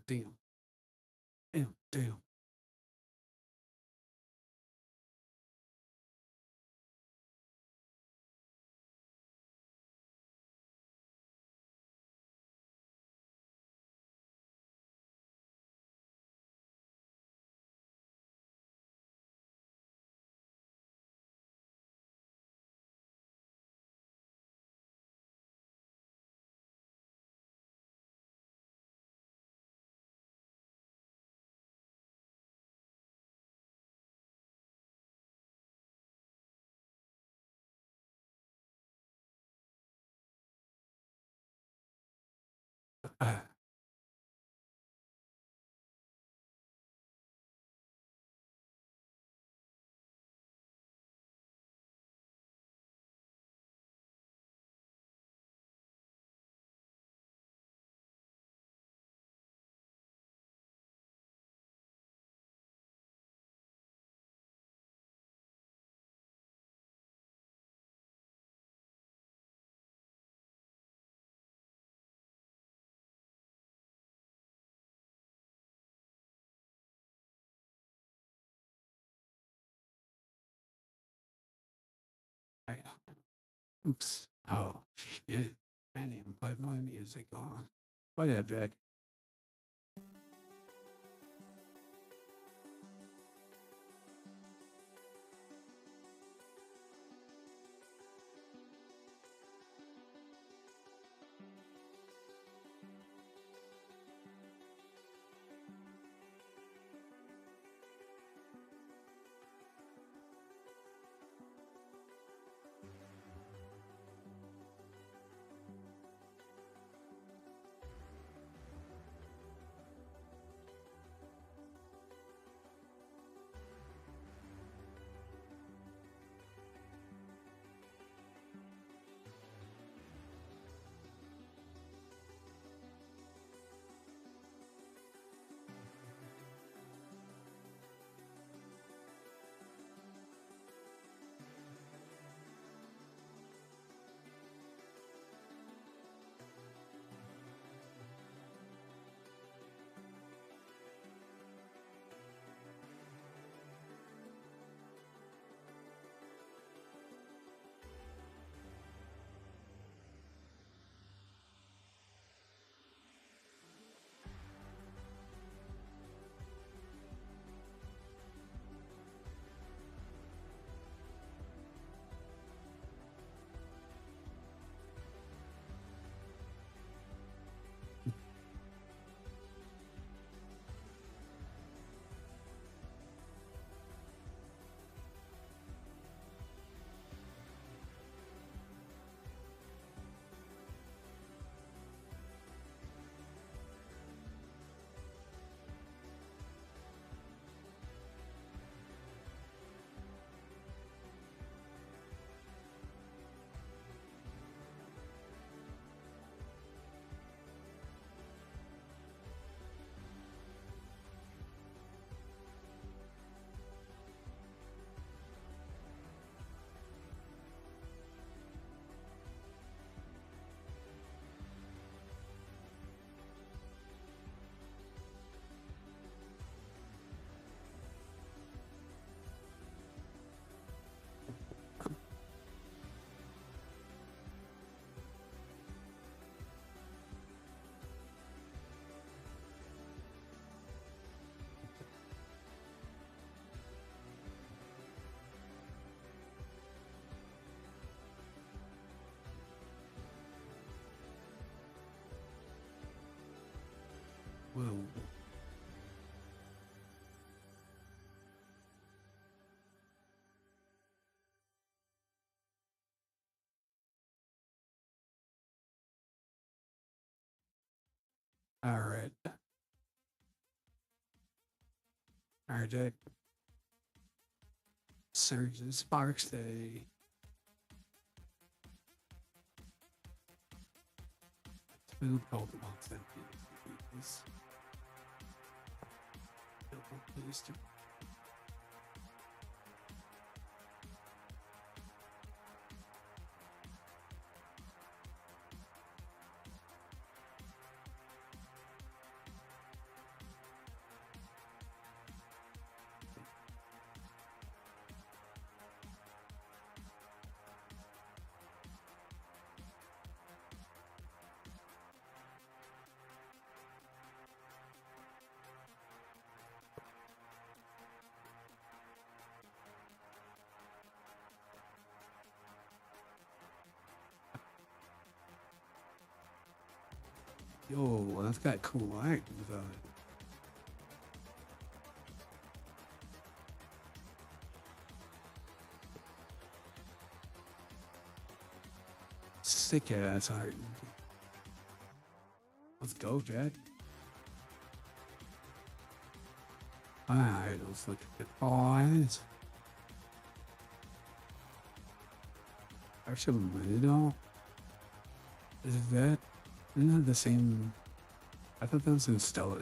damn. Damn, damn. Uh, I, oops. Oh, shit. I didn't even put my music on. Go ahead, Vic. Whoa. All right. All right, Jack. Surge and Sparks Day. Food Pokemon sentience. Booster. Yo, that's got cool items on it. Sick ass art. Let's go, Jack. Alright, let's look at eyes. Actually, middle. Is that? Isn't that the same? I thought that was in Stellar.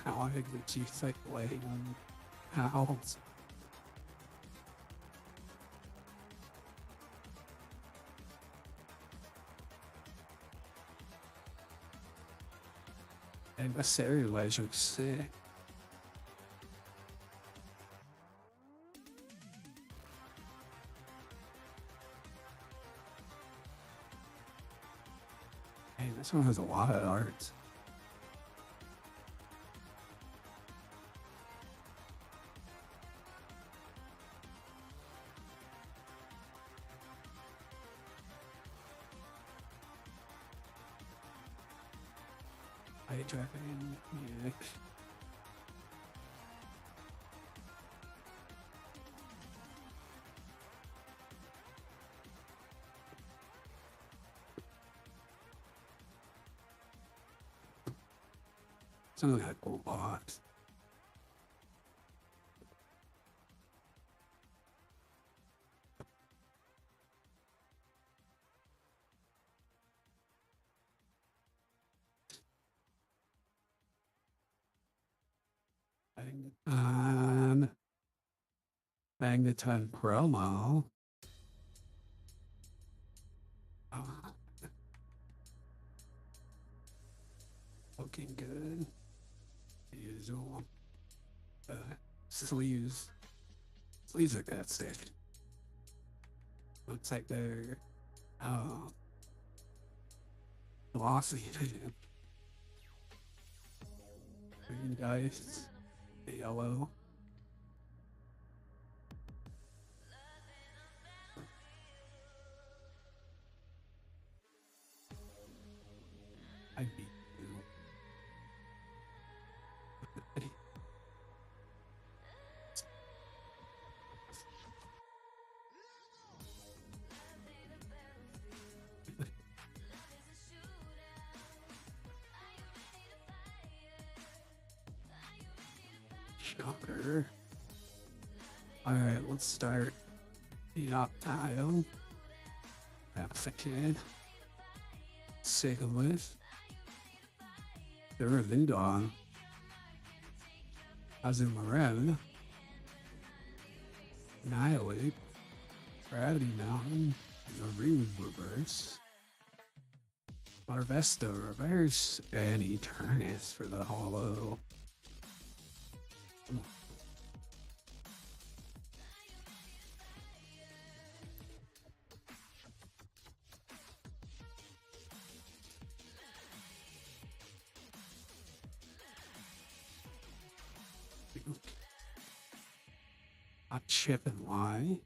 How I think the Chiefs like playing on Owls. And the series was sick. Hey, this one has a lot of art. I dragon, yeah. Something like a cool box. Magneton promo. Oh, looking good. Usual. Sleeves. Sleeves are that sick. Looks like they're glossy. Green dice. The yellow. I beat you. Shocker. Alright, let's start the up tile. That's a kid. Sigalith. The Rivendon. Azumarill. Annihilate. Gravity Mountain. The Ring Reverse. Marvesta Reverse. And Eternus for the Hollow. A Chip and Y,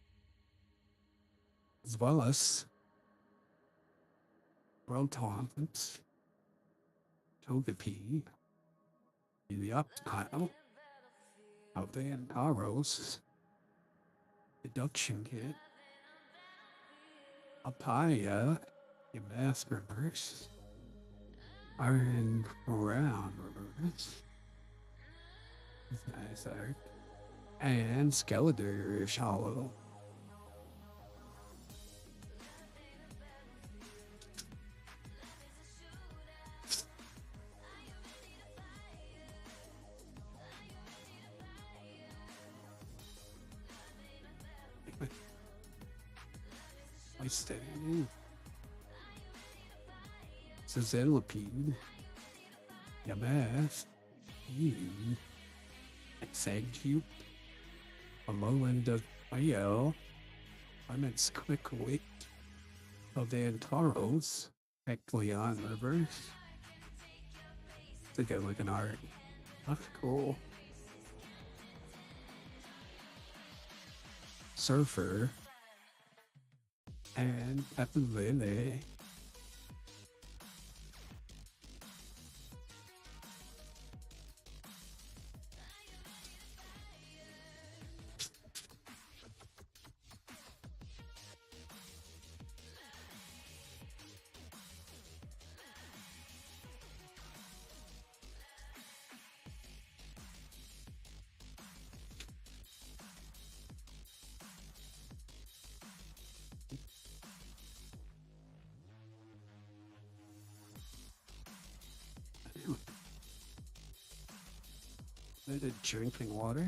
as well as Rotomps, Togepi, the up tile, Alvantaros, Deduction Kit, Apaya, your Mass Reverse, Iron Crown Reverse, nice art, and Skeletor Shallow. I stand. Centipede. Yamath. Execute. A low end of Mayo. I'm at Squickwick. Of the Antaros. Leon Rivers. It's a good looking art. That's cool. Surfer. And Epilele. Limited drinking water.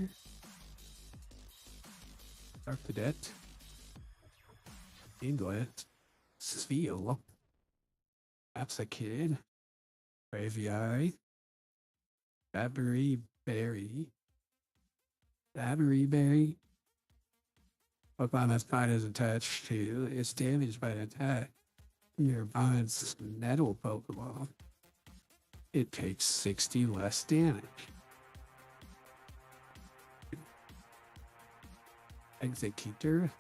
Dark Cadet. England. Sveel. Absakid. Braviary. Babbery Berry. Babbery Berry. Pokemon that's not as attached to is damaged by an attack. Your opponent's Nettle Pokemon. It takes 60 less damage. Executor.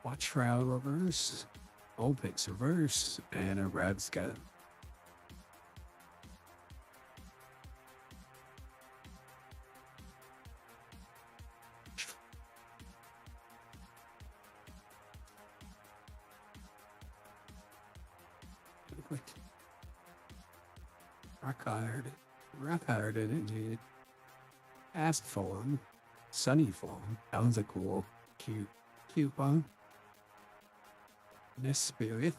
Watch Route Reverse. Vulpix Reverse. And a Radscat. Quick. Rock-hard, indeed. Fast form. Sunny form. That was a cool, cute one. Nest Spirit.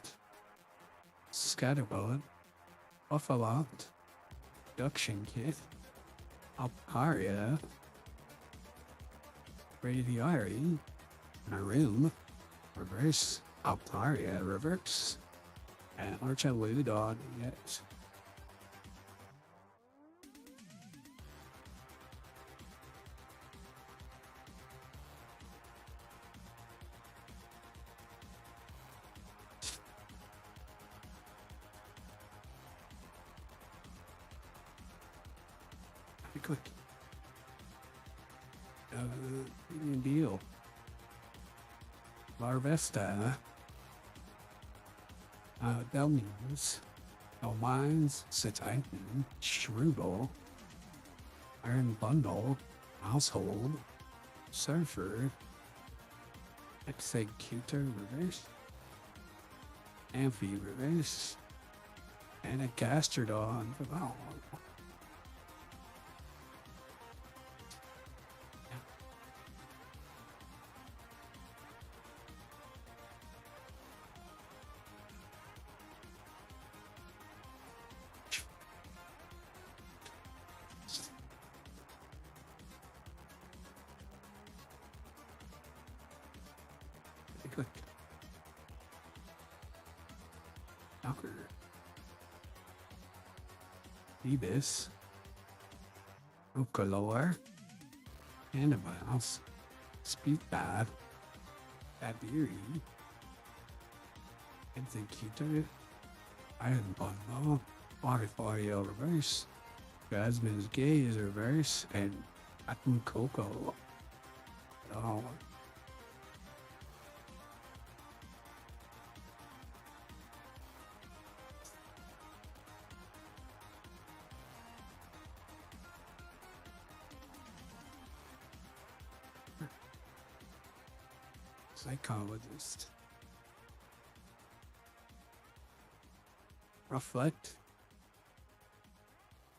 Scatterbug. Buffalopt. Duction Kit. Alparia. Radiari. Maroon. Reverse. Alparia Reverse. And Archaludon, yes. Pretty quick. Indian Deal. Larvesta. Delmines, Delmines, Setitan, Shrewdle, Iron Bundle, Household, Surfer, Executor Reverse, Amphi Reverse, and a Gastrodon for that one. Click. Knocker. Phoebus. Okalor. Animals. Speedbad. Babiri. Executor. Iron Bundle. Waterfall Reverse. Jasmine's Gaze Reverse. And Atom Coco. Oh. Psychologist. Reflect.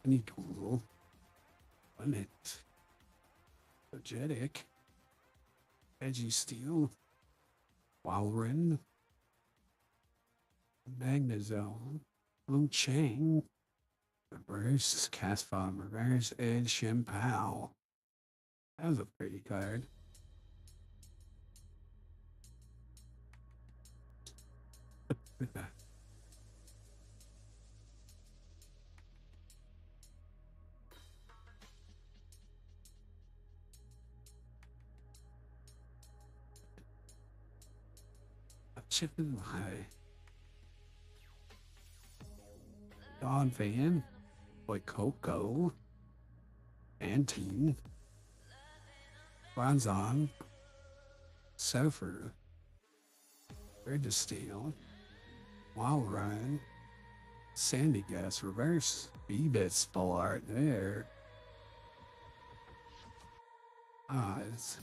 Honeycomb. Limit. Energetic. Veggie Steel. Walren. Magnezone. Blue Chang. Reverse. Castform Reverse. And Shimpao. That was a pretty card. With that. A chicken high. Don Van, Boy Coco, Antine, Bronzon, Sofer, Registeel, Wild Ryan, Sandy Gas Reverse, B-Bits full art there. Eyes.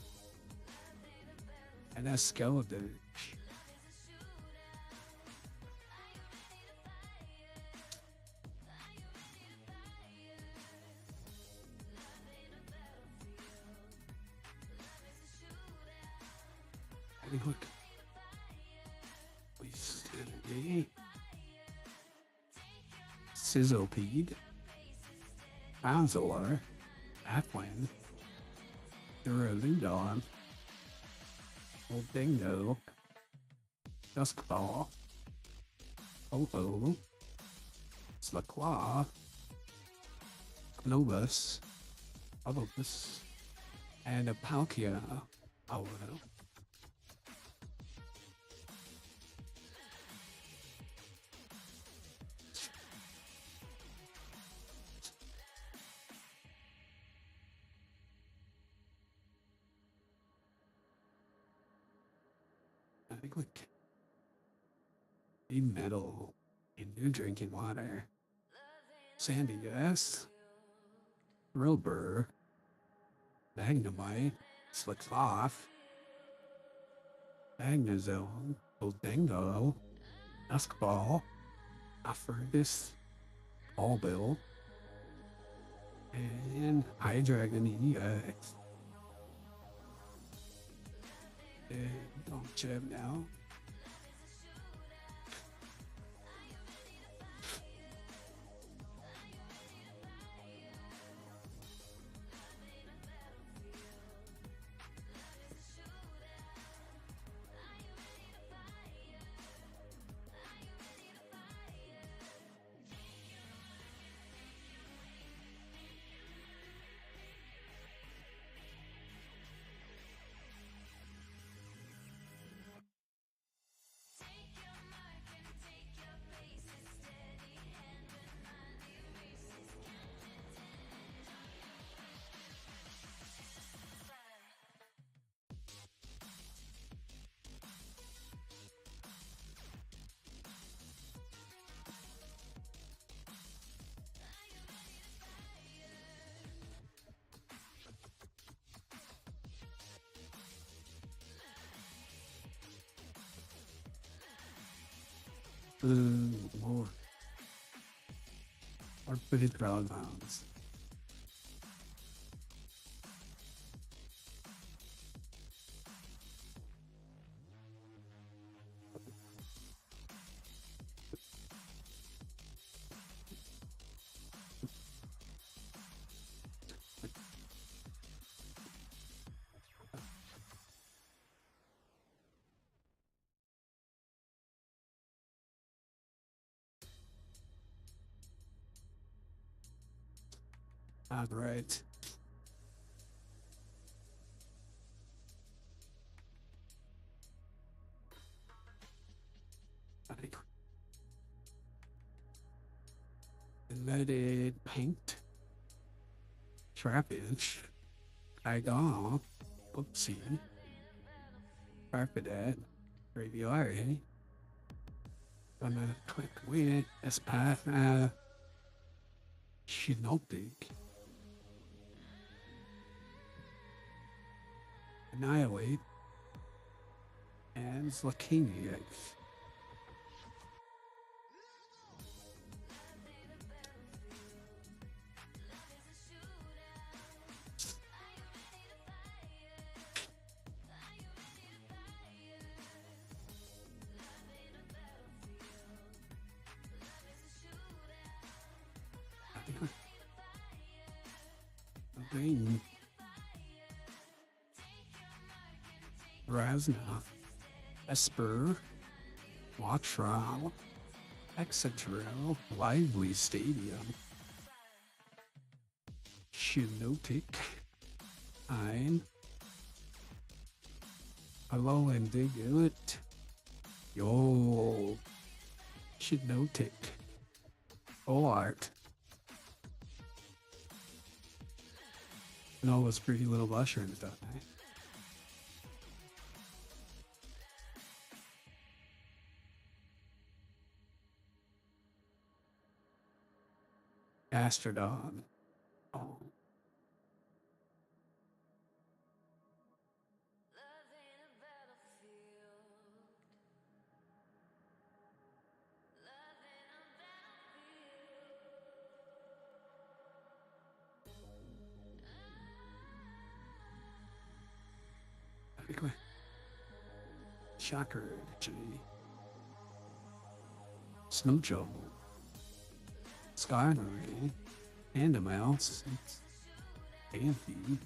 And that skeleton. I think look. We Sandy. Sizzlepede. Bowser. Batwind. Duraludon. Old Dingo. Duskball. Ovo. Slaclaw. Globus. Ovobus. And a Palkia. Oh, well. I think we can be metal in new drinking water. Sandy Gas, Rilbur, Magnemite, Slicks Off, Magnezone, Dingo, Duskball, Aphrodis, Allbill, and Hydreigon EX. And don't check now. More. Or put it ground pounds. All right. Leaded paint. Trappish. Igon. Oopsie. Carpeted. Graviari. Gonna click with Espath. Shinotic. Annihilate. And Slakiniac. Green. Razna. Esper. Watchrow, Excentral, Lively Stadium, Chinotic, Ein, Hello and Dig-It, Yo, Chinotic, Art, and all those pretty little mushrooms, don't they? Astrodon. Oh. Chakra energy. Snowjob. Skylarry. Panda Mouse. Amphi.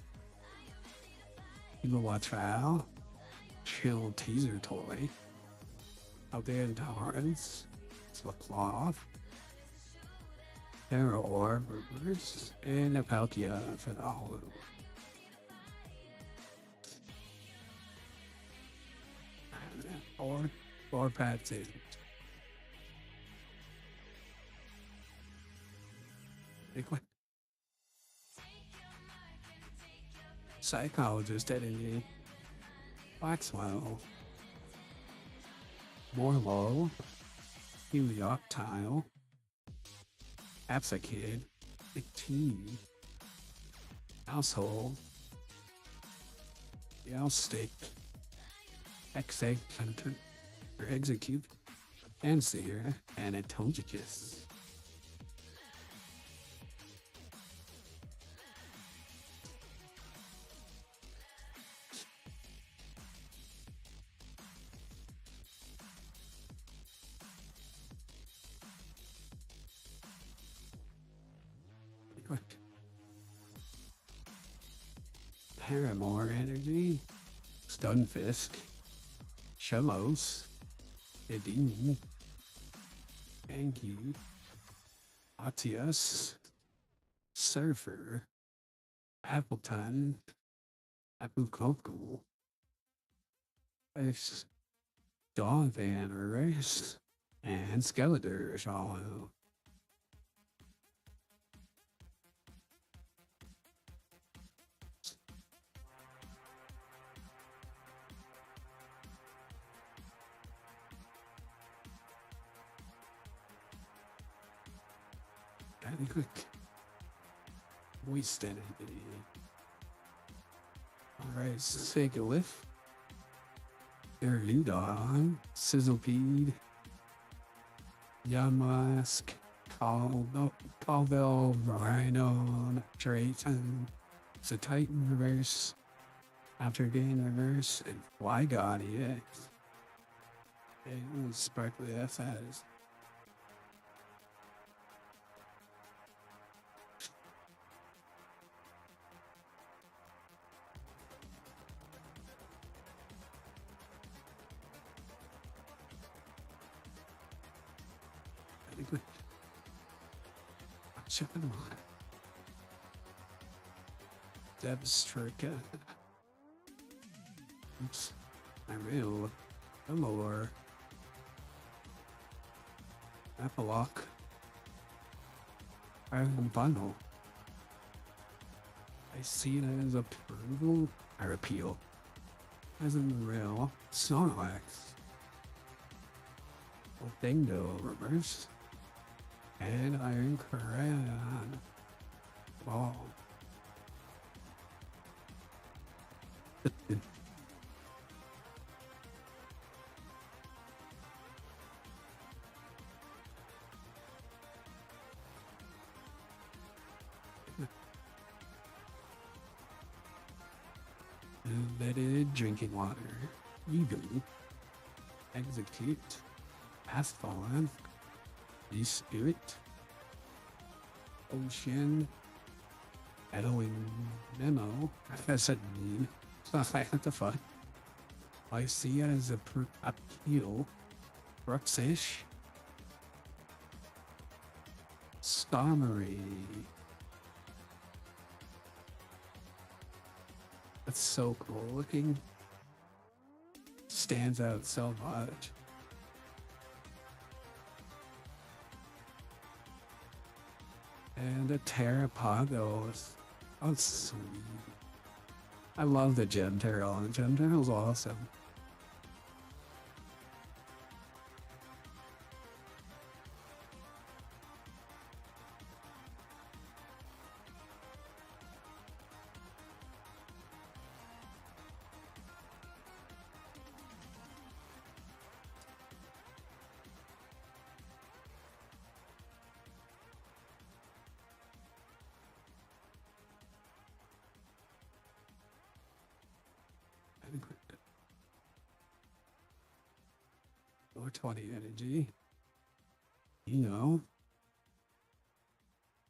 Kilowatt Fowl. Chill Teaser Toy. Aldean Torrens. Slapcloth. Terra Orb Reverse. And a Palkia Finale. Or Pat Seasons. Big one. Psychologist Energy. Waxwell. Morlow. Helioptile. Apsakid. McTeam. Household. Yowstick. Exec Hunter. Or Execute. Fancier. And Atogicus. Paramore Energy, Stunfisk, Shellos, Edine, Anki, Atius, Surfer, Appleton, Applecoco, Ice, Donvan Race, and Skeletor Shallow. Kind of quick. Moist energy. Alright, let's take a whiff. Erudon, Sizzlepede, Yamask, Calvel, Rhino, Drayton, Titan Reverse, After Gain Reverse, and Flygon EX. And Sparkly FS. Chicken one. Debstrika. Oops. I will. Amor. Apolock. Iron Bundle. I see it as approval or appeal. As in real Snorlax. Dingo Reverse. And Iron Crayon. Ball. Embedded drinking water. Eagle. Execute. Asphalt. Spirit. Ocean. Edelwing Memo. I said mean. What the fuck? I see it as a appeal. Bruxish. Skarmory. That's so cool looking. Stands out so much. And a Terrapagos. Oh, sweet. I love the Gem Terrell. The Gem Terrell's awesome. Or 20 energy. You know.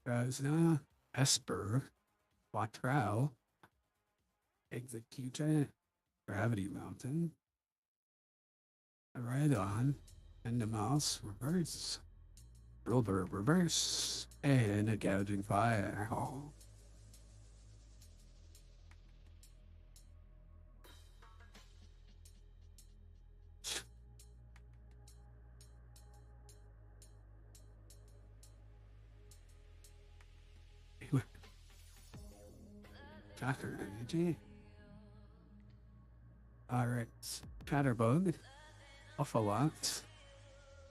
Grazna, Esper, Quatrell, Execute, Gravity Mountain, Rhydon, and the Mouse Reverse, Wilbur Reverse, and a Gouging Fire. Oh. Shocker energy. Alright, Chatterbug, Buffalot,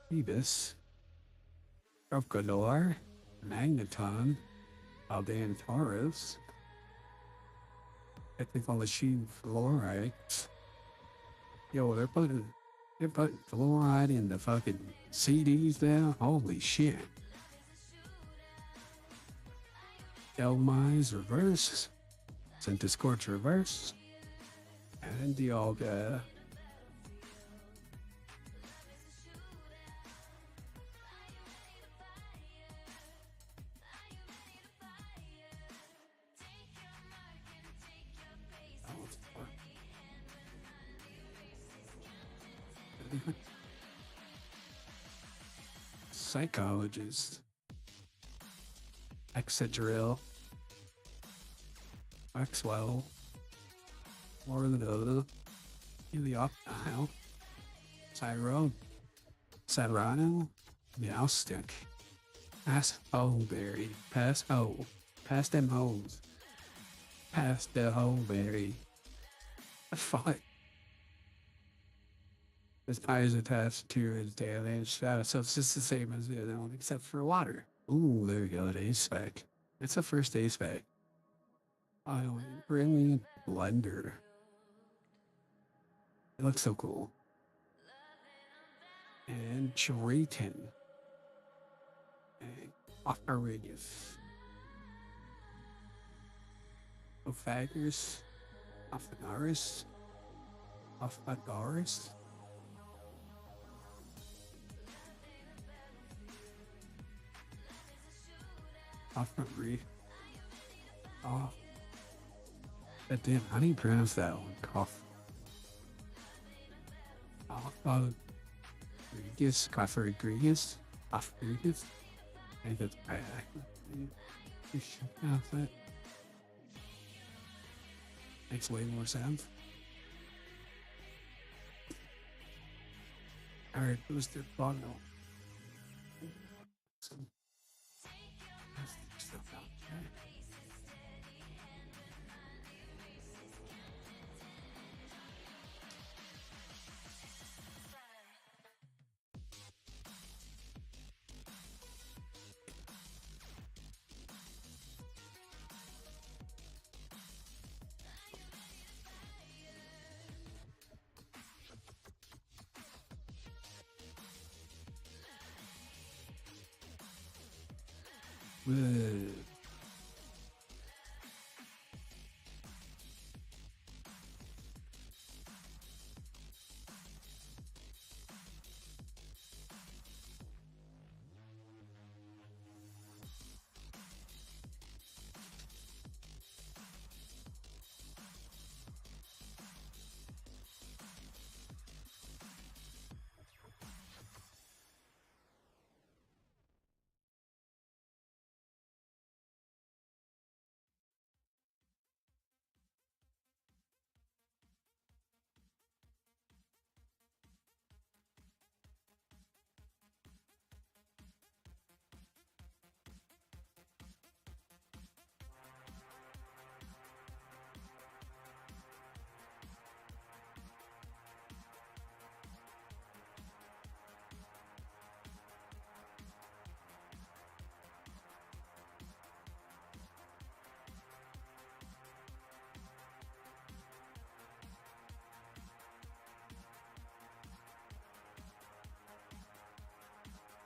Phoebus, Galore, Magneton, Aldean Taurus, I think all the Sheen Fluorite. Yo, they're putting fluoride in the fucking CDs now. Holy shit. Elmise reverse, Centiscorch reverse, and Dialga. Psychologist, Excadrill, Maxwell, Warlord, Helioptile, Cyro, Serrano, Meowstick, Pass Holeberry, Pass Ho, Pass them hoes, Pass the Holeberry. Fuck. This pie is attached to his daily status, so it's just the same as the other one, except for water. Ooh, there you go, the A spec. It's the first A spec. Oh, brilliant blender. It looks so cool. And Drayton. And Opharigus. Ophagus. Ophanaris. Ophagaris. Ophari. Oh. But damn, how do you pronounce that one? Cough. Opharigus. Opharigus. Opharigus. I think that's right. You should pronounce that. Makes way more sense. Alright, who's the bottom?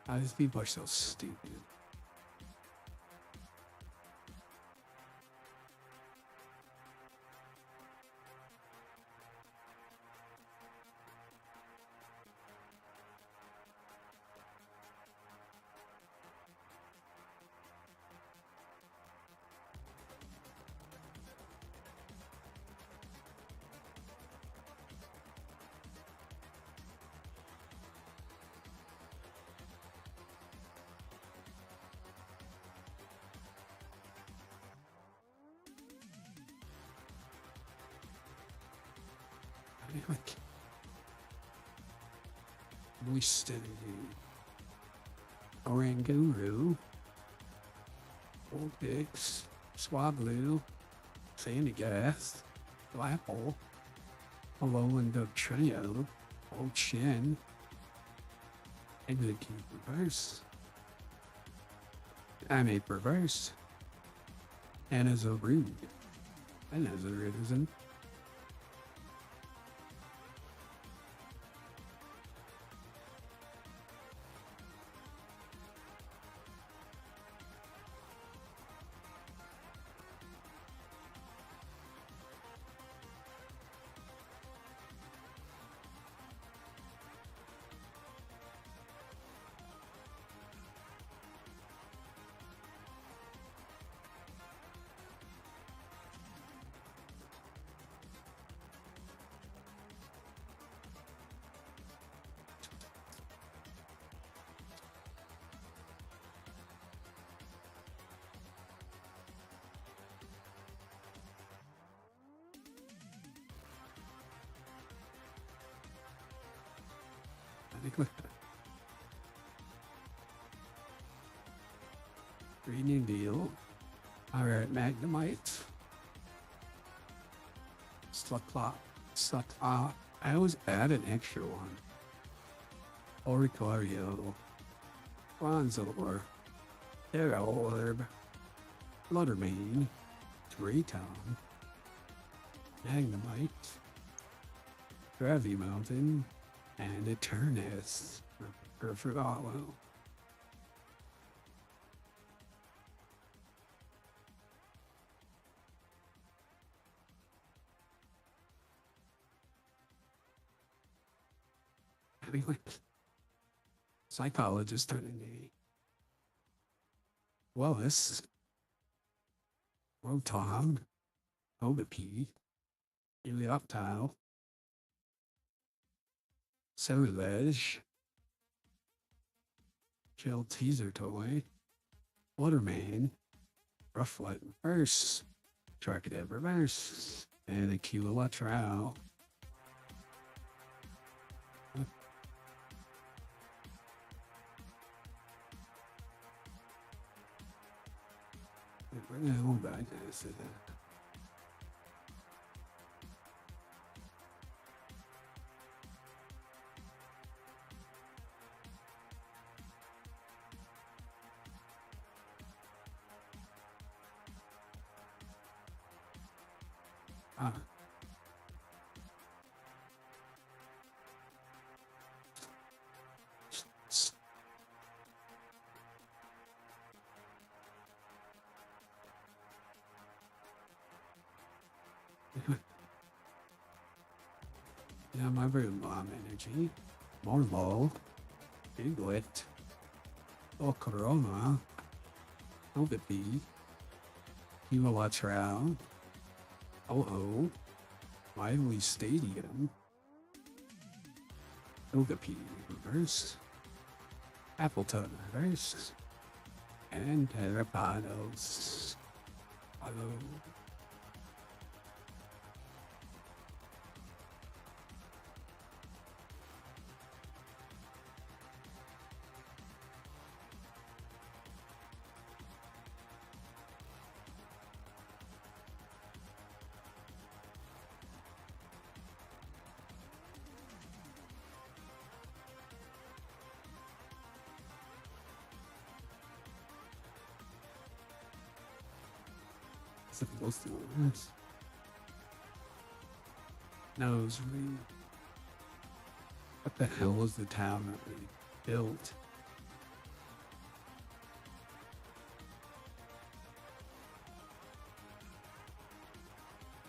These people are so stupid. Like, wasted Oranguru, Old Dicks, Swablu, Sandy Gas, Blapple, Hello and Doug Trio, Old Shin, and the King Reverse. I'm a perverse. And as a rude. And as a reason. Green New Deal. Alright, Magnemite. Slutclop. Slutclop. I always add an extra one. Oricorio. Bronzor. Terrorb. Fluttermane. Drayton. Magnemite. Gravity Mountain. And Eternus. Or Fragalo. Anyway, psychologist turning a Wallace, Rotom, Obipi, Helioptile, Cerulege, Gel Teaser Toy, Waterman, Rufflet Reverse, Charcadet Reverse, and a Kilowatt-Trow. Where the hell did I say that? Ah. Yeah, my room bomb energy. More low. Big wit. Oh, Corona. Obipi. Kilowatt-Trow. Oh, Lively Stadium. Obipi Reverse. Appleton Reverse. And Terrapados. Hello. Supposed to this. Nose ring. What the hell was the town that we built?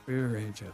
Rearrange it.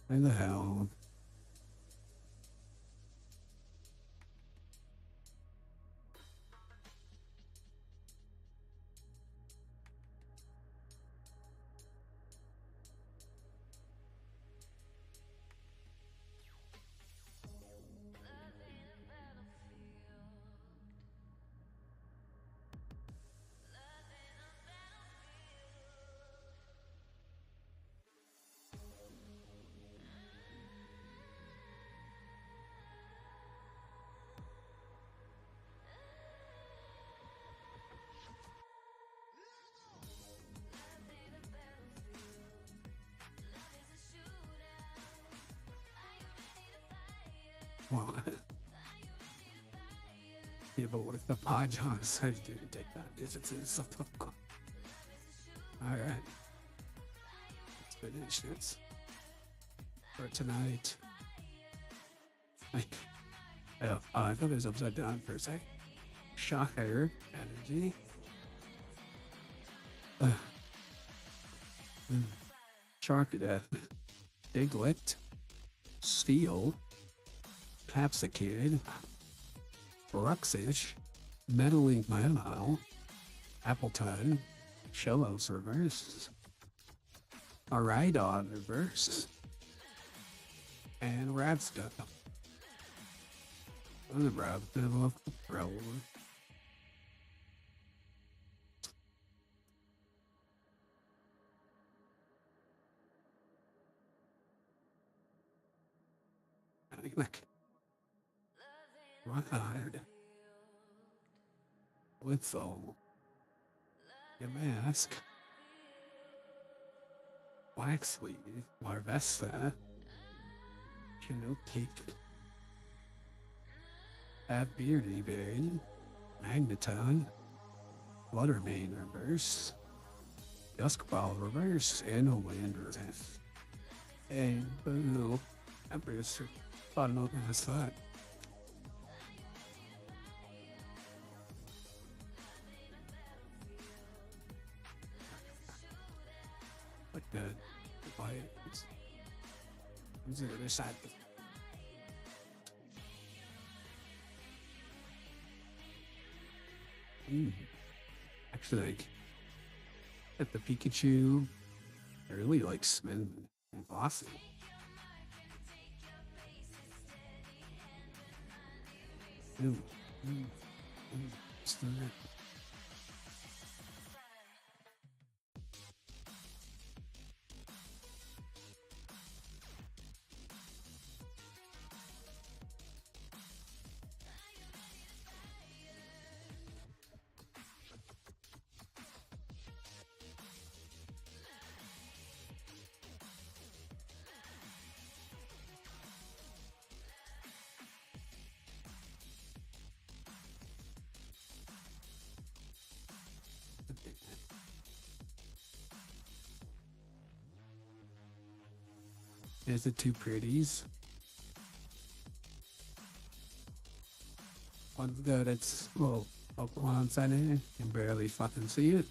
Where the hell? Well, yeah, but what if the Pajans says didn't take that? Is it something? Alright. Let's finish this for tonight. I thought it was upside down for a sec. Shocker energy. Shark death. Diglett. Steel. Capsicid. Bruxish. Meddling Mile. Appleton. Shellos reverse. Aridon reverse. And Rabstuff. The Rabstuff of the Pro. Like, Rod. Whistle. Your mask. Waxley. Larvesta. Chinook. Beardy Berry. Magneton. Fluttermane reverse. Duskball reverse. And a wind reverse. And boo. Empress. Fun open as that. Like the lions. Who's the other side? Actually, like, at the Pikachu, I really like Smith and Bossy. Still there. There's the two pretties. One's good. It's well, Pokemon Center. You can barely fucking see it.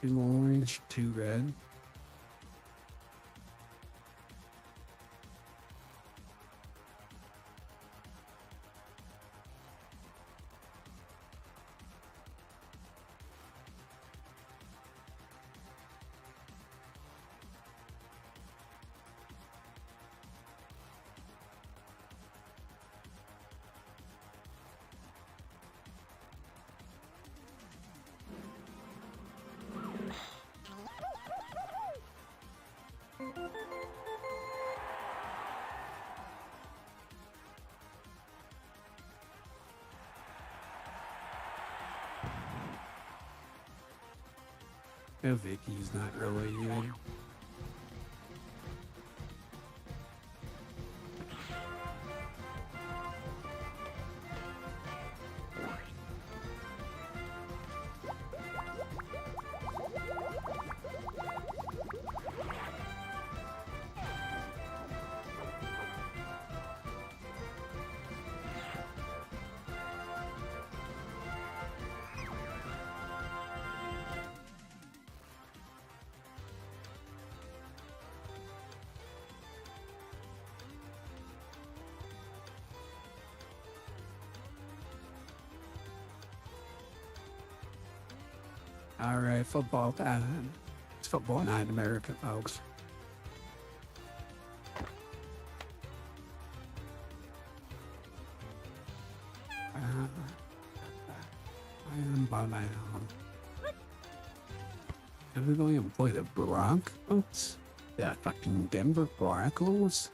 Two orange, two red. Vicky's not really good. All right, football time. It's football night in America, folks. I am by my own. Are we going to play the Broncos? Yeah, fucking Denver Broncos?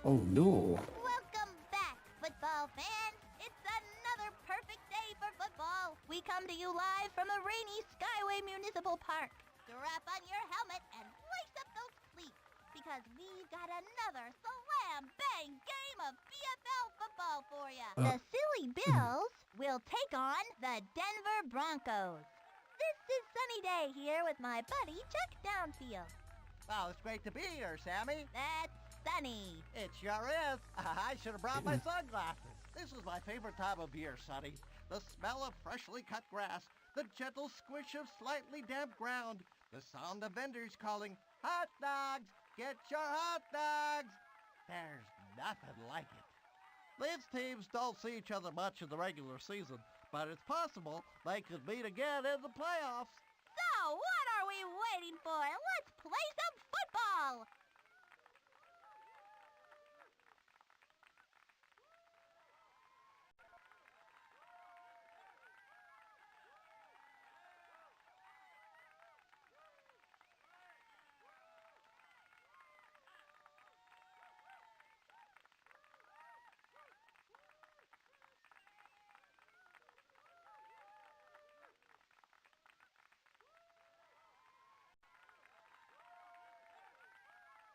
Oh no. Welcome back, football fans. It's another perfect day for football. We come to you live from a rainy Skyway Municipal Park. Strap on your helmet and lace up those cleats because we've got another slam bang game of PFL football for you. The Silly Bills will take on the Denver Broncos. This is Sunny Day here with my buddy Chuck Downfield. Well, it's great to be here, Sammy. That's Sunny. It sure is. I should have brought my sunglasses. This is my favorite time of year, Sonny. The smell of freshly cut grass, the gentle squish of slightly damp ground, the sound of vendors calling, "Hot dogs! Get your hot dogs!" There's nothing like it. These teams don't see each other much in the regular season, but it's possible they could meet again in the playoffs. So, what are we waiting for? Let's play some football!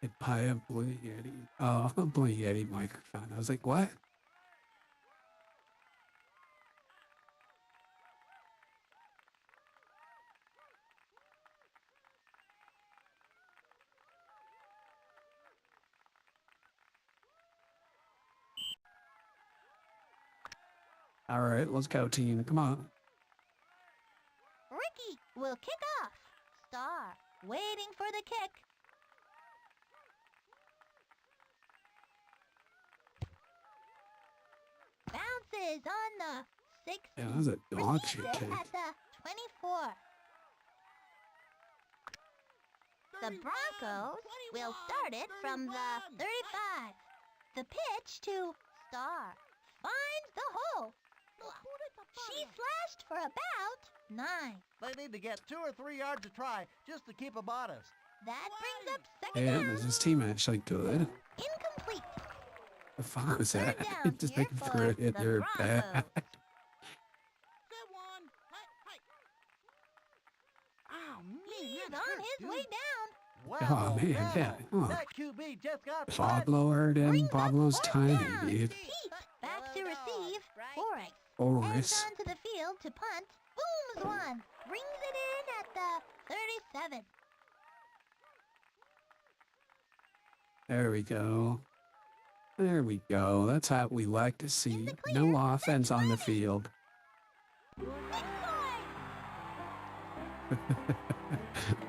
It buy a Blue Yeti. Oh, a Blue Yeti microphone. I was like, what? All right, let's go, team. Come on. Ricky will kick off. Star waiting for the kick. Bounces on the 60. Yeah, that was a dog Receives shit it kick. at the 24. The Broncos will start it from the 35. The pitch to Star finds the hole. She slashed for about 9. They need to get 2 or 3 yards to try just to keep them honest. That brings up second Yeah, down. is this team actually good? Incomplete. The fuck was that? Third down Just here making for through it. the They're bad. Broncos. Oh, man, He's that on hurt, his dude. way down. Wow, Oh, man, wow. yeah, oh. That QB just got Pablo hurt him. Brings up Pablo's fourth tiny, down. dude. Pete back to receive. Forrest Boris. heads onto the field to punt. Booms one. Brings it in at the 37. There we go. There we go. That's how we like to see. the clear. No offense on the field. Big boy.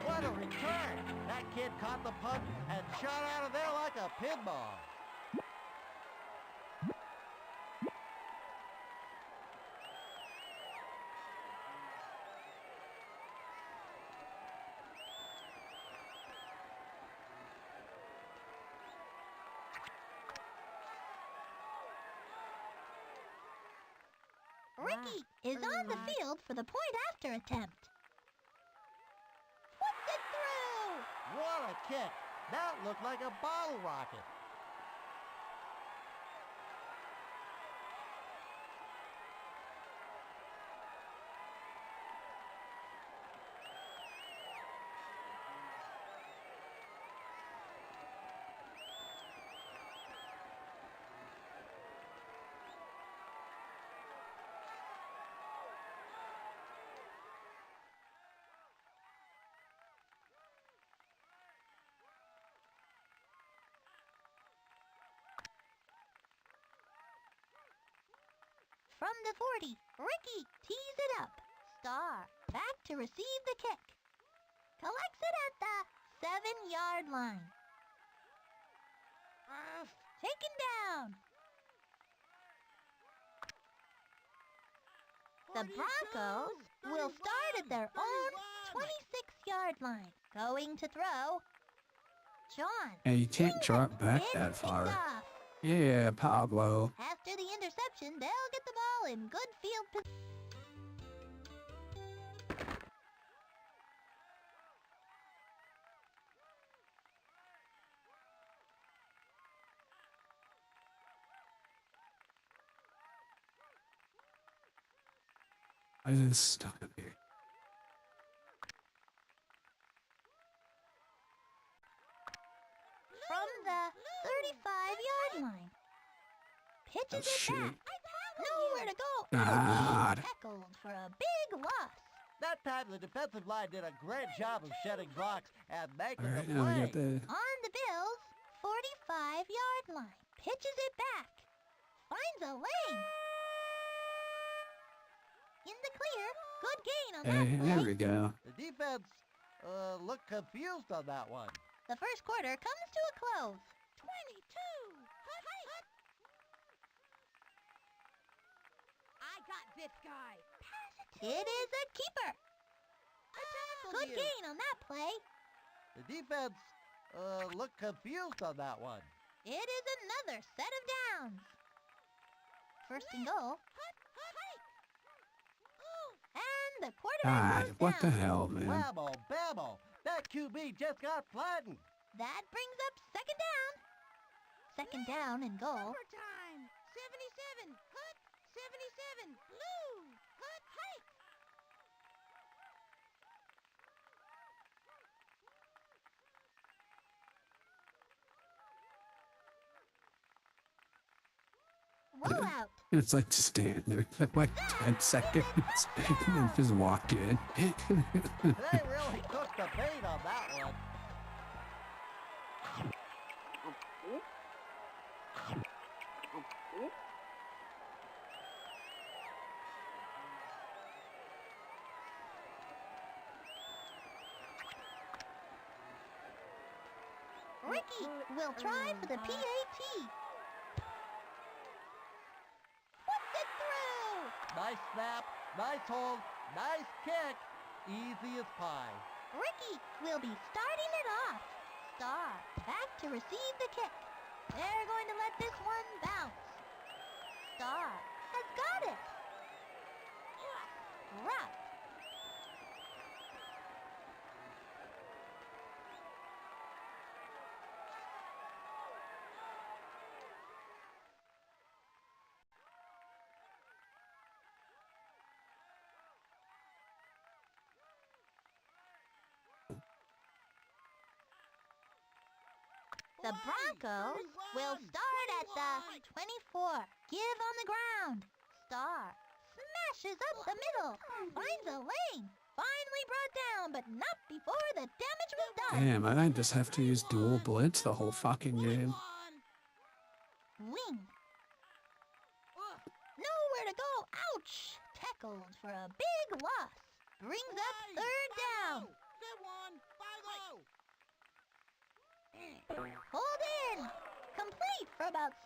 What a return! That kid caught the punt and shot out of there like a pinball. Ricky is on the field for the point after attempt. Puts it through. What a kick! That looked like a bottle rocket. From the 40, Ricky tees it up. Star back to receive the kick. Collects it at the 7-yard line. Taken down. The Broncos will start at their own 26-yard line. Going to throw. John. Yeah, you can't swings drop it back and that far. picked off. Yeah, Pablo. After the interception, they'll get the ball in good field position. I just stuck up here. From the 35-yard line. Pitches Oh, it shit. back. Nowhere to go. God. Tackled for a big loss. That time the defensive line did a great job of shedding blocks and making All right, the now we play. got the. On the Bills' 45-yard line. Pitches it back. Finds a lane. In the clear. Good gain on that Hey, play. there we go. The defense looked confused on that one. The first quarter comes to a close. 22. I got this guy. It is a keeper. Good gain on that play. The defense looked confused on that one. It is another set of downs. First and goal. And the quarterback God, goes what the down. hell, man? Whammo, bammo. That QB just got flattened. That brings up second down. Second down and goal. Overtime. 77. Hut. 77. Blue. Hut. Hike. Rollout. It's like to stand there for like 10 seconds and then just walk in. They really took the bait on that one. Ricky will try for the PAT. Puts it through. Nice snap, nice hold, nice kick. Easy as pie. Ricky will be starting it off. Star back to receive the kick. They're going to let this one bounce. Star has got it. Rough. The Broncos will start at the 24. Give on the ground. Star smashes up the middle. Finds a lane. Finally brought down, but not before the damage was done. Damn, I might just have to use dual blitz the whole fucking game. Wing. Nowhere to go. Ouch. Tackled for a big loss. Brings up third down. Hold in. Complete for about 7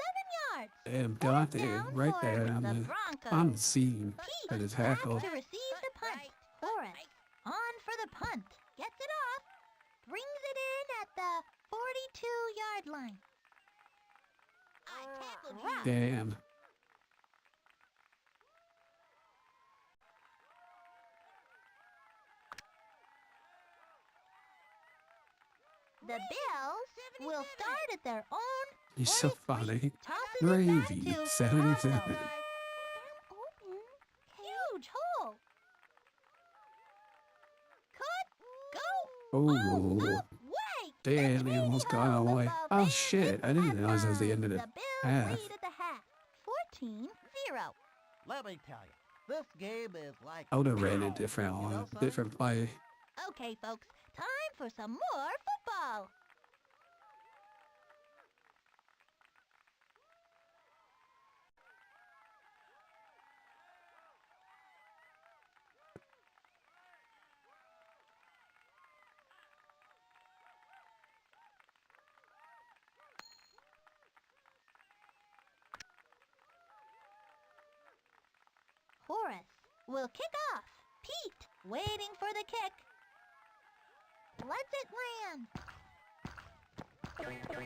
yards. Damn, got it Down right for there on the on the Broncos. scene Pete at his back tackle. to receive the punt. Horace on for the punt. Gets it off. Brings it in at the 42-yard line. I tackled you. Damn. The Bills will start at their own. He's so funny. Tosses Gravy, it back to 77. Open. Huge hole. Cut. Go. Oh, Wait. damn, he almost got away. Oh shit, I didn't realize it was the end of the The Bills half. lead at the half. 14-0. Let me tell you, this game is like. I would have ran a You different know one, something? different play. Okay, folks. Time for some more football. Horace will kick off. Pete waiting for the kick. Lets it land.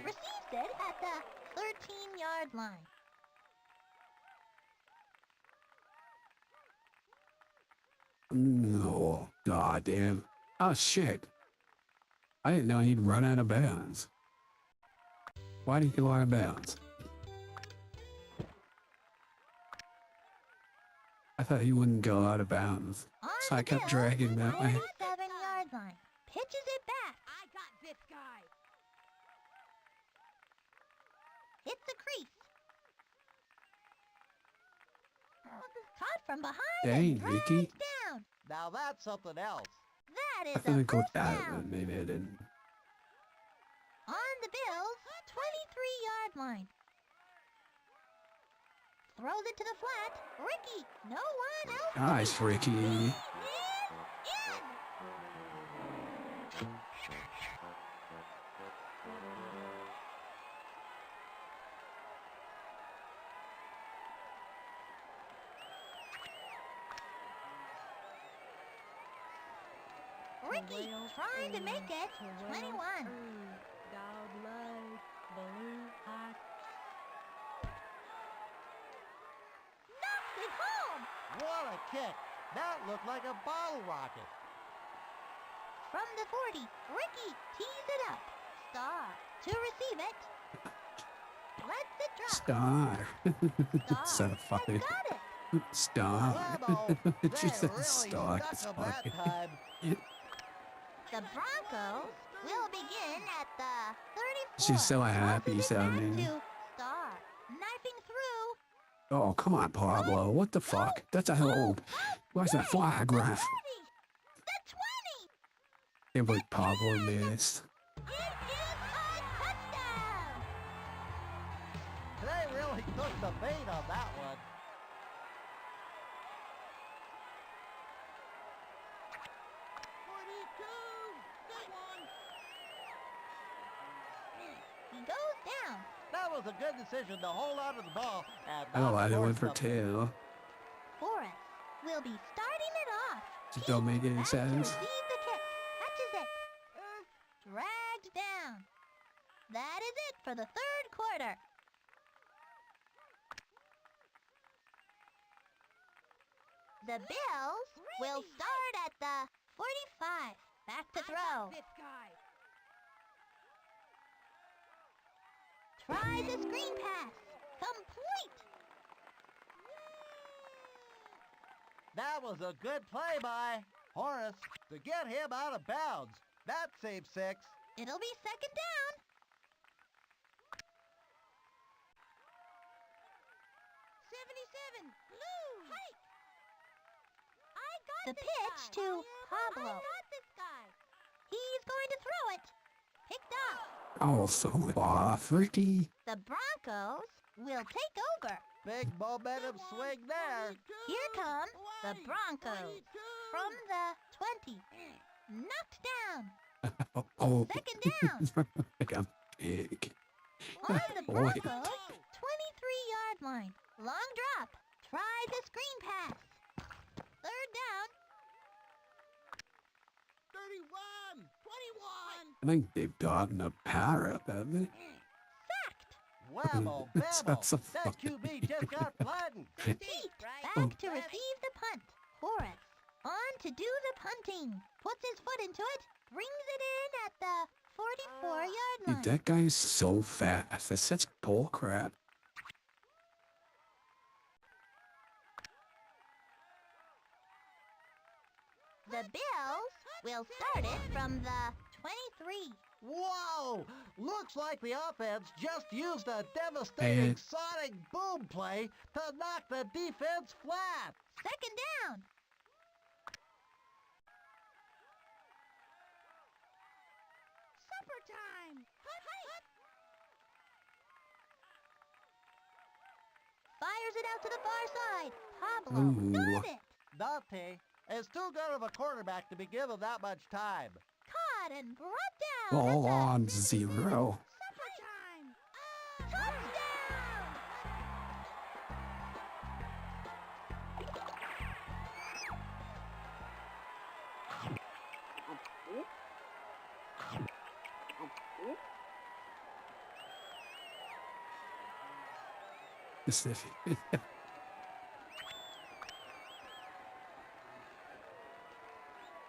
Receives it at the 13-yard line. No, goddamn. Oh shit. I didn't know he'd run out of bounds. Why did he go out of bounds? I thought he wouldn't go out of bounds. On So I the kept Bills' dragging that way. 47-yard line. Pitches it back. I got this guy. Hits the crease. Caught from behind Dang, and dragged Ricky. down. Now that's something else. That I is thought a he'd go first down, down. but maybe I didn't. On the Bills' 23-yard line. Throws it to the flat. Ricky, no one else. Nice, Ricky. In. Ricky trying to make it. 21. Dog life, balloon hot. Knocks it home. What a kick. That looked like a bottle rocket. From the 40, Ricky tees it up. Star to receive it. Lets it drop. Star. Star so has funny. got it. Star. Lebo, they She said really star. stuck It's 'em that funny. time. The Broncos will begin at the 34. She's so happy Tosses it back sounding. to Star. Knifing through. Oh, come on, Pablo. What the fuck? That's a hole. Where's that flag, ref? 30. The 20. Can't believe Pablo missed. It is a touchdown. They really took the bait on that one. 42. Good one. He goes down. That was a good decision to hold on to the ball and I don't know not why they force went for them. two. Forrest will be starting it off. Just don't make any Back to sense. receive the kick. Catches it. Dragged down. That is it for the third quarter. The Bills will start at the 45. Back to throw. This guy. Tries a screen pass. Complete. That was a good play by Horace to get him out of bounds. That saved 6. It'll be second down. Blue. Hike. The pitch to Pablo. He's going to throw it. Picked up. Oh, so off. Ricky. The Broncos will take over. Big momentum swing there. Here come the Broncos from the 20. Knocked down. Oh. Second down. I'm big. On the Boy. Broncos 23-yard line. Long drop. Try the screen pass. Third down. 31, 21. I think they've gotten a power up, haven't they? Sacked. Whammo, That's bammo. a That fucking QB just got flattened. Feet. Back to receive the punt. Horace on to do the punting. Puts his foot into it. Brings it in at the 44-yard Dude, line. that guy's so fast. That's such bull crap. The Bills will start it from the 23. Whoa! Looks like the offense just used a devastating sonic boom play to knock the defense flat. Second down. Supper time. Fires it out to the far side. Pablo Ooh. got it. Dante is too good of a quarterback to be given that much time. Caught and brought down. All at the on 0. supper time. Touchdown.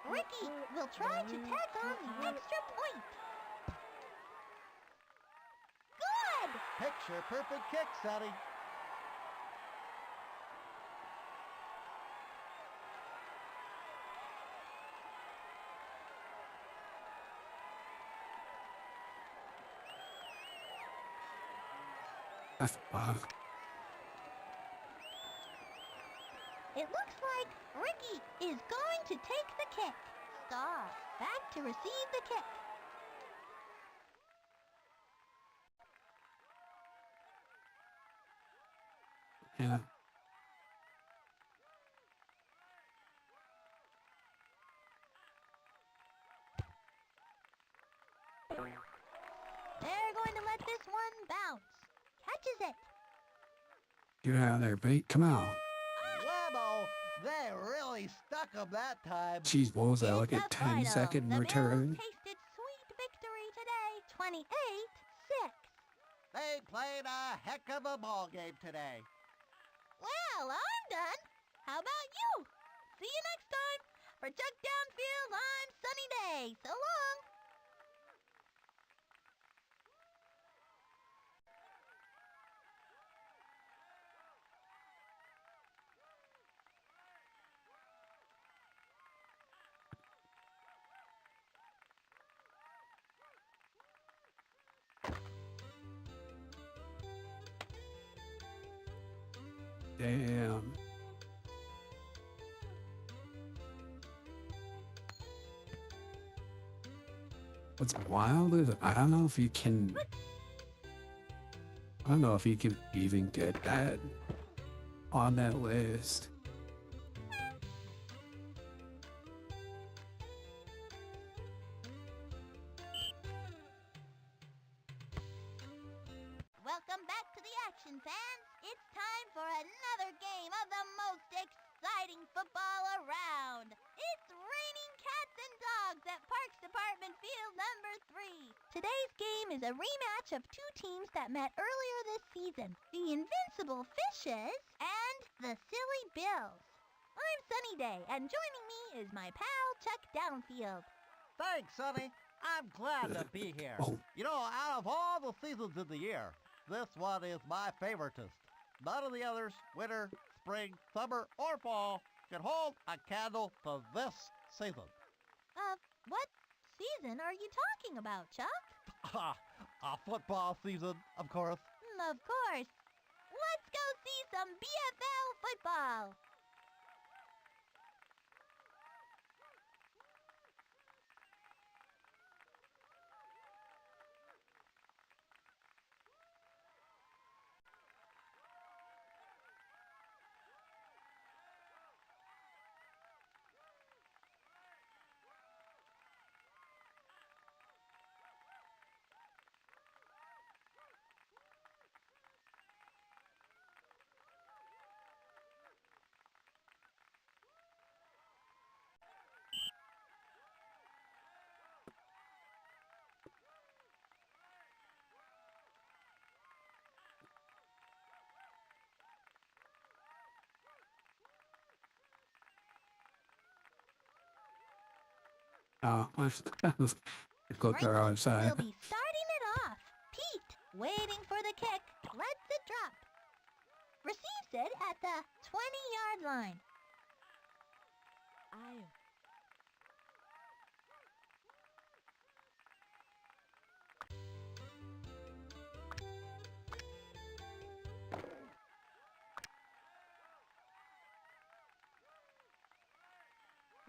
Ricky will try to tack on the extra point. Good. Picture perfect kick, Sonny. That's It looks like Ricky is going to take the kick. Star back to receive the kick. yeah. They're going to let this one bounce. Catches it. Get out of there, Pete. Come on. Whammo! They really stuck him that time. Jeez, what was that? Like a It's the 10-second final. return? The Bills tasted sweet victory today, 28-6. They played a heck of a ball game today. Well, I'm done. How about you? See you next time for Chuck Downfield on Sunny Day. So long. Damn. What's wild is I don't know if you can. I don't know if you can even get that on that list. Attention fans, it's time for another game of the most exciting football around. It's raining cats and dogs at Parks Department Field number 3. Today's game is a rematch of two teams that met earlier this season, the Invincible Fishes and the Silly Bills. I'm Sunny Day, and joining me is my pal Chuck Downfield. Thanks, Sonny. I'm glad to be here. Oh. You know, out of all the seasons in the year, this one is my favoritist. None of the others, winter, spring, summer, or fall, can hold a candle to this season. What season are you talking about, Chuck? A football season, of course. Of course. Let's go see some BFL football. Let's go Frankie to our outside. will be starting it off. Pete, waiting for the kick, lets it drop. Receives it at the 20-yard line. I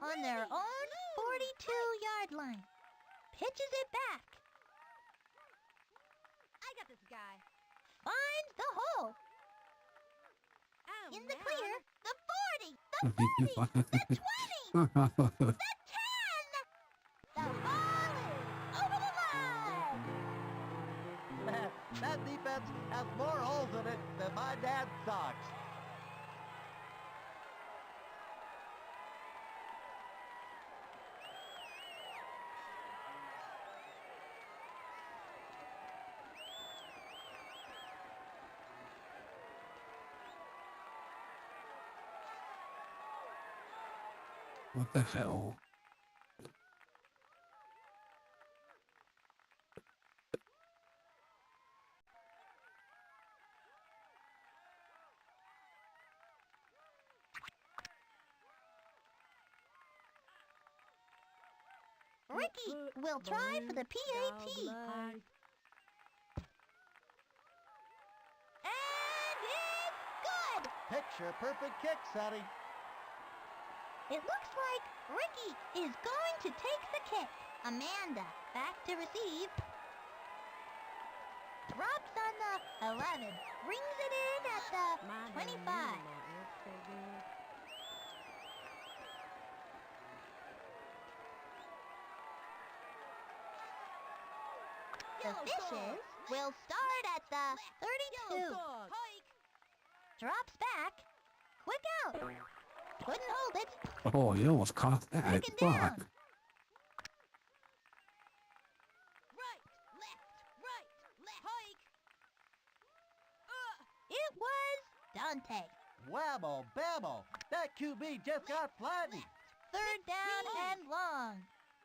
On their own 42-yard line. Pitches it back. I got this guy. Finds the hole. Oh, In the man. clear, the 40, the 40, the 20, the 10. The ball is over the line. That defense has more holes in it than my dad's socks. What the hell? Ricky will try for the PAT. And it's good. Picture perfect kick, Sonny. It looks like Ricky is going to take the kick. Amanda back to receive. Drops on the 11. Brings it in at the 25. The Fishes will start at the 32. Drops back. Quick out. Couldn't hold it. Oh, you almost caught that. Second Fuck. down. Left, hike. It was Dante. Whammo, bammo. That QB just got flattened. Third down and long.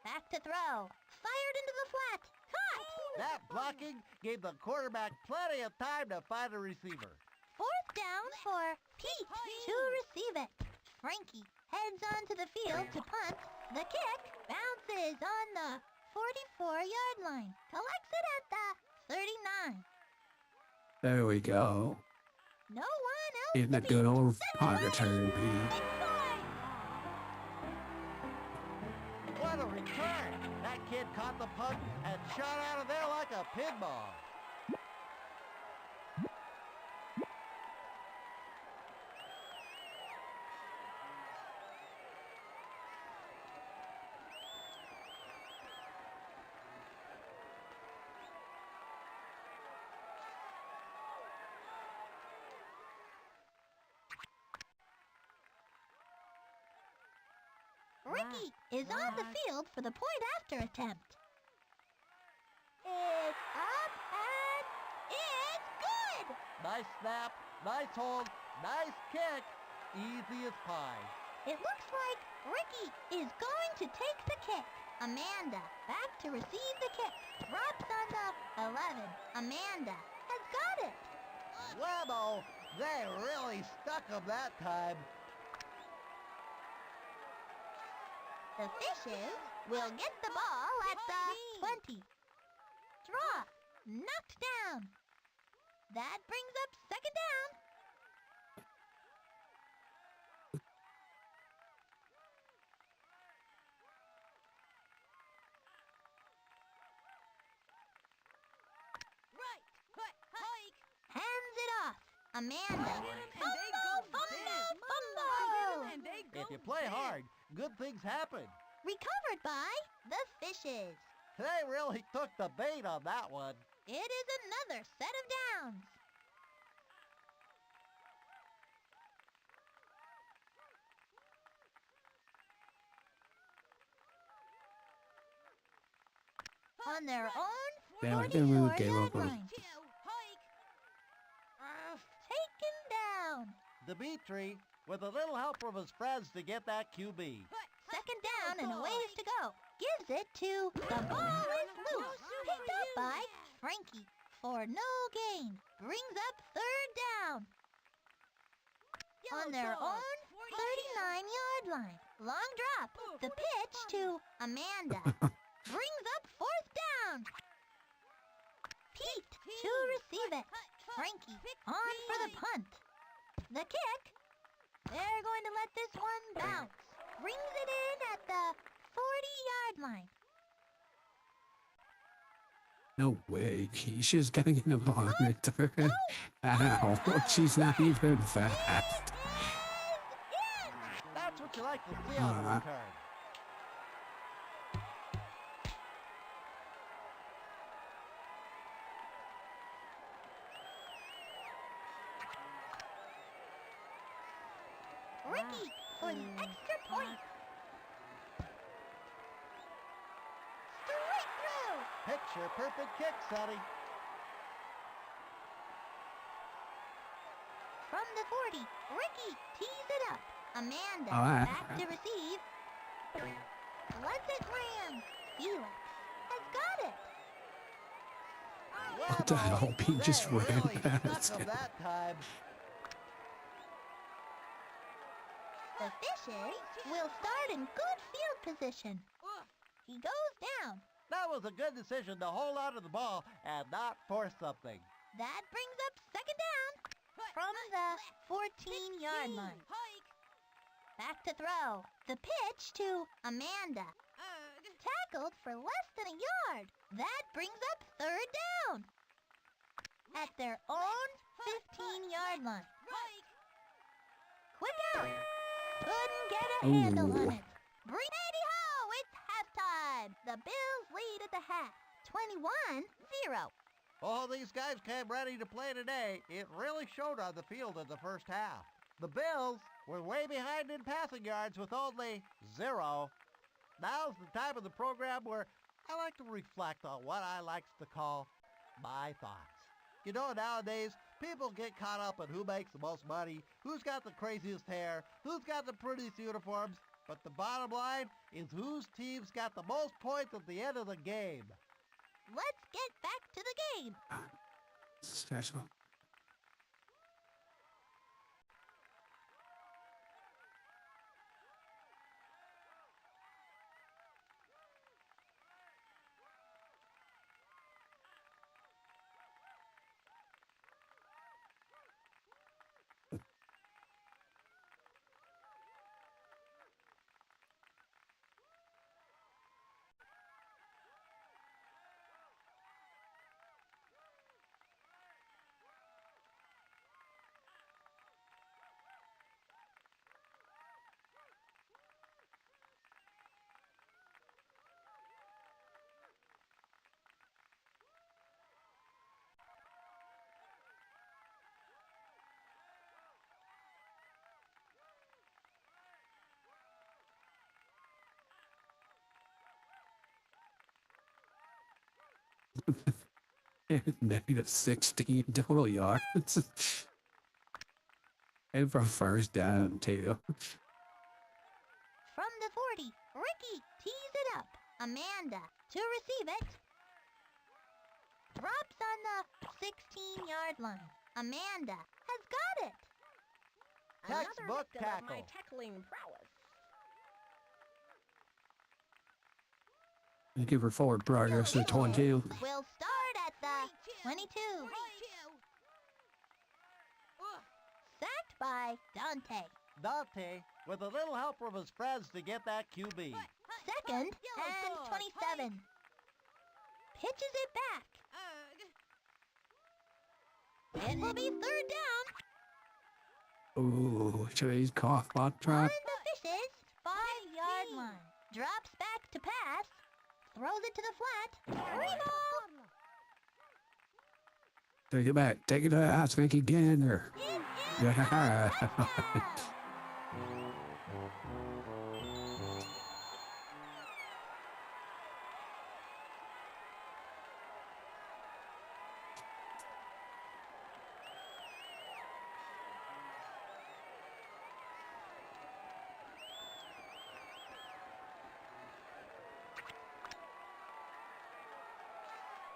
Back to throw. Fired into the flat. Caught. That blocking gave the quarterback plenty of time to find a receiver. Fourth down for Pete to receive it. Frankie heads onto the field to punt. The kick bounces on the 44-yard line. Collects it at the 39. There we go. No one else In the to good beat. old punt return, Pete. Big boy. What a return! That kid caught the punt and shot out of there like a pinball. Ricky is on the field for the point after attempt. It's up and it's good! Nice snap, nice hold, nice kick. Easy as pie. It looks like Ricky is going to take the kick. Amanda back to receive the kick. Drops on the 11. Amanda has got it. Whammo! They really stuck him that time. The Fishes will get the ball at the 20. Draw. Knocked down. That brings up second down. Right. Hike. Hands it off. Amanda. And they go Fumble. And they go If you play hard, good things happen. Recovered by the Fishes. They really took the bait on that one. It is another set of downs. On their own Yeah, like they really 40-yard gave up on it. line. Hike. Taken down. Dimitri, with a little help from his friends to get that QB. Second down and a ways to go. Gives it to the ball is loose. Picked up by Frankie for no gain. Brings up third down. On their own 39-yard line. Long drop. The pitch to Amanda. Brings up fourth down. Pete to receive it. Frankie on for the punt. The kick. They're going to let this one bounce. Brings it in at the 40-yard line. No way. Keisha's getting in the ball in return. Ow. She's not even fast. That's what you like to see on the return. Ricky for the extra point. Straight through. Picture perfect kick, Sonny. From the 40, Ricky tees it up. Amanda Alright. back to receive. Lets it land. Felix has got it. What the hell? He just They ran really past stuck him it. that time. The Fishes will start in good field position. He goes down. That was a good decision to hold on to the ball and not force something. That brings up second down from the 14-yard line. Hike. Back to throw. The pitch to Amanda. Tackled for less than a yard. That brings up third down. At their own 15-yard line. Hike. Quick out. Couldn't get a handle Ooh. on it. Bring ho! It's halftime. The Bills lead at the half. 21-0. Oh, these guys came ready to play today. It really showed on the field in the first half. The Bills were way behind in passing yards with only 0. Now's the time of the program where I like to reflect on what I like to call my thoughts. You know, nowadays, people get caught up in who makes the most money, who's got the craziest hair, who's got the prettiest uniforms, but the bottom line is whose team's got the most points at the end of the game. Let's get back to the game. Special. -16 total yards. And for first down, too. From the 40, Ricky tees it up. Amanda to receive it. Drops on the 16-yard line. Amanda has got it. Textbook Another victim of my tackle. tackling prowess. Thank you for forward progress to 22. We'll start at the 22. Sacked by Dante. Dante, with a little help from his friends to get that QB. Second and 27. Pitches it back. It will be third down. Ooh, today's cough bot On trap. the Fishes' 5-yard line. Drops back to pass. Throws it to the flat. Free ball. Take it back. Take it to the house. Make it gander. It is Yeah. touchdown.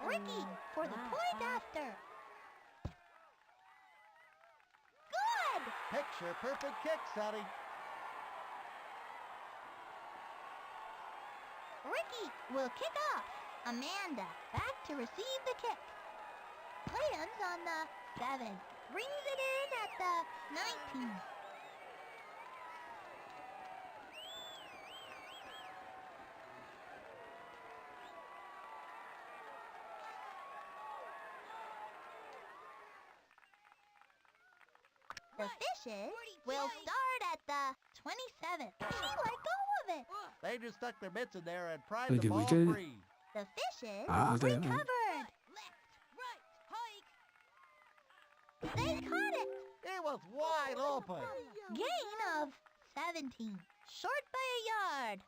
Ricky for the point after. Good! Picture perfect kick, Sonny. Ricky will kick off. Amanda back to receive the kick. Lands on the 7. Brings it in at the 19. The Fishes will start at the 27. She let go of it. They just stuck their mitts in there and pried Look the at we ball did it. free. The Fishes Ah, damn. recovered. They caught it. It was wide open. Gain of 17. Short by a yard.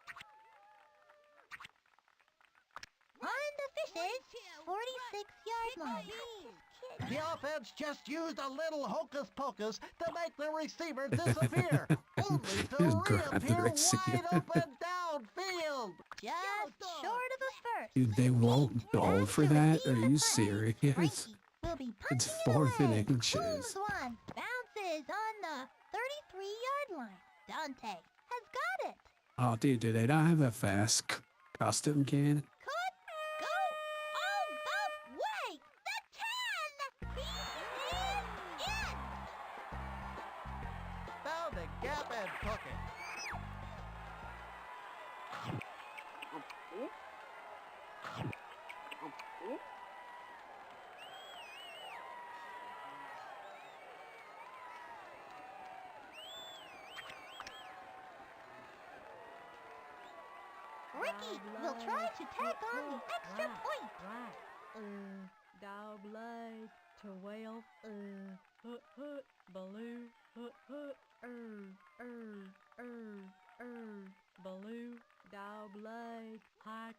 On the Fishes' 46-yard line. The offense just used a little hocus pocus to make the receiver disappear, only to Just grab the reappear receiver. wide open downfield. Just short of a first. Dude, they won't go for that? Are you serious? Frankie will be It's punching it 4th and away. inches. Booms one. Bounces on the 33-yard line. Dante has got it. Oh, dude, do they not have a fast custom can? Could go all the way. The 10. He is in. Found the gap and took it. Ricky will try to tack on the extra point. Dog like to whale, baloo, baloo, dog like, hot.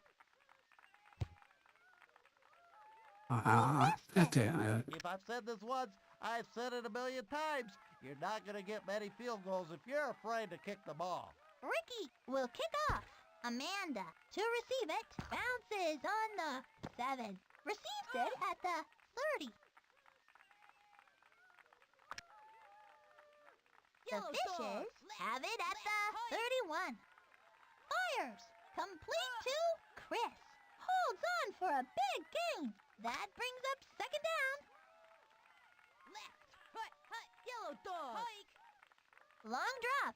Damn. If I've said this once, I've said it a million times. You're not going to get many field goals if you're afraid to kick the ball. Ricky will kick off. Amanda to receive it. Bounces on the 7. Receives it at the 30. The Fishes have it at the 31. Fires. Complete to Chris. Holds on for a big gain. That brings up second down. Yellow dog. Long drop.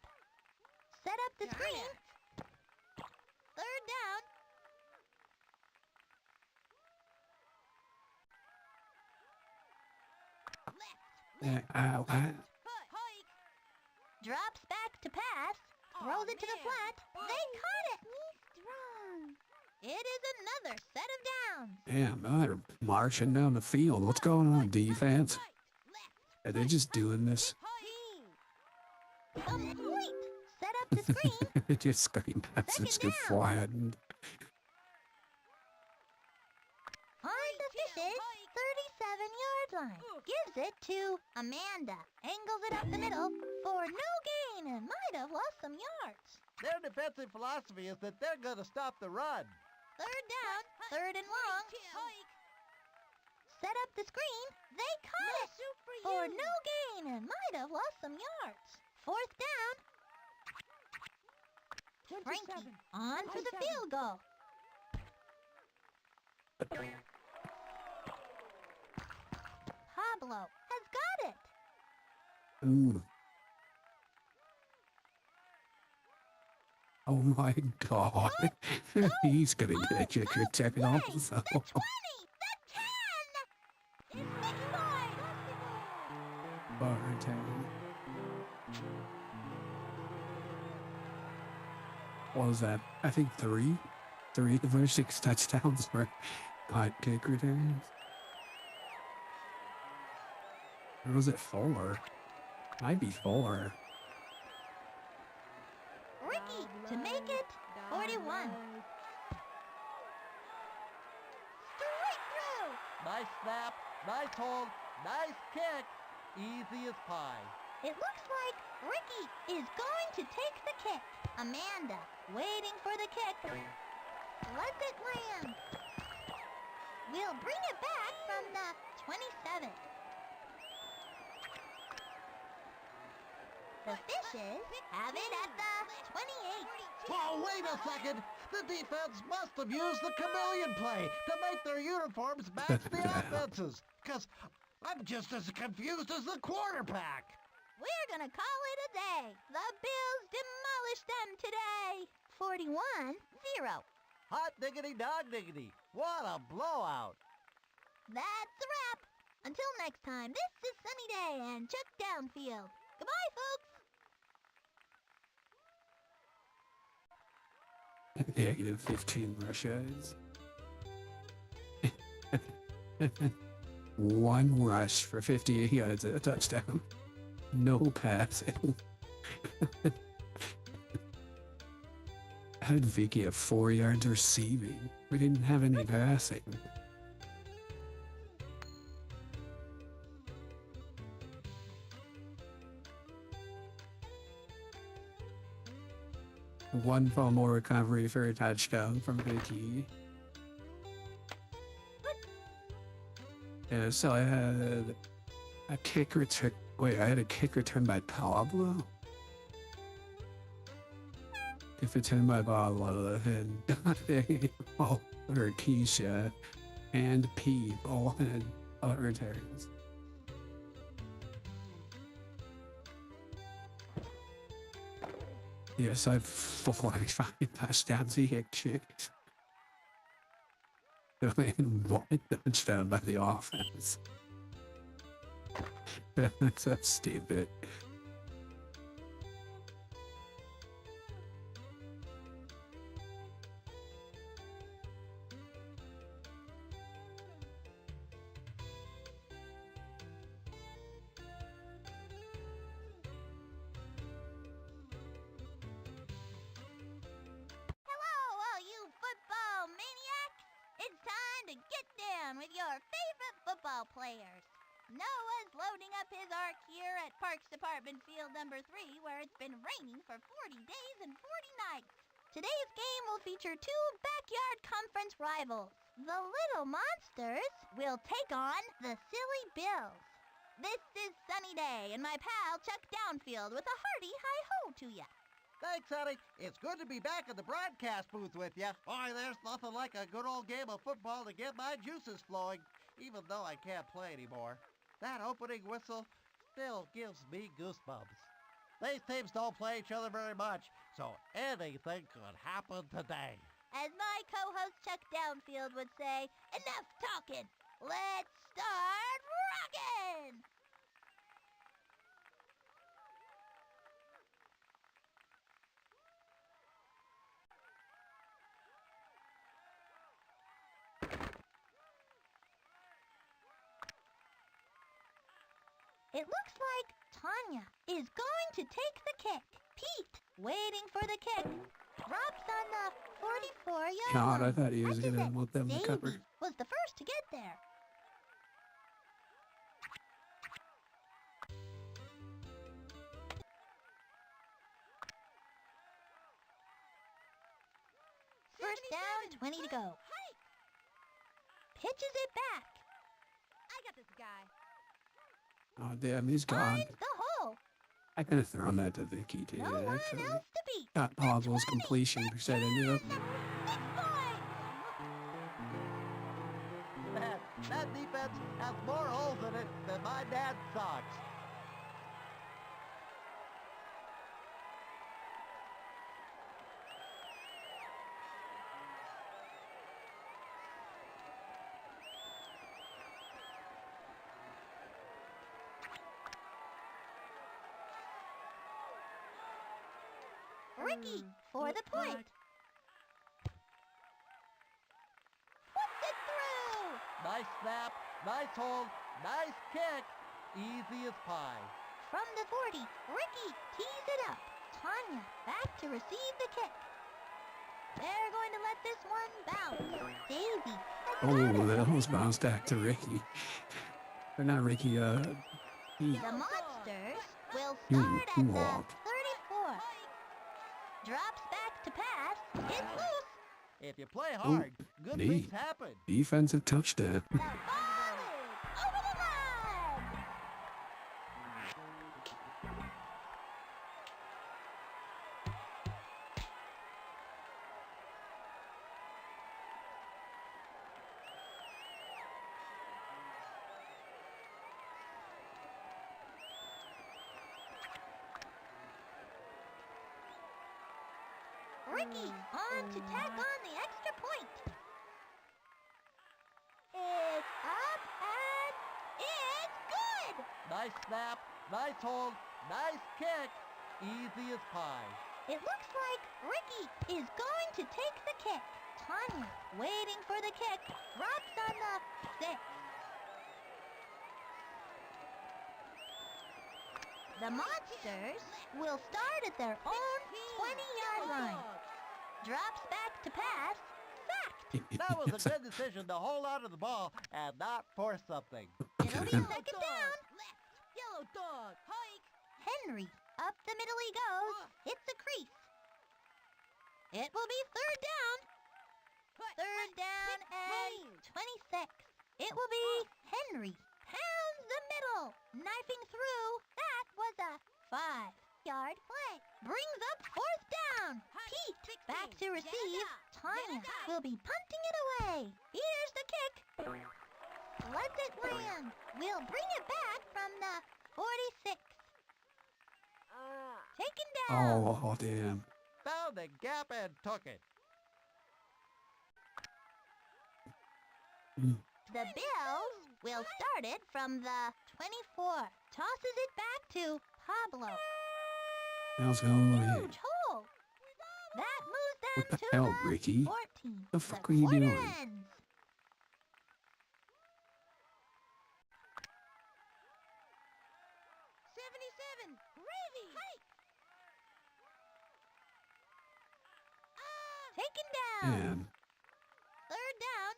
Set up the screen. Third down. Drops back to pass. Throws it to the flat. They caught it. Strong. It is another set of downs. Damn, they're marching down the field. What's going on, defense? Are they just doing this? Complete. Set up the screen. Just screen passes to Second down. flat. On finishes 37-yard line. Gives it to Amanda. Angles it up the middle for no gain and might have lost some yards. Their defensive philosophy is that they're going to stop the run. Third down, third and long. Set up the screen. They caught it for no gain and might have lost some yards. Fourth down. Frankie on for the field goal. Pablo has got it. Ooh. Oh my god. He's gonna get a kicker check off. So. The 20, the 10. It's Mickey Boy. Bartend. What was that? I think three of our 6 touchdowns were punt kick returns. Or was it 4? Might be 4. Ricky to make it 41. Straight through. Nice snap, nice hold, nice kick. Easy as pie. It looks like Ricky is going to take the kick. Amanda waiting for the kick. Lets it land. We'll bring it back from the 27. The Fishes have it at the 28. Oh, wait a second. The defense must have used the chameleon play to make their uniforms match the offenses. Because I'm just as confused as the quarterback. We're gonna call it a day. The Bills demolished them today. 41-0. Hot diggity dog diggity. What a blowout. That's a wrap. Until next time, this is Sunny Day and Chuck Downfield. Goodbye, folks. Negative 15 rush yards. 1 rush for 58 yards at a touchdown. No passing. How did Vicky have 4 yards receiving? We didn't have any passing. One fumble recovery for a touchdown from Vicky. Yeah, so I had a kick return. Wait, I had a kick return by Pablo? Kick return by Pablo and or Keisha and Pete all had punt returns. Yes, I've 45 touchdowns. He hit chicks. And 1 touchdown by the offense. That's so stupid. With your favorite football players. Noah's loading up his ark here at Parks Department Field number 3, where it's been raining for 40 days and 40 nights. Today's game will feature 2 backyard conference rivals. The Little Monsters will take on the Silly Bills. This is Sunny Day, and my pal Chuck Downfield with a hearty hi-ho to ya. Thanks, honey. It's good to be back in the broadcast booth with you. Boy, there's nothing like a good old game of football to get my juices flowing, even though I can't play anymore. That opening whistle still gives me goosebumps. These teams don't play each other very much, so anything could happen today. As my co-host Chuck Downfield would say, enough talking. Let's start rocking! It looks like Tanya is going to take the kick. Pete, waiting for the kick, drops on the 44-yard God, I line. thought he was Catches going to it. want them to cover. Davey was the first to get there. First down, 20 to go. Pitches it back. I got this guy. Oh, damn, he's gone. Finds the hole. I could have thrown that to Vicky, too, No one actually. else to beat. Got Pablo's completion percentage up. 6 points. Man, that defense has more holes in it than my dad's socks. Ricky for the point. Puts it through. Nice snap, nice hold, nice kick. Easy as pie. From the 40, Ricky tees it up. Tanya back to receive the kick. They're going to let this one bounce. Davey. Oh, that almost bounced back to Ricky. Or not Ricky, Pete. The Monsters will You start at the walk. 34. Drops back to pass. It's loose. If you play hard, good knee. things happen. Defensive touchdown. The ball is over the line. Ricky on to tack on the extra point. It's up and it's good. Nice snap, nice hold, nice kick. Easy as pie. It looks like Ricky is going to take the kick. Tanya waiting for the kick. Drops on the 6. The Monsters will start at their own 20-yard line. Drops back to pass. Sacked. That was a good decision to hold on to the ball and not force something. It'll be second down. Left. Yellow dog. Hike. Henry. Up the middle he goes. Hits a crease. It will be third down. Third down and 26. It will be Henry. Pounds the middle. Knifing through. That was a 5-yard play. Brings up fourth down. Pete back to receive. Tanya will be punting it away. Here's the kick. Lets it land. We'll bring it back from the 46. Taken down. Oh, damn. Found the gap and took it. The Bills will start it from the 24. Tosses it back to Pablo. How's it going? Huge hole. That moves them What the to hell, the Ricky? 14. The fuck are you quarter doing? ends. Gravy. Taken down. Man. Third down.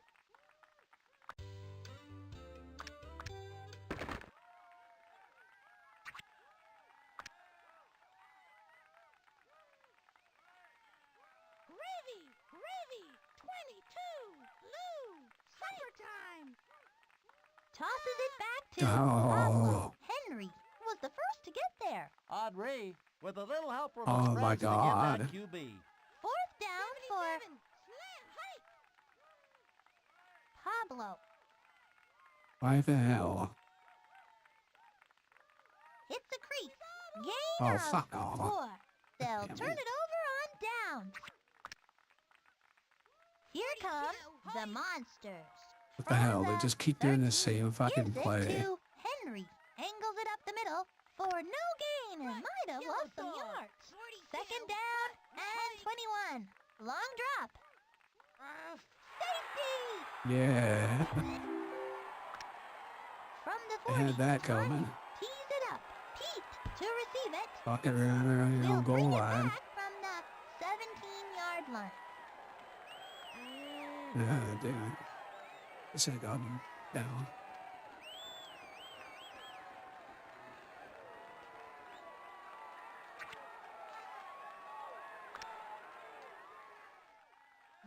Gravy. 22. Lou. Supper time. Tosses it back to Oh. Pablo. Henry was the first to get there. Henri, with a little help from Oh, his my friends to God. get that QB. Fourth down for Slam. Hike. Pablo. Why the hell? Hits the crease. Gain Oh, of fuck off. 4. They'll Damn turn it. it over on down. Here come the Monsters. What the hell? They just keep doing the same fucking Gives it play. to Henry. Angles it up the middle for no gain and might have lost some yards. Second down and 21. Long drop. Safety! Yeah. From the They 40. had that coming. Tees it up. Pete to receive it. Fuck it around your They'll own goal bring it line. back from the 17-yard line. Yeah, damn. I should have gotten down.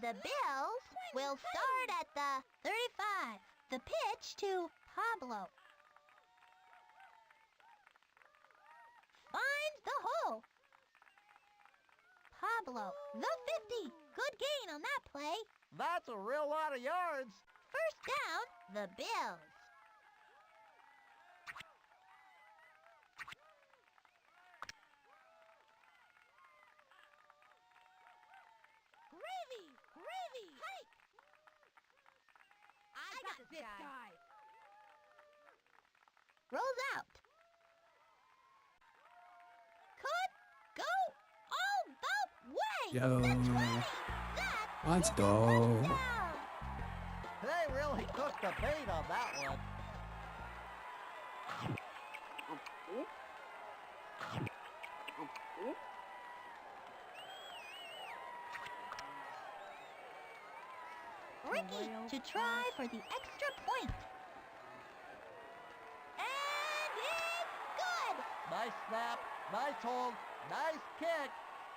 The Bills will start at the 35. The pitch to Pablo. Finds the hole. Pablo, the 50. Good gain on that play. That's a real lot of yards. First down, the Bills. Gravy! Gravy! Hike! I got this guy. Rolls out. Could go all the way. Yo. The 20. That Let's is a go. touchdown. They really took the bait on that one. Ricky to try for the extra point. And it's good. Nice snap, nice hold, nice kick.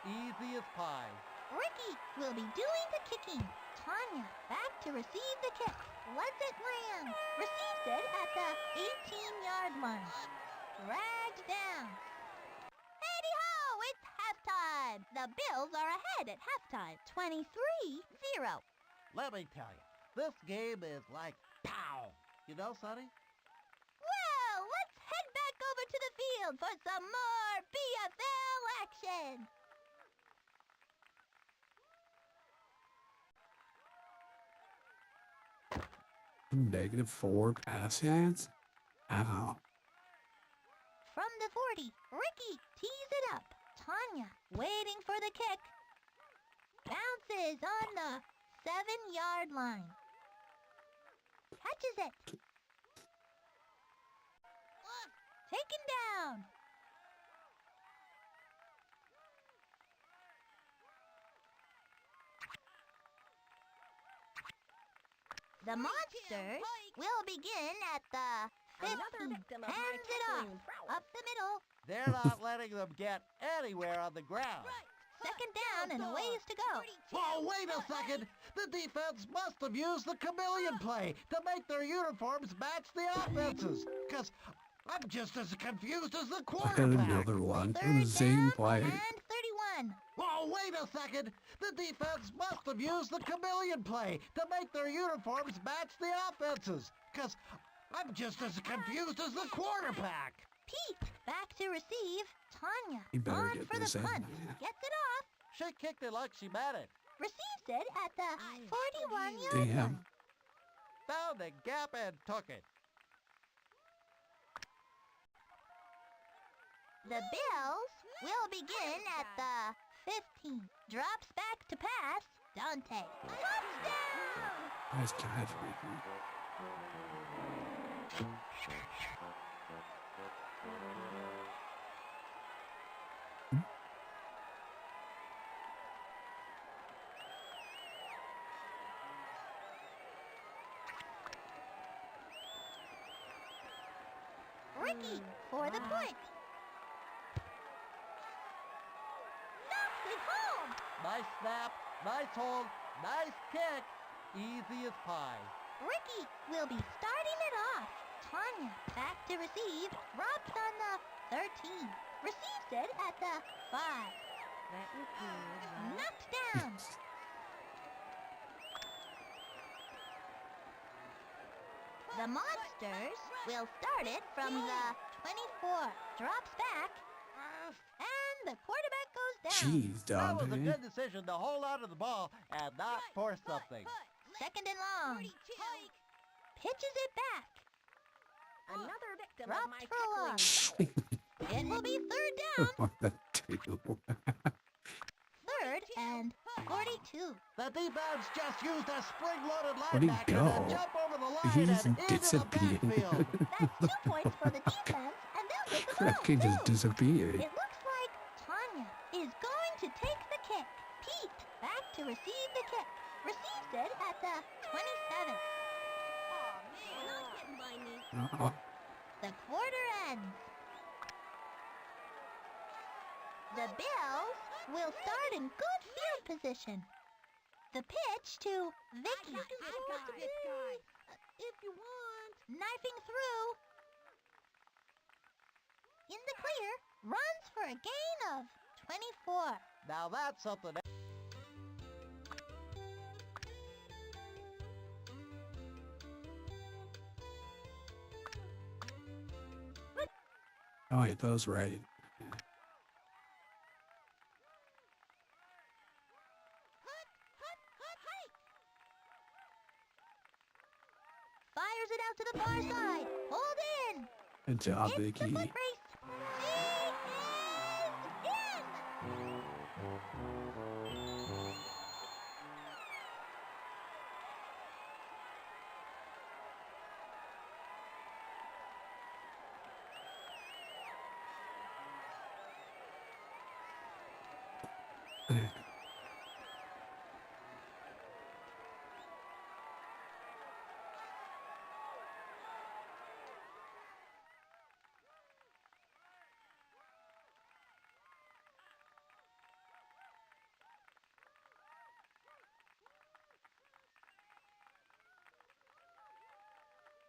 Easy as pie. Ricky will be doing the kicking. Tanya back to receive the kick. Lets it land. Receives it at the 18-yard line. Dragged down. Hey-ho, it's halftime. The Bills are ahead at halftime. 23-0. Let me tell you, this game is like pow. You know, Sonny? Well, let's head back over to the field for some more BFL action. -4 pass yards? Ow. From the 40, Ricky tees it up. Tanya waiting for the kick. Bounces on the 7-yard line. Catches it. Taken down. The Monsters will begin at the 50. Another victim of my Hands it off. tackling prowess. Up the middle. They're not letting them get anywhere on the ground. Second down and a ways to go. Oh, wait a second! The defense must have used the chameleon play to make their uniforms match the offenses. Because I'm just as confused as the I had quarterback. another one. Third The same down play. and 31. Oh, wait a second! The defense must have used the chameleon play to make their uniforms match the offenses. Because I'm just as confused as the quarterback. Pete back to receive. Tanya You better on get for the this in. punt. Gets it off. She kicked it like she meant it. Receives it at the 41-yard Damn. line. Found the gap and took it. The Bills will begin at the 15. Drops back to pass. Dante. Touchdown! Nice catch, Ricky. Ricky for the point. Knocks it home. Nice snap, nice hold, nice kick. Easy as pie. Ricky will be starting it off. Tanya back to receive. Drops on the 13. Receives it at the 5. That was good. Knocked down. The Monsters will start it from the 24. Drops back. And the quarterback goes down. Jeez, That was a Dante. good decision to hold on to the ball and not force something. Second and long. Pitches it back. Another victim of Dropped my for a tackling loss. prowess. It will be third down. What the two? Third and 42. The defense just used a spring-loaded Where'd he linebacker go? to jump over the line He's and into the disappeared. backfield. That's 2 points for the defense, and they'll get the ball. That kid just too. disappeared. It looks like Tanya is going to take the kick. Pete back to receive the kick. Receives it at the 27. Not getting by me. Uh-oh. The quarter ends. The Bills will start in good field position. the pitch to Vicky. If you want. Knifing through. In the clear, runs for a gain of 24. Now that's something. Oh, it goes right. Fires it out to the far side. Hold in. Good job, It's the Vicky. foot race. She is in.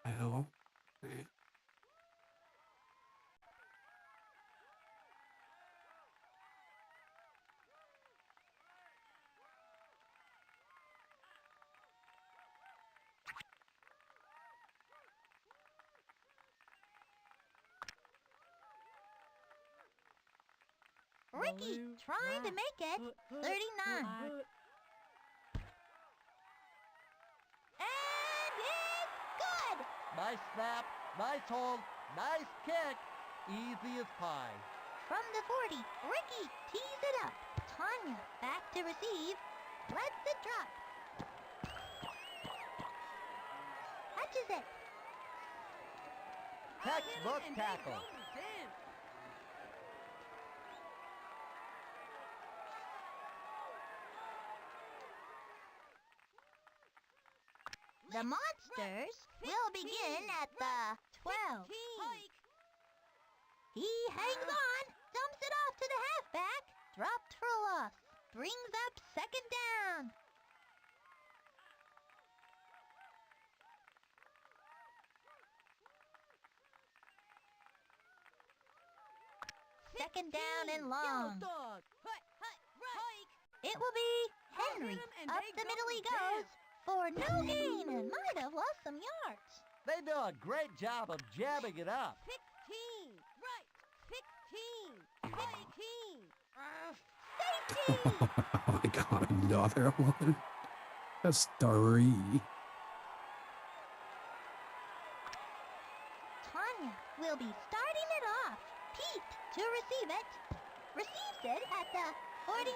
Well, Ricky trying to make it 39. And it's good. Nice snap, nice hold, nice kick. Easy as pie. From the 40, Ricky tees it up. Tanya back to receive. Lets it drop. Catches it. Textbook tackle. The Monsters will begin at the 12. He hangs on, dumps it off to the halfback. Dropped for a loss. Brings up second down. Second down and long. It will be Henry. Up the middle he goes for no gain and might have lost some yards. They do a great job of jamming it up. 16. Right. 16. 18. Safety! oh my God, another one. That's 3. Tanya will be starting it off. Pete to receive it. Receives it at the 49.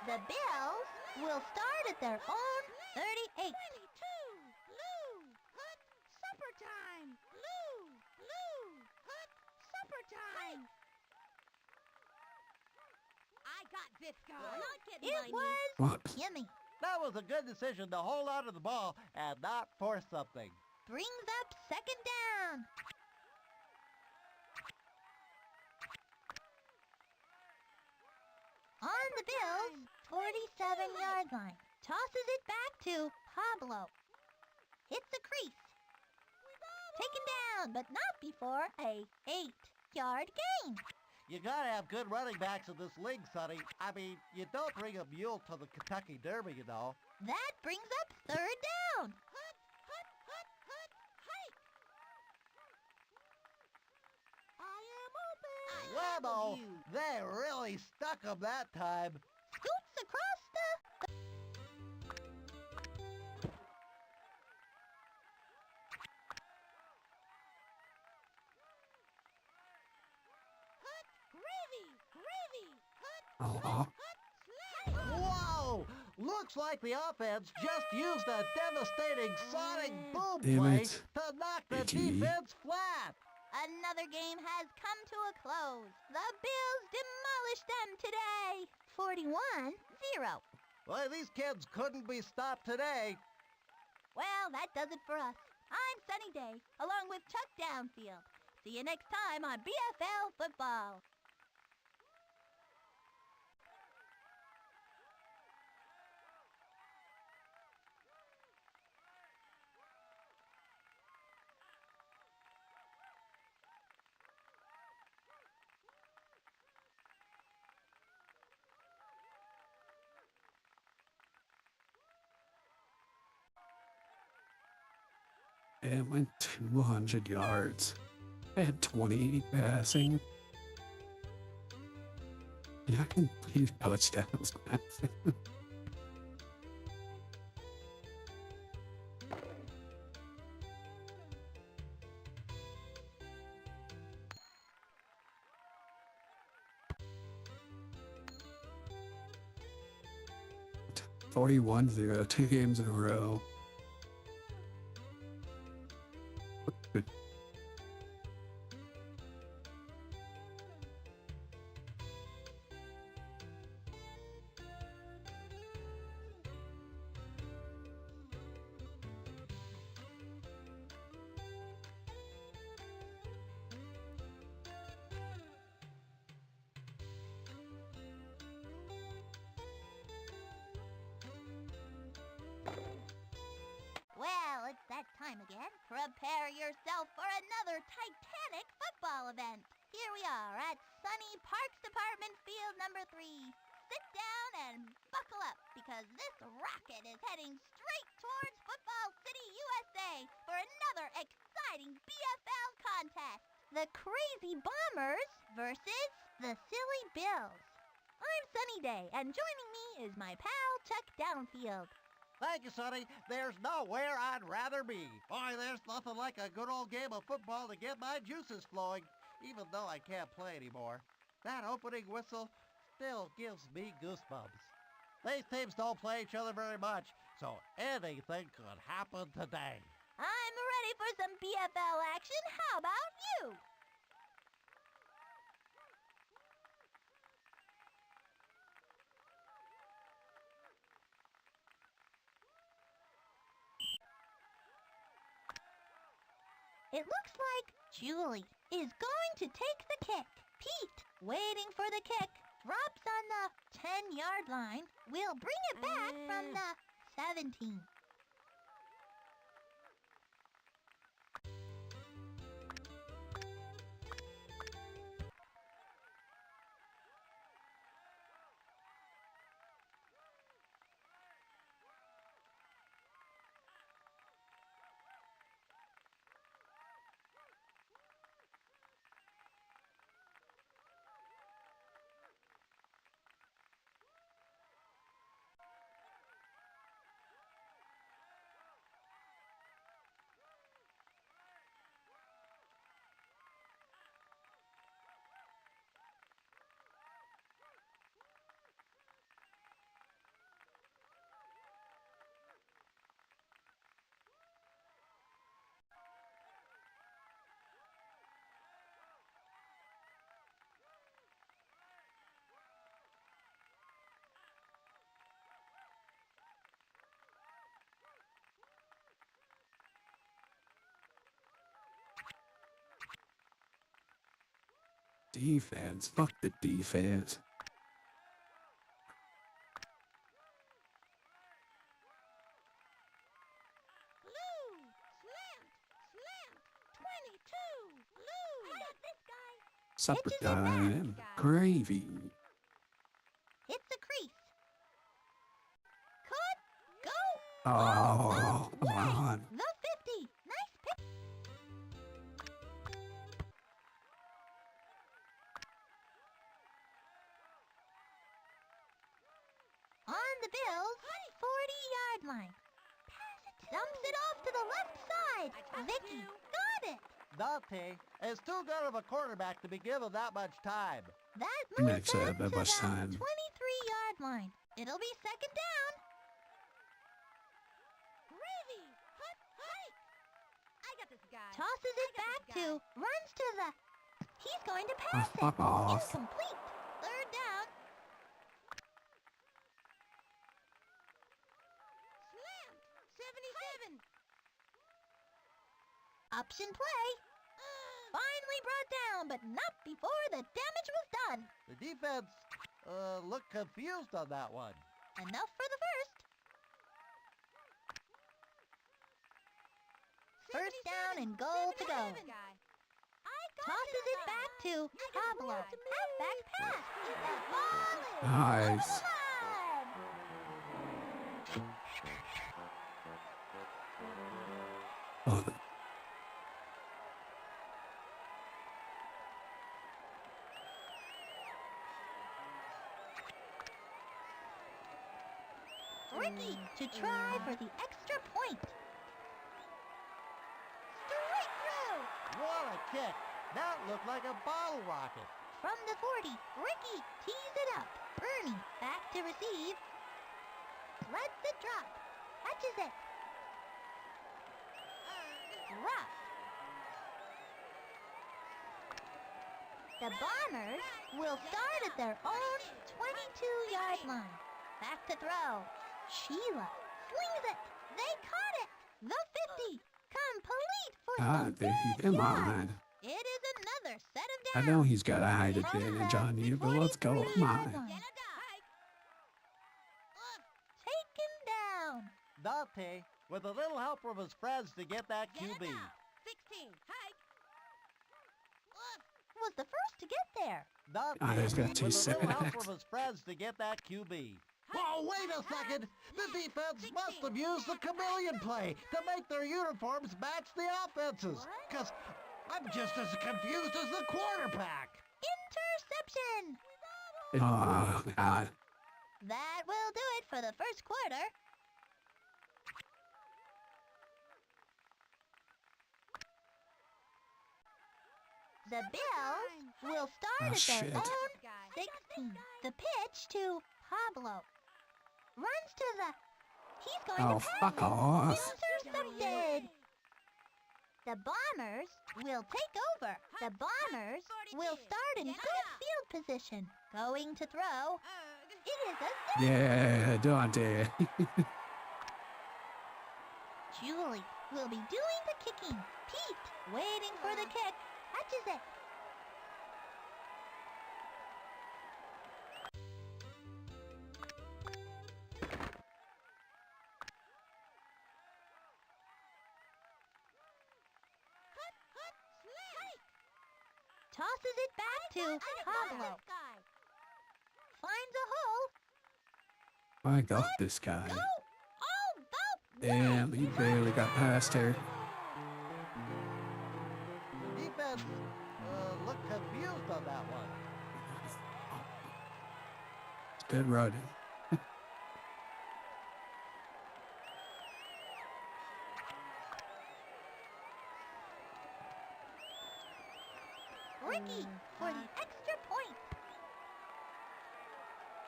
The Bills will start at their own 38. Lou, hut, supper time. Lou, hut, supper time. I got this guy. Not getting It my was What? Yummy. That was a good decision to hold on to the ball and not force something. Brings up second down. On the Bills' 47-yard line. Tosses it back to Pablo. Hits the crease. Taken down, but not before a 8-yard gain. You gotta have good running backs in this league, Sonny. I mean, you don't bring a mule to the Kentucky Derby, you know. That brings up third down. hike. I am open. Whammo! They really stuck him that time. Scoots across the... Gravy. Oh, Whoa! Looks like the offense just used a devastating sonic boom Damn play it. to knock the Vicky. defense flat. Another game has come to a close. The Bills demolished them today. 41-0. Well, these kids couldn't be stopped today. Well, that does it for us. I'm Sunny Day, along with Chuck Downfield. See you next time on BFL Football. It went 200 yards. I had 20 passing. Yeah, I can please touchdowns. 41-0, 2 games in a row. Good. Well, it's that time again. Prepare yourself for another Titanic football event. Here we are at sunny Parks Department Field number 3. Sit down and buckle up because this rocket is heading straight towards Football City, USA for another exciting BFL contest. The Crazy Bombers versus the Silly Bills. I'm Sunny Day, and joining me is my pal Chuck Downfield. Thank you, Sonny. There's nowhere I'd rather be. Boy, there's nothing like a good old game of football to get my juices flowing, even though I can't play anymore. That opening whistle still gives me goosebumps. These teams don't play each other very much, so anything could happen today. I'm ready for some BFL action. How about you? It looks like Julie is going to take the kick. Pete, waiting for the kick, drops on the 10-yard line. We'll bring it back from the 17. Defense. Fuck the defense. Lou! Slant! 22! Lou! I got this guy! Supper Pitches it back. time. Gravy. Hits the crease. Could go. Oh, come on. The 50. Nice pick. On the Bills' 40-yard line. Dumps it off to the left side. Vicky got it. Dante is too good of a quarterback to be given that much time. That He moves makes them that to much the time. 23-yard line. It'll be second down. Gravy! Hut! Hike! I got this guy! Tosses it back to, runs to the... He's going to Oh, pass it. fuck off. Incomplete. Third down. Slammed! 77! Option play. Finally brought down, but not before the damage was done. The defense looked confused on that one. Enough for the first. First down and goal to go. Tosses it back to Pablo. Halfback pass. The ball is Nice. over the line. Oh, Ricky to try for the extra point. Straight through. What a kick! That looked like a bottle rocket. From the 40, Ricky tees it up. Ernie back to receive. Lets it drop. Catches it. Drop. The Bombers will start at their own 22-yard line. Back to throw. Sheila flings it. They caught it. The 50. Complete for God, the baby, 50 come yards. on. It is another set of I downs. know he's got a height advantage on you, but let's go. Come on. Taken down. Dante, with a little help from his friends to get that QB. 16. Hike. Was the first to get there. Dante, he's got two with a little help sacks. from his friends to get that QB. Oh, wait a second! The defense must have used the chameleon play to make their uniforms match the offenses. Because I'm just as confused as the quarterback. Interception. Oh, God. That will do it for the first quarter. The Bills will start Oh, at their shit. own 16. The pitch to Pablo. Runs to the... He's going Oh, to pass fuck it. off. Intercepted. The Bombers will take over. The Bombers will start in good field position. Going to throw. It is a zip. Yeah, Dante. Julie will be doing the kicking. Pete waiting for the kick. Catches it. Tosses it back to Pablo. Finds a hole. I got this guy. Go! Oh, go! Damn, he barely got past her. The defense looked confused on that one. It's good running. Ricky for the extra point.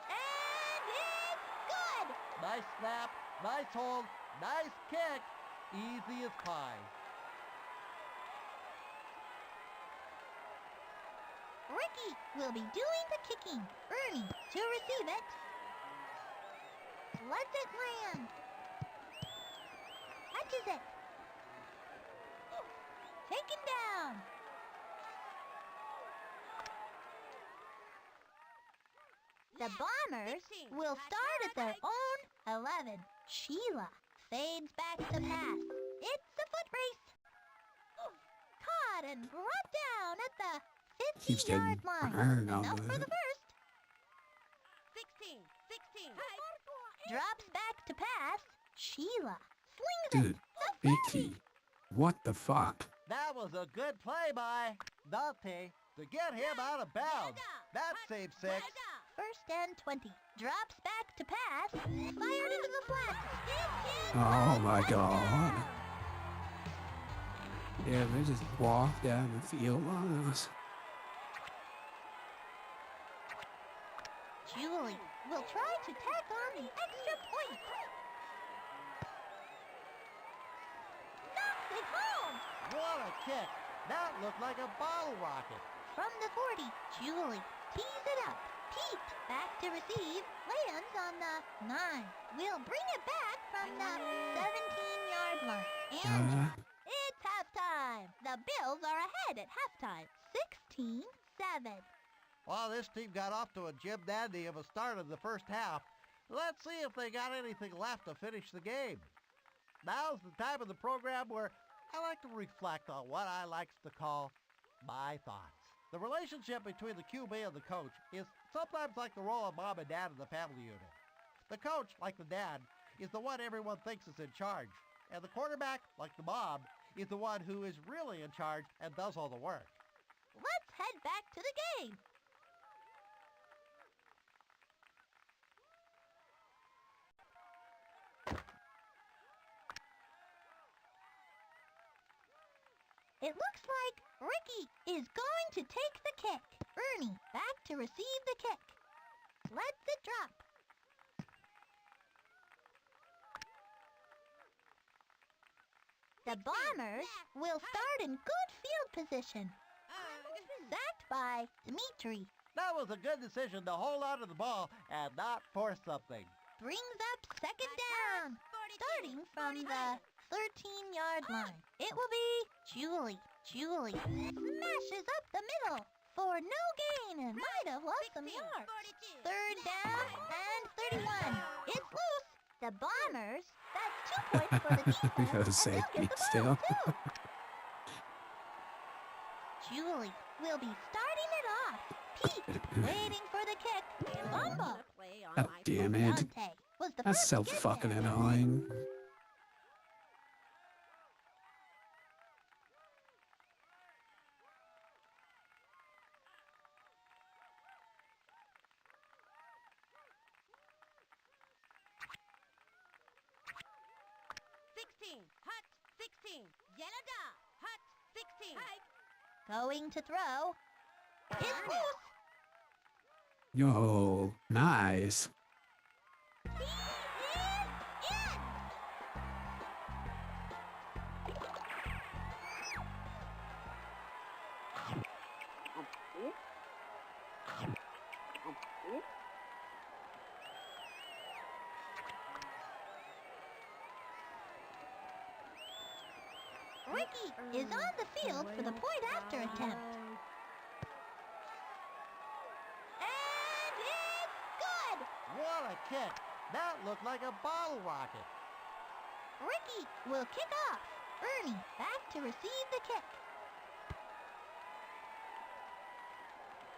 And it's good! Nice snap, nice hold, nice kick. Easy as pie. Ricky will be doing the kicking. Ernie to receive it. Lets it land. Catches it. Taken down. The Bombers will start at their own 11. Sheila fades back to pass. It's a foot race. Caught and brought down at the Keeps getting 50-yard line. burned on Enough for the... the first. 16. Drops back to pass. Sheila flings Dude, it. The 50. What the fuck? That was a good play by Dante to get him out of bounds. That saved 6. First and 20. Drops back to pass. Fired into the flat. Oh my god. Yeah, they just walked down the field on us. Julie will try to tack on the extra point. Knocks it home. What a kick. That looked like a bottle rocket. From the 40, Julie tees it up. Pete back to receive. Lands on the 9. We'll bring it back from the 17-yard line. And it's halftime. The Bills are ahead at halftime, 16-7. Well, this team got off to a gymnady of a start in the first half. Let's see if they got anything left to finish the game. Now's the time of the program where I like to reflect on what I like to call my thoughts. The relationship between the QB and the coach is sometimes like the role of mom and dad in the family unit. The coach, like the dad, is the one everyone thinks is in charge. And the quarterback, like the mom, is the one who is really in charge and does all the work. Let's head back to the game. It looks like Ricky is going to take the kick. Ernie back to receive the kick. Lets it drop. The Bombers will start in good field position. Sacked by Dimitri. That was a good decision to hold on to the ball and not force something. Brings up second down. Starting from the 13-yard line. It will be Julie. Julie smashes up the middle for no gain and might have lost some yards. Third down and 31. It's loose. The Bombers, that's 2 points for the defense, and they'll get the ball too. Julie will be starting it off. Pete waiting for the kick. Fumble. Oh, damn it. Dante was the That's first so to get fucking there. annoying. Hot 16. Yellow dot. Hot 16. Going to throw. It's loose. Yo, nice. He is in. Ricky is on the field for the point after attempt. And it's good! What a kick! That looked like a bottle rocket. Ricky will kick off. Ernie back to receive the kick.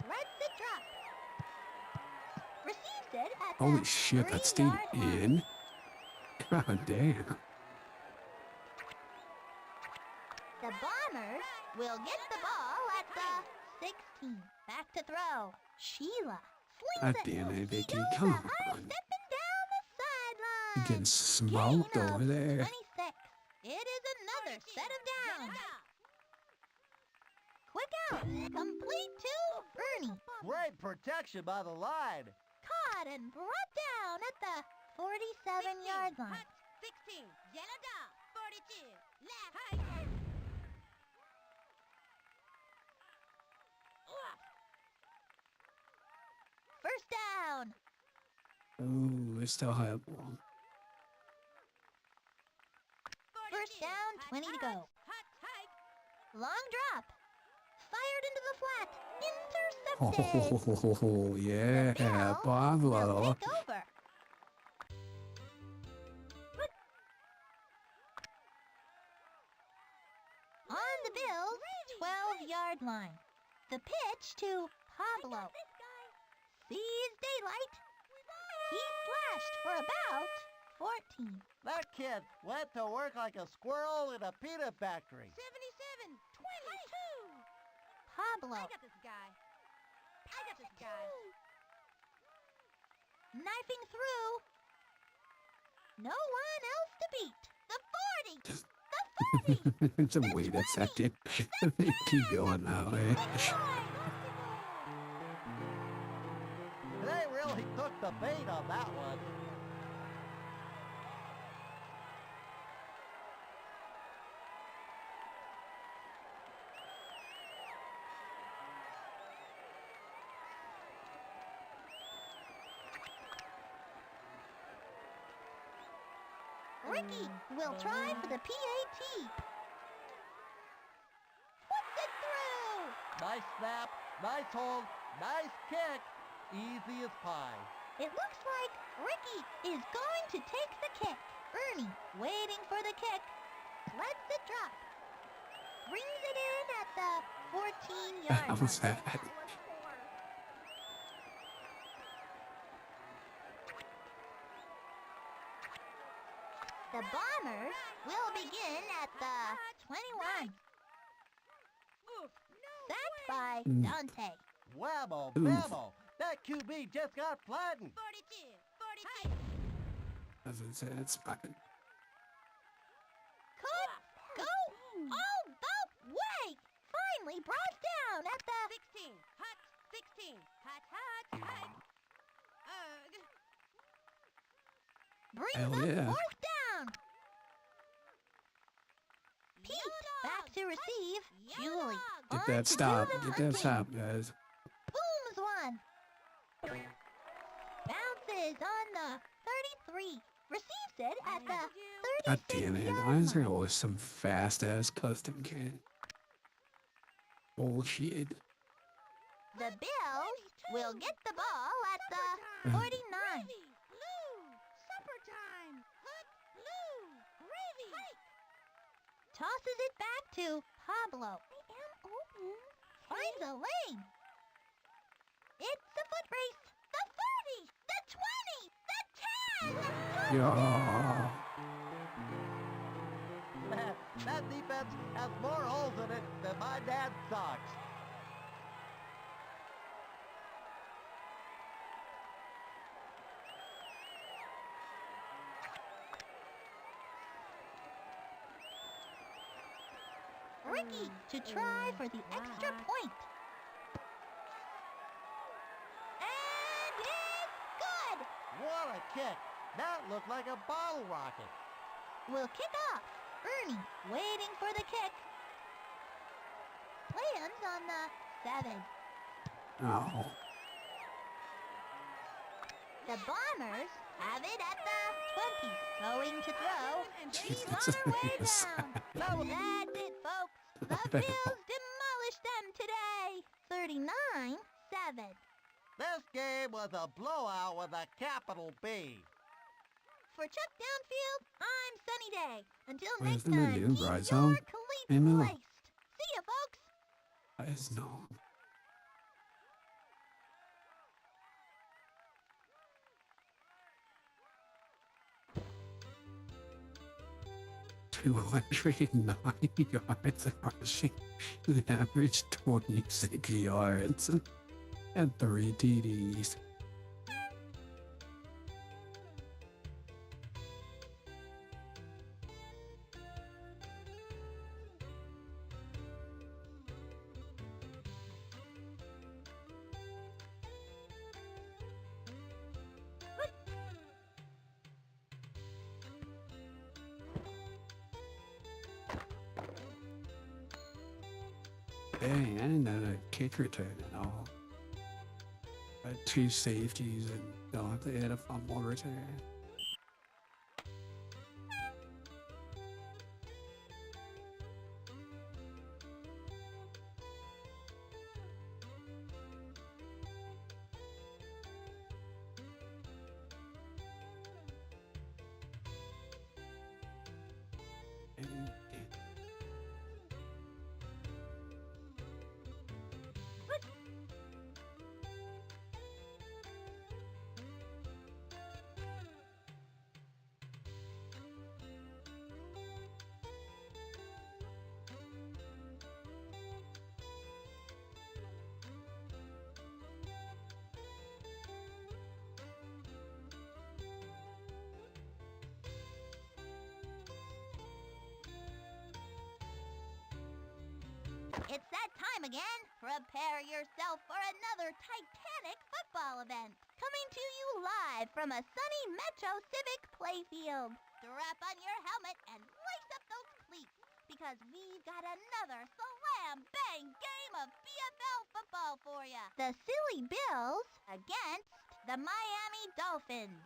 Lets it drop. Receives it at the Holy shit, that stayed 3-yard line. in? God damn. The Bombers will get the ball at the 16. Back to throw. Sheila God slings it. damn it, He Vicky, goes come a high on. stepping down the sideline. You're getting smoked Gain of over there. 26. It is another set of downs. Quick out. Complete to Ernie. Great protection by the line. Caught and brought down at the 47-yard line. 16. Yellow dot. 42. Left. First down. Oh, it's still high up. First down, 20 to go. Long drop. Fired into the flat. Intercepted. Oh, yeah, Bill Pablo. will take over. On the Bills' 12-yard line. The pitch to Pablo. Sees daylight. He slashed for about 14. That kid went to work like a squirrel in a peanut factory. 77. 22. Pablo I got this guy. I got this guy. knifing through. No one else to beat. The 40. The 40. It's a wait a second. Keep going now, eh? They really took the bait on that one. Ricky will try for the PAT. Nice snap, nice hold, nice kick. Easy as pie. It looks like Ricky is going to take the kick. Ernie, waiting for the kick, lets it drop. Brings it in at the 14-yard How was line. that? The Bombers will begin at the 21. Sacked by Dante. Whammo, Oof. bammo. That QB just got flattened. 42. As it said, SPARKS. Could go all the way. Finally brought down at the 16. Hut. 16. Hut. brings Hell up yeah. 4th down. Pete back to receive. Julie. Get on that to stop. do the Get that hunting. stop, guys. Booms one. Bounces on the 33. Receives it at the God 36 damn it. yard Why is there line. always some fast ass custom kid? Bullshit. The Bills will get the ball at the 49. Blue. Supper time. Hut. Blue. Gravy. Tosses it back to Pablo. I am open. Finds a lane. It's a foot race. The 30. The 20. The 10. Yeah. That defense has more holes in it than my dad's socks. Ricky to try for the extra point. And it's good. What a kick. That looked like a bottle rocket. Will kick off. Ernie waiting for the kick. Lands on the 7. Oh. The Bombers have it at the 20. Going to throw. She's on Jesus. her way down. That's it, folks. The Bills demolished them today. 39-7. This game was a blowout with a capital B. For Chuck Downfield, I'm Sunny Day. Until Where's next the time, menu, keep Bryce? your Huh? cleats Menu. laced. See ya, folks. Guys, no. "290 yards of rushing, an average 26 yards, and 3 TDs." Dang, I didn't know a kick return at all. Had 2 safeties and they had a fumble return. And- It's that time again. Prepare yourself for another Titanic football event. Coming to you live from a sunny Metro Civic playfield. Strap on your helmet and lace up those cleats because we've got another slam-bang game of PFL football for you. The Silly Bills against the Miami Dolphins.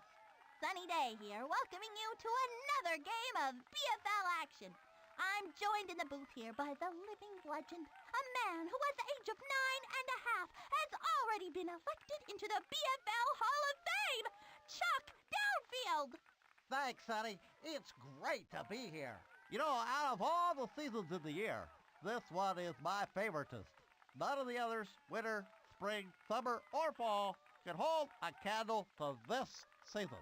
Sunny Day here, welcoming you to another game of PFL action. I'm joined in the booth here by the living legend, a man who at the age of 9.5 has already been elected into the BFL Hall of Fame, Chuck Downfield. Thanks, Sonny. It's great to be here. You know, out of all the seasons in the year, this one is my favoritist. None of the others, winter, spring, summer, or fall, can hold a candle to this season.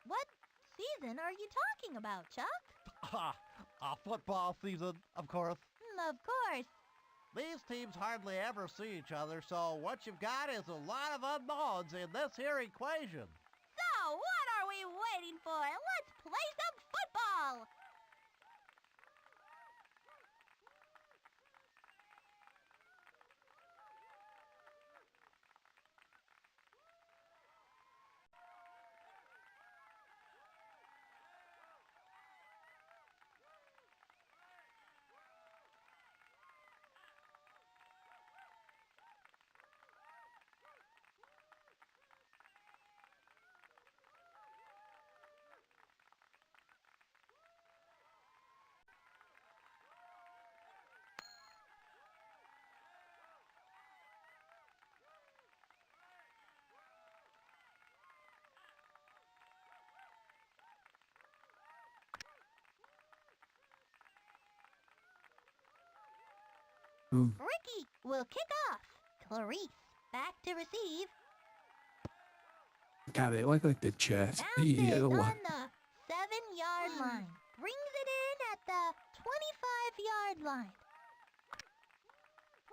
What season are you talking about, Chuck? A football season, of course. Of course. These teams hardly ever see each other, so what you've got is a lot of unknowns in this here equation. So, what are we waiting for? Let's play some football! Ooh, Ricky will kick off. Clarice back to receive. God, they look like the Jets. Bounces Yeah, on what? the 7-yard line. Brings it in at the 25-yard line.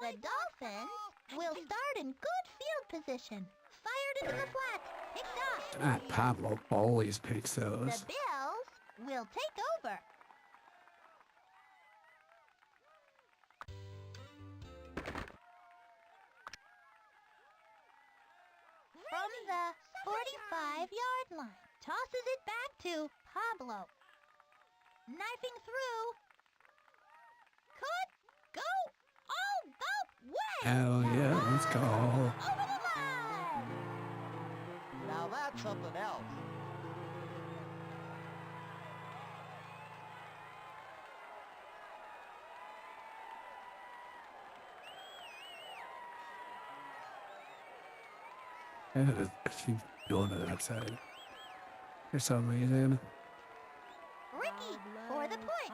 The Dolphins will start in good field position. Fired into the flat. Picked off. That Pablo always picks The those. Bills will take over. From the 45-yard line. Tosses it back to Pablo. Knifing through. Could go all the way. Hell yeah, let's go. Over the line. Now that's something else. Yeah, she's doing it outside. For some reason. Ricky for the point.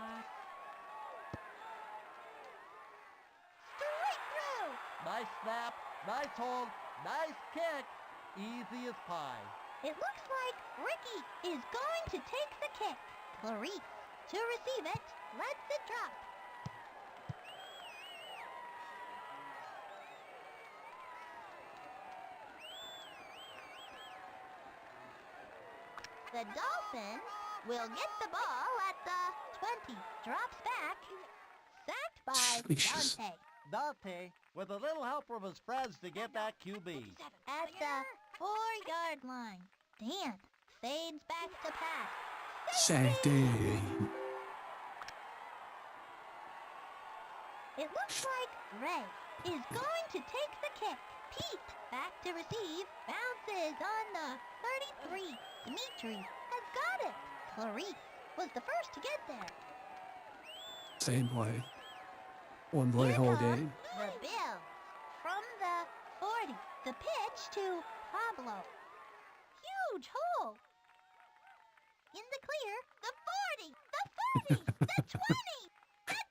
Straight through. Nice snap, nice hold, nice kick. Easy as pie. It looks like Ricky is going to take the kick. Clarice to receive it. Lets it drop. The Dolphins will get the ball at the 20. Drops back. Sacked by Jesus. Dante. Dante, with a little help from his friends to get that QB. At the 4-yard line. Dan fades back to pass. Safety. It looks like Ray is going to take the kick. Pete back to receive. Bounces on the 33. Dimitri has got it. Clarice was the first to get there. Same play. One play Here whole come game. The Bills from the 40. The pitch to Pablo. Huge hole. In the clear. The 40. The 40. The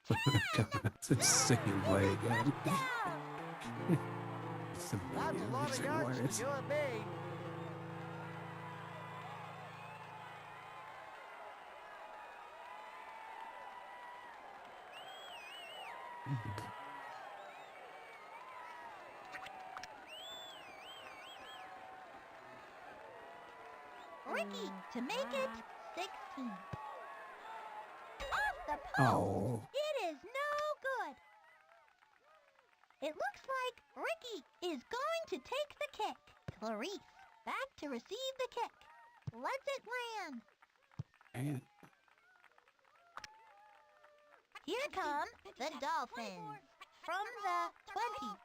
20. The 10. It's a sickening play again. Touchdown. It's a That's a lot of yards words. to you and me. Ricky to make it 16. Off the post. Oh, It is no good. It looks like Ricky is going to take the kick. Clarice back to receive the kick. Lets it land. man. Here come the Dolphins. From the 20.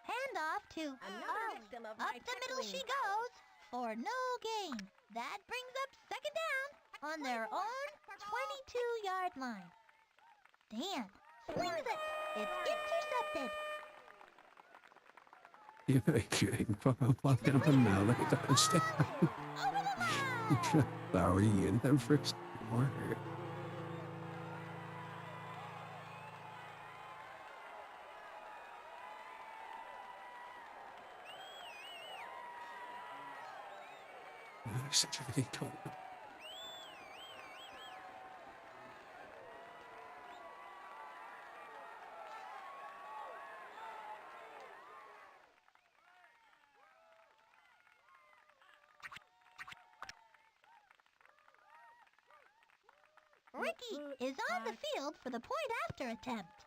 Handoff to Ollie. victim of Up my the middle she tackling. goes for no gain. That brings up second down on their own 22-yard line. Dan slings it. It's intercepted. You're kidding. Fucking plucked him from now. Look at the touchdown. Over the line. Sorry, in the first quarter. Such a big total. Ricky is on the field for the point after attempt.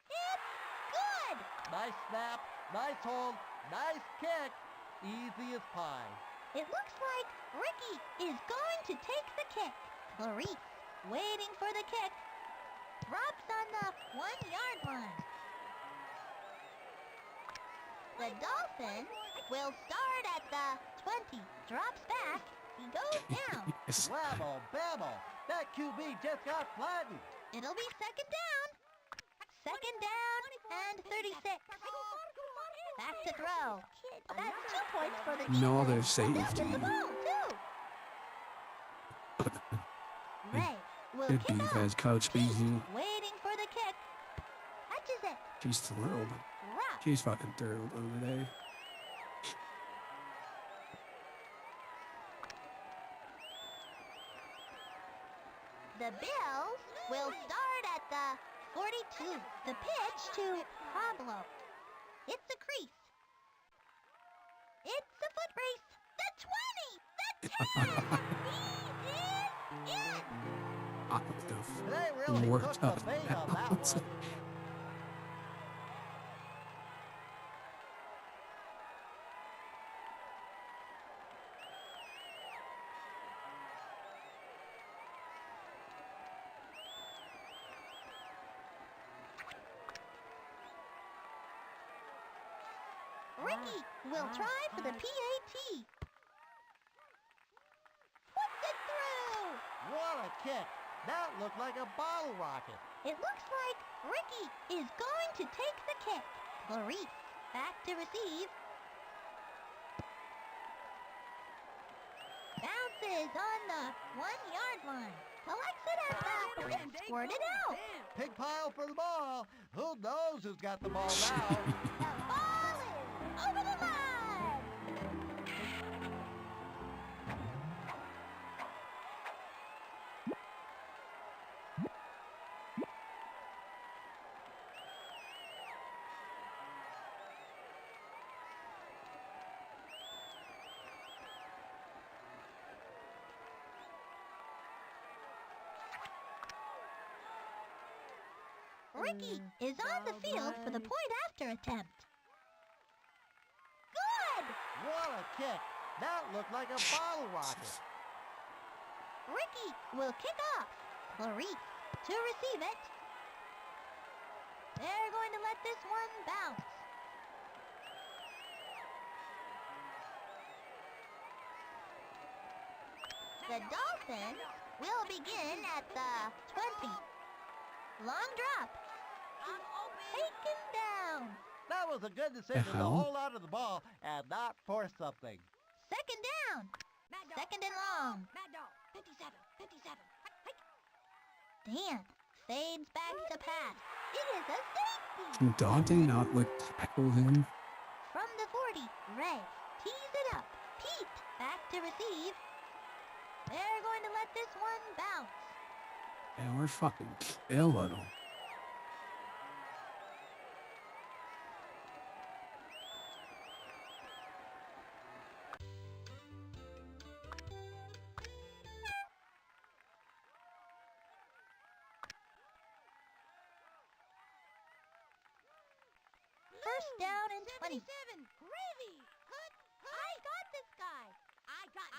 It's good! Nice snap, nice hold, nice kick. Easy as pie. It looks like Ricky is going to take the kick. Clarice, waiting for the kick, drops on the 1-yard line. The Dolphin will start at the 20, drops back, he goes down. Yes. Wabble, babble. That QB just got flattened. It'll be second down. Second down and 36. Back to throw. That's 2 points for the No, defense. they're They'll safety. get the ball, too. Ray will Good kick off. defense, Coach Beasley. Waiting for the kick. Touches it. She's thrilled. Rock. She's fucking thrilled over there. The Bills will start at the 42. The pitch to Pablo. It's a crease. It's a foot race. The 20. The 10. He is in. I They the really worked took up. the bait on that one. Ricky will try for the PAT. Puts it through. What a kick. That looked like a bottle rocket. It looks like Ricky is going to take the kick. Clarice back to receive. Bounces on the 1-yard line. Collects it at the and squirted out. Pig pile for the ball. Who knows who's got the ball now? The ball is over the line. Ricky is on the field for the point after attempt. Good! What a kick. That looked like a bottle rocket. Ricky will kick off. Clarice to receive it. They're going to let this one bounce. The Dolphins will begin at the 20. Long drop. Taken down. That was a good decision to hell? hold on to the ball and not force something. Second down. Second and long. 57, 57. Dan fades back to pass. It is a safety. Daunting not with tackle him. From the 40, Ray tees it up. Pete back to receive. They're going to let this one bounce. And we're fucking killing them. First down and 20. 77, gravy. I got this guy. I got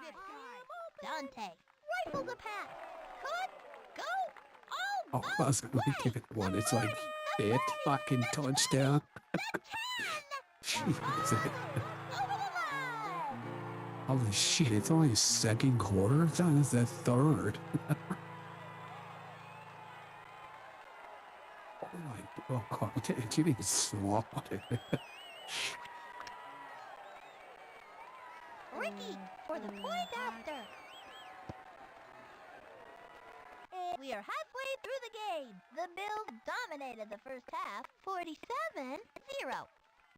this guy. Dante rifles a pass. Could go Oh, all I was gonna give it one. It's like fifth fucking touchdown. Jesus. over the line. Holy shit, it's only second quarter? It's not the third. Getting slaughtered. Ricky for the point after. And we are halfway through the game. The Bills dominated the first half, 47-0.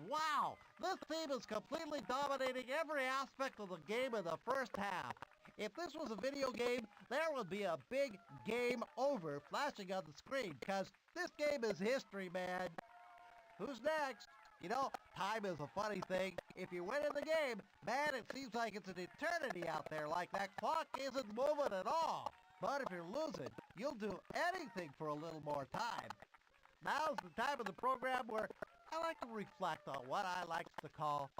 Wow, this team is completely dominating every aspect of the game in the first half. If this was a video game, there would be a big game over flashing on the screen, because this game is history, man. Who's next? You know, time is a funny thing. If you win in the game, man, it seems like it's an eternity out there, like that clock isn't moving at all. But if you're losing, you'll do anything for a little more time. Now's the time of the program where I like to reflect on what I like to call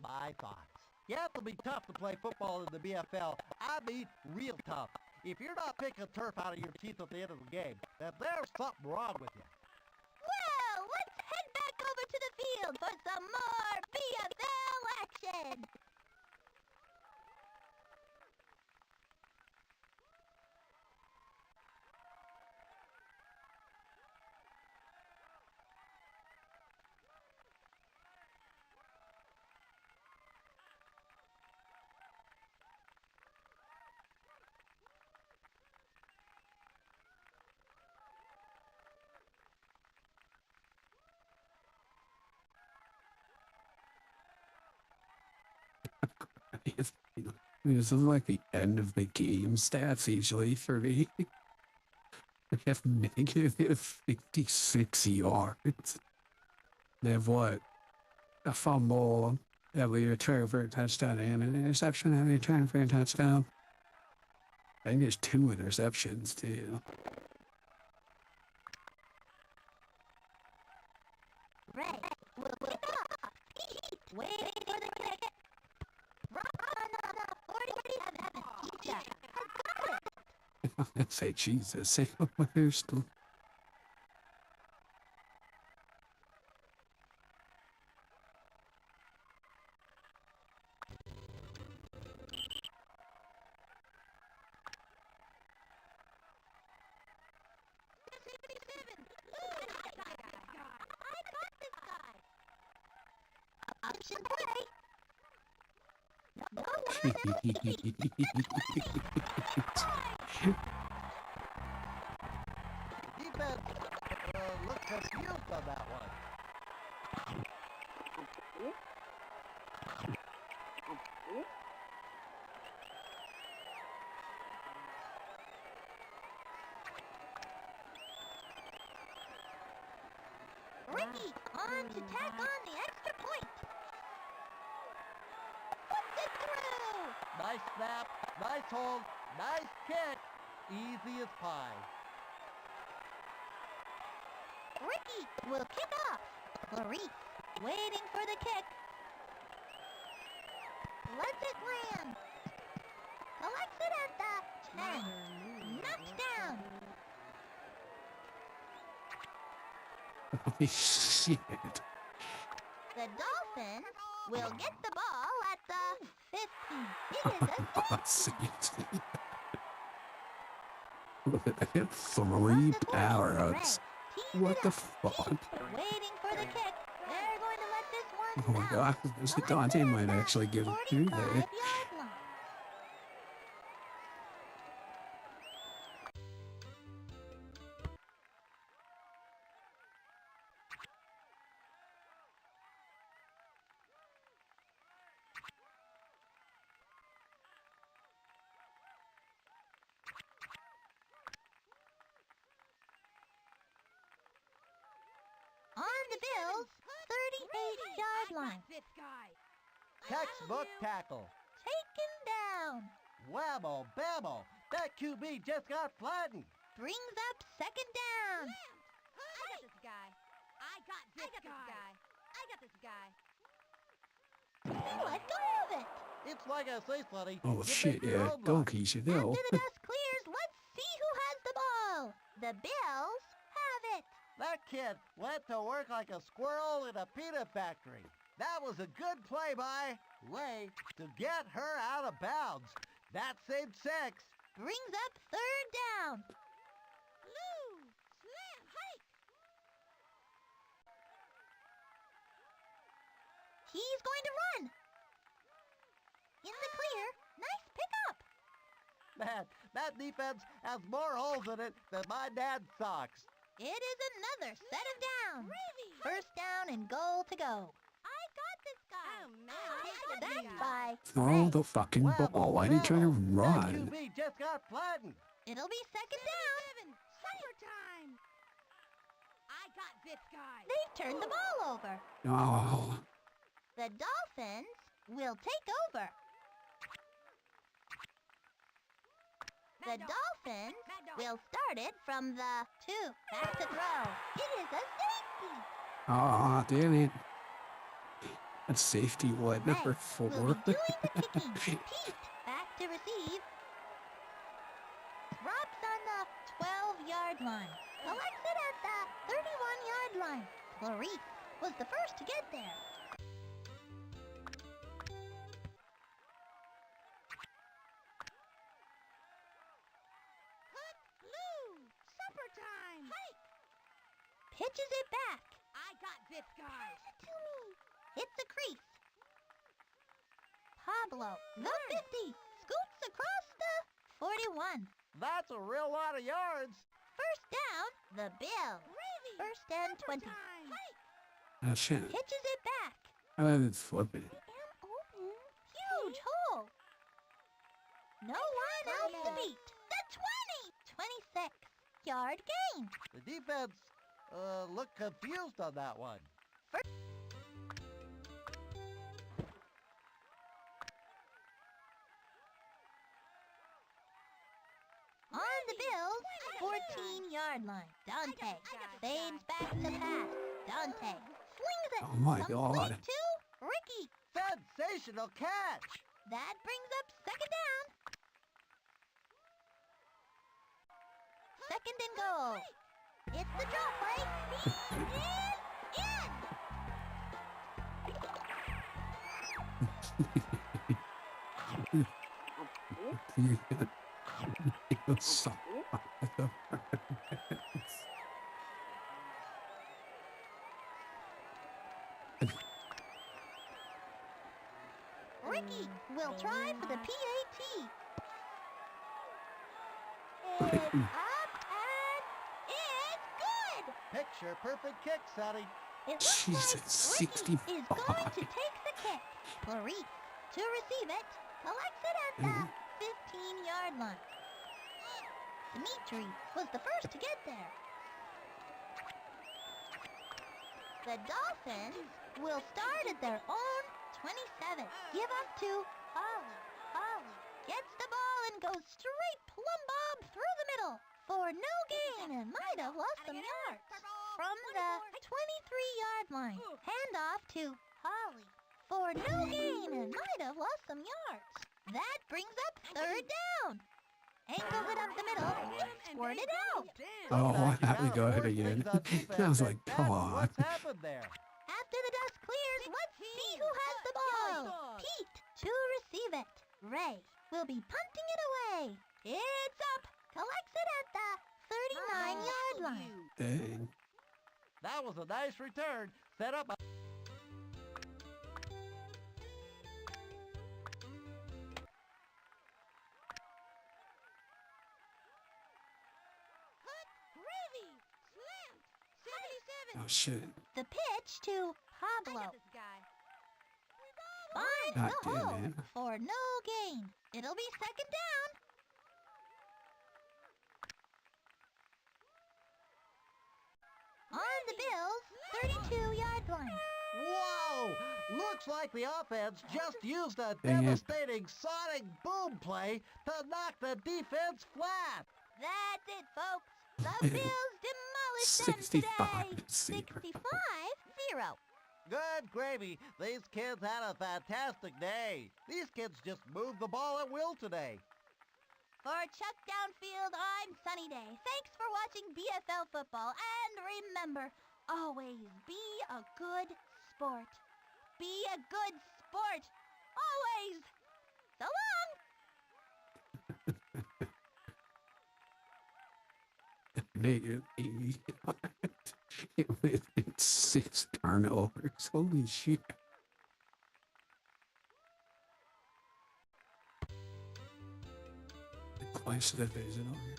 my thoughts. You have to be tough to play football in the BFL. I mean, real tough. If you're not picking turf out of your teeth at the end of the game, then there's something wrong with you. Well, let's head back over to the field for some more BFL action. This is like the end of the game stats usually for me. I have negative 56 yards. They have what? A fumble, a return for a touchdown, and an interception, and a return for a touchdown. I think there's 2 interceptions too. Ray will pick off. Waiting for the kick. Run on the 47. Teacher has got it. Say Jesus, say where's the... Option play. No Defense looked confused on that one. Ricky on to tack on the extra point. Puts it through. Nice snap, nice hold, nice kick. Easy as pie. Ricky will kick off. Clarice waiting for the kick. Lets it land. Collects it at the 10. Knocked down. Holy shit. The Dolphins will get the ball at the 15. It is a Awesome. Look at that. 3 power-ups. What the fuck? Waiting for the kick. They're going to let this one Oh my god, this Dante might actually get it through there. 45-yard line. On the Bills, 38-yard line. Textbook tackle. Taken down. Whammo, bammo. That QB just got flattened. Brings up second down. I got this guy. I got this guy. Let go of it. It's like I say, Sonny. Oh you shit, make your yeah. own luck. Donkey should know. After the dust clears, let's see who has the ball. The Bills have it. That kid went to work like a squirrel in a peanut factory. That was a good play by Lay to get her out of bounds. That saved 6. Brings up third down. Lou, slam, hike. He's going to run. In the clear. Nice pickup. Man, that defense has more holes in it than my dad's socks. It is another set of downs. First down and goal to go. I got this guy. Oh, man. That's by Throw the fucking Well, ball. Why are you trying to That run? QB just got flattened. It'll be second down. Supper time. I got this guy. They've turned the ball over. Oh, The Dolphins will take over. The Dolphins will start it from the 2. Back to throw. It is a safety. oh, damn it. That's safety, what, number Reds will 4? be doing the kicking. Pete back to receive. Drops on the 12-yard line. Collects it at the 31-yard line. Clarice was the first to get there. Blue. Supper time. Hike. Pitches it back. I got this guy. To me. Hits a crease. Pablo, the 50, scoots across the 41. That's a real lot of yards. First down, the Bills. First and 20. Time. Oh, shit. Pitches it back. I haven't flipped it. Am open. Huge hole. No one else to beat. The 20. 26-yard gain. The defense looked confused on that one. On the Bills, 14-yard line. Dante fades back to pass. Dante slings it. Oh my Complete God. to Ricky. Sensational catch. That brings up second down. Second and goal. It's the draw play. He is It was so Ricky will try for the PAT. It's up and it's good. Picture perfect kick, Sonny. It looks Jesus, like Ricky is 65. going to take the kick. Clarice to receive it. Collects it at the 15-yard line. Dimitri was the first to get there. The Dolphins will start at their own 27. Give up to Holly. Holly gets the ball and goes straight plumb bob through the middle for no gain and might have lost some yards. From the 23-yard line, handoff to Holly for no gain and might have lost some yards. That brings up third down. Angles it up the middle, squirt it out. Oh, why not we go ahead again? I was like, come on. What's happened there? After the dust clears, let's see who has the ball. Pete to receive it. Ray will be punting it away. It's up. Collects it at the 39-yard line. Dang. That was a nice return. Set up a... Gravy. Slammed. 77. Oh, shit. The pitch to I Pablo. got this guy. Finds God the damn hole it. for no gain. It'll be second down. On the Bills' 32-yard line. Whoa! Looks like the offense just used a Dang it. devastating sonic boom play to knock the defense flat. That's it, folks. The Bills demolished them 65 today. 0. 65-0. Good gravy. These kids had a fantastic day. These kids just moved the ball at will today. For Chuck Downfield, I'm Sunny Day. Thanks for watching BFL football. And remember, always be a good sport. Be a good sport. Always. So long. Negative 80. It went 6 turnovers. Holy shit. Place the vision on your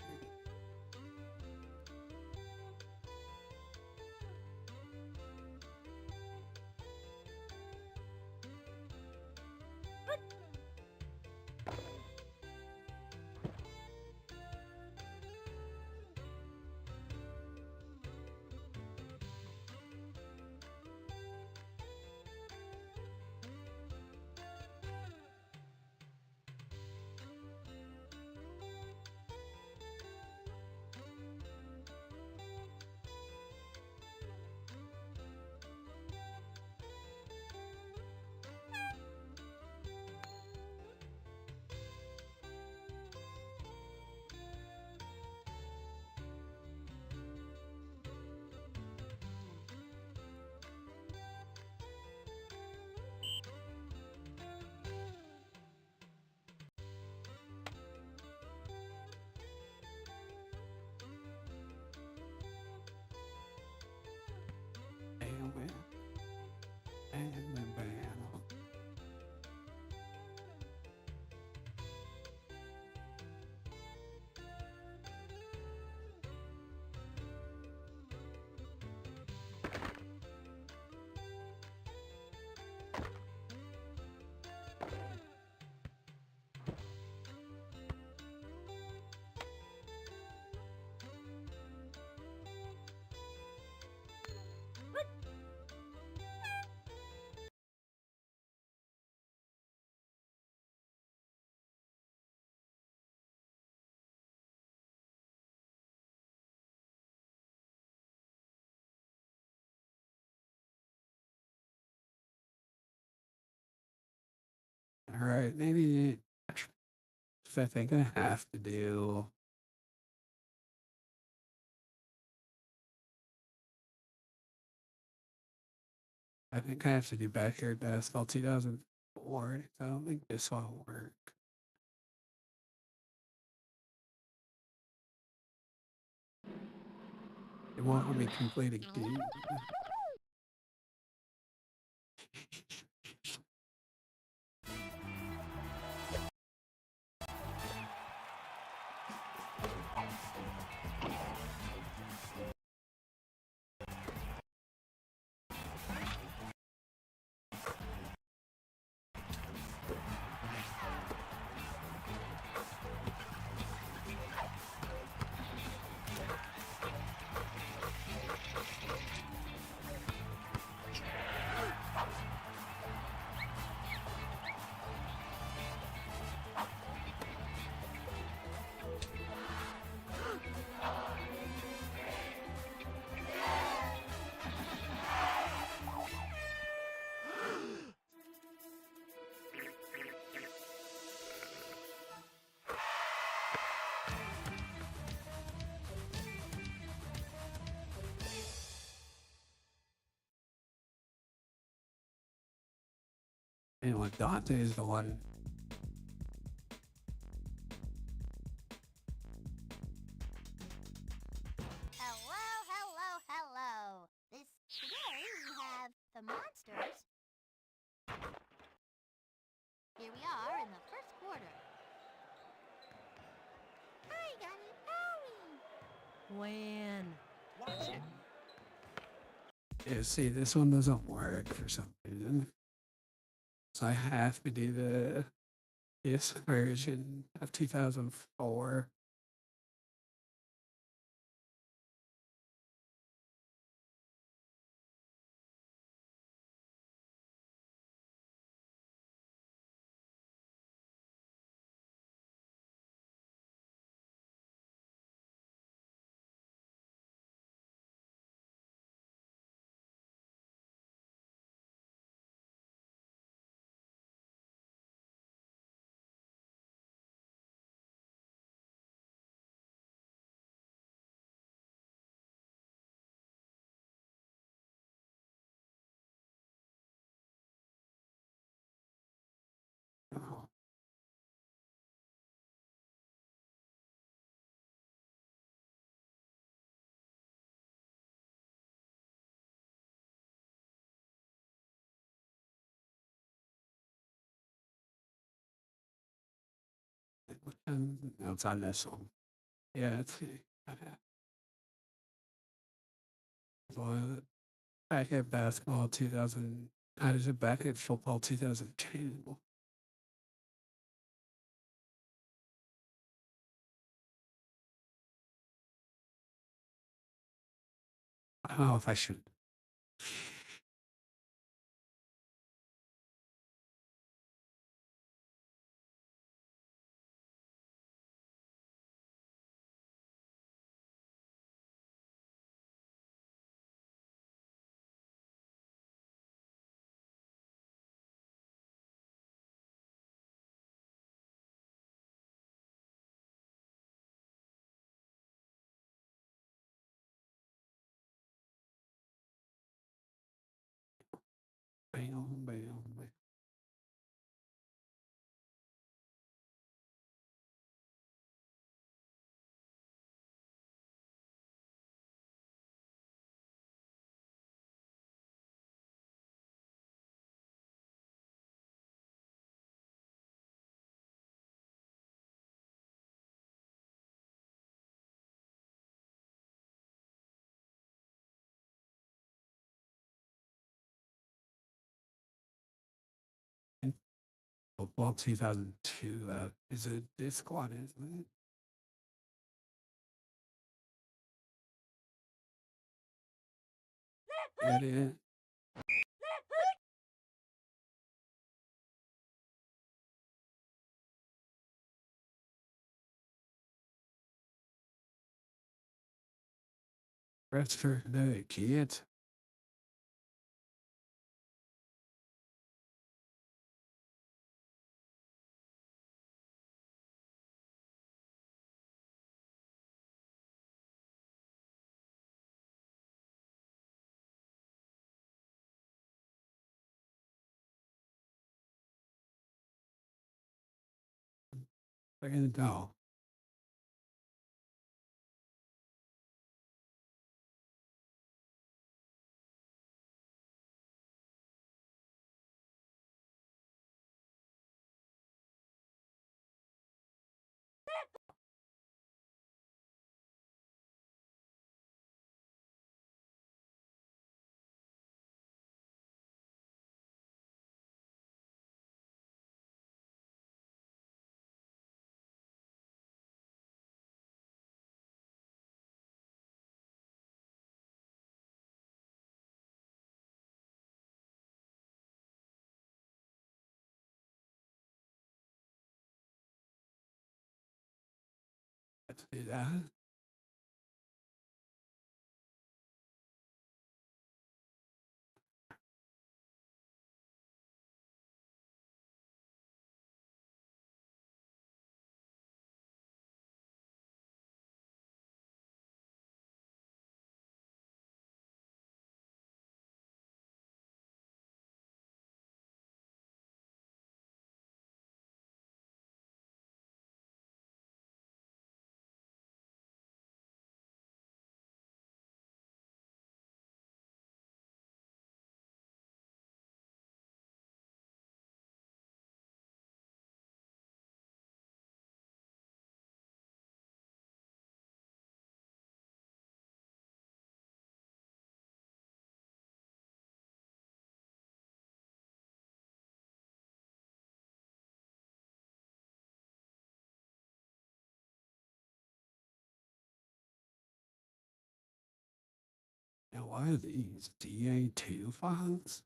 bam, bam, bam, bam, bam. All right, maybe if I think I have to do. I think I have to do backyard basketball 2004. I don't think this one will work. It won't let me complete a game. And what Dante is the one. Hello, hello, hello. Today we have the monsters. Here we are in the first quarter. I got it, Ollie. When? Watch it. Yeah, see, this one doesn't work for some reason. So I have to do the this version of 2004. And outside that song. Yeah, it's but back at basketball 2000. I was back at football 2002. I don't know if I should. Bam, bam, bam. Football 2002 is a disc squad, isn't it? It is. Rest for the kids. Look at the doll. Let's do that. Now, why are these DA2 files?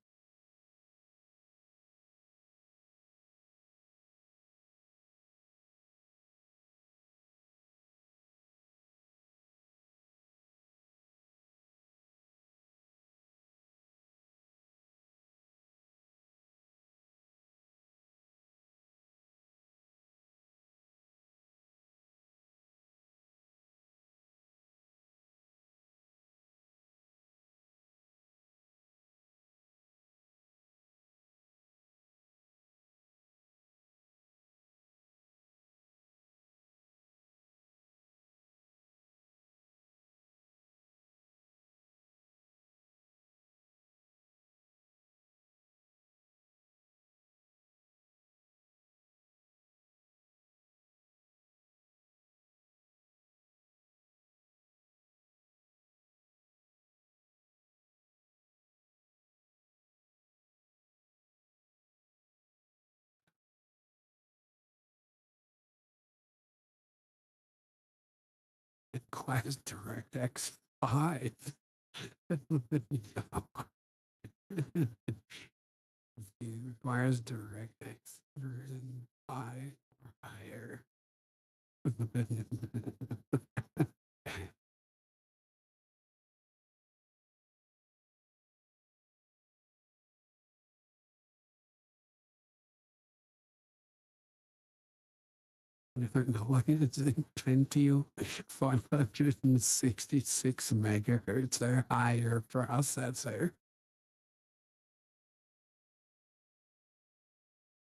requires DirectX 5. It requires DirectX version 5 or higher. No, it's Intel 566 megahertz or higher processor.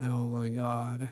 Oh my god.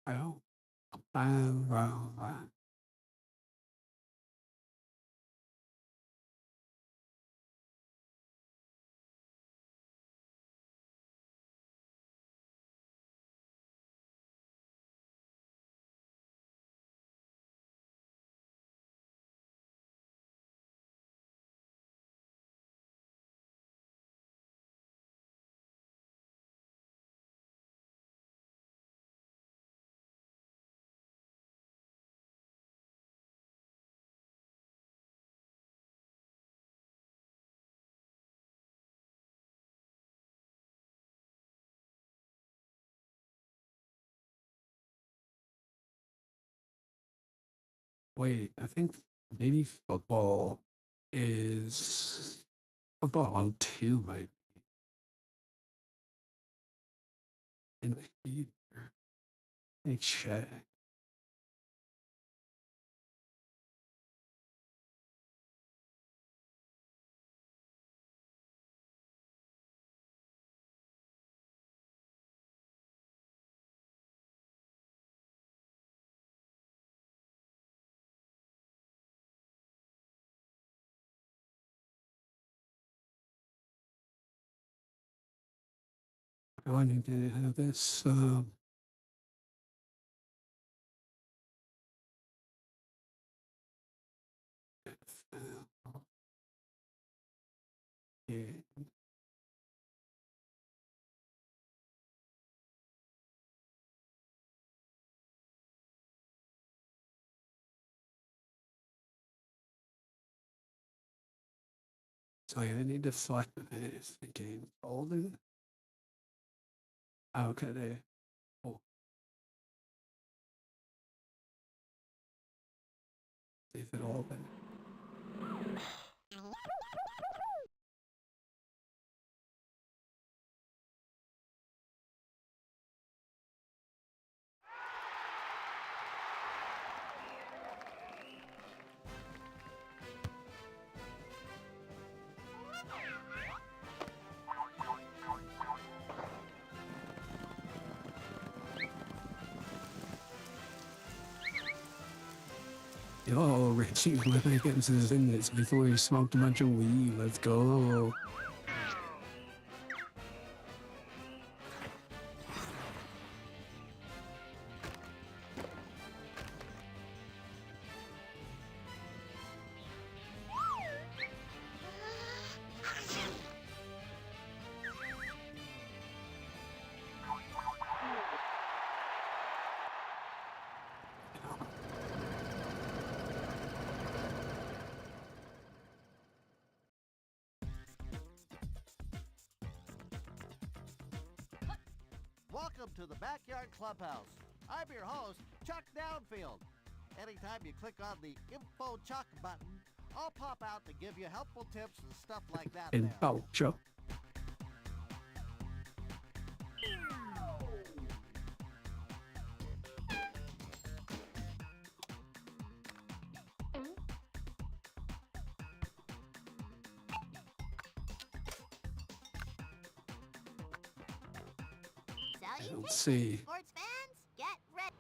Oh, wow. Wait, I think maybe football on 2 might be in the future. Let me check. I need to have this. Yeah. So I need to select this game folder. Okay, there. Oh, see if it open. Yo, Richie Williams is in this before he smoked a bunch of weed. Let's go. Welcome to the Backyard Clubhouse. I'm your host, Chuck Downfield. Anytime you click on the Info Chuck button, I'll pop out to give you helpful tips and stuff like that And there. oh, Joe. Let's see. Sports fans, get ready.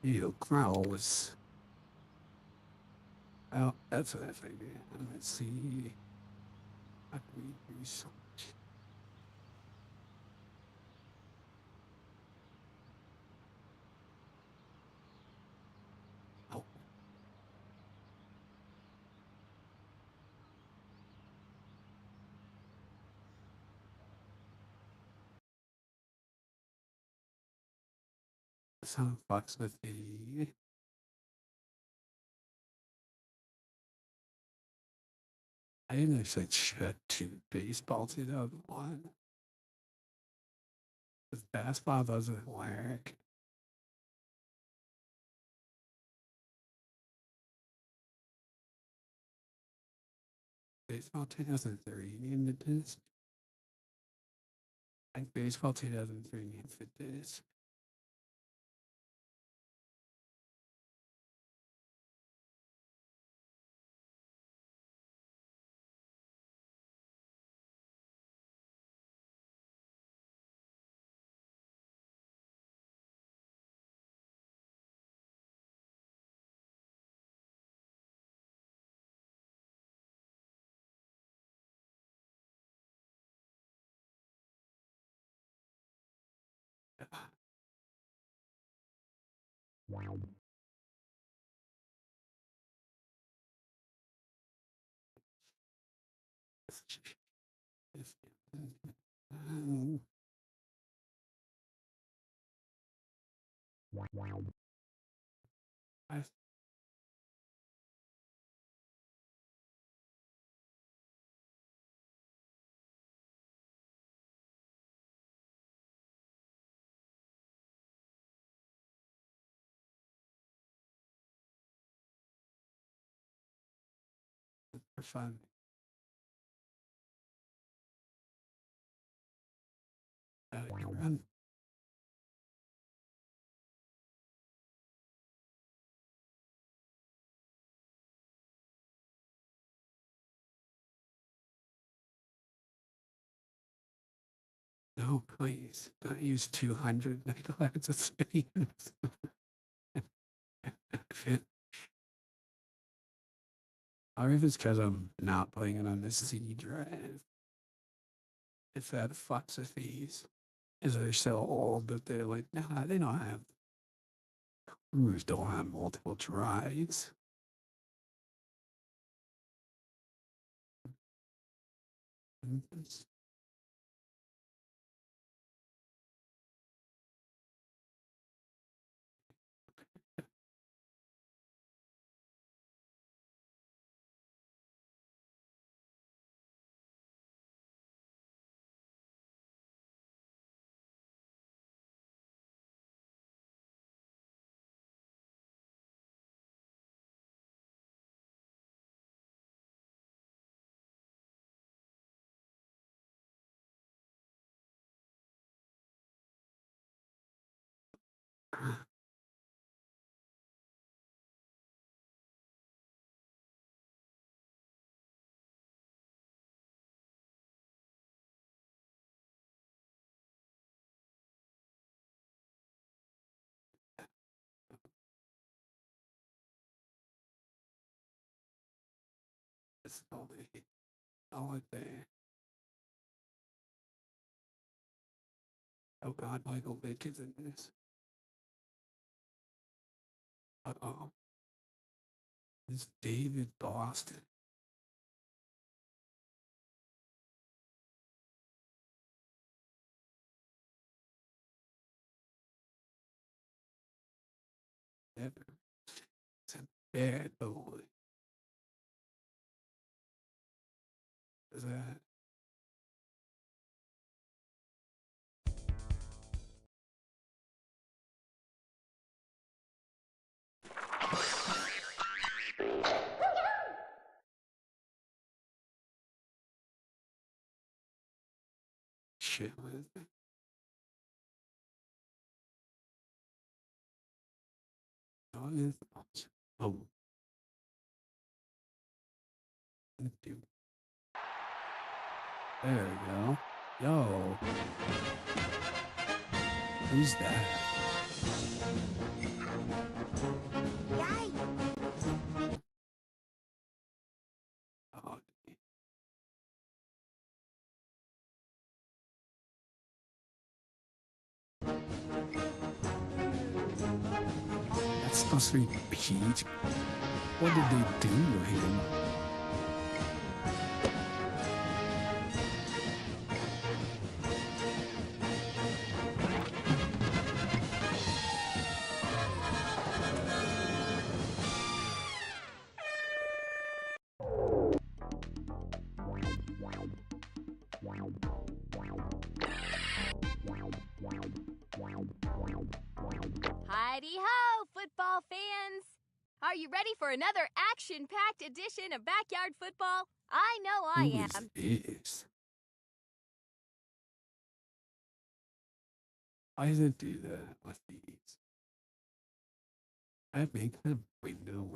You gross. Oh, that's what I figured. Let's see. How can we do so much? Oh. Some fucks with the. I didn't actually check to baseball 2001. Because basketball doesn't work. Baseball 2003 into this. I think baseball 2003 into this. I for fun. Run. No, please. Don't use 200 megabytes of space. Or if it's because I'm not playing it on the CD drive. If that fucks with these. Is they're so old that they're like, nah, they don't have. Computers don't have multiple drives. It's only there. Oh God, Michael Vick is in this. Uh-oh. It's David Boston. It's a bad boy. Is that shit with it. Oh, it's oh. Dude. There we go. Yo. Who's that? Oh, that's supposed to be Pete. What did they do to him? Heidi-ho, football fans! Are you ready for another action-packed edition of Backyard Football? I know I Who am. is this? Why does it do that with these? I make the window.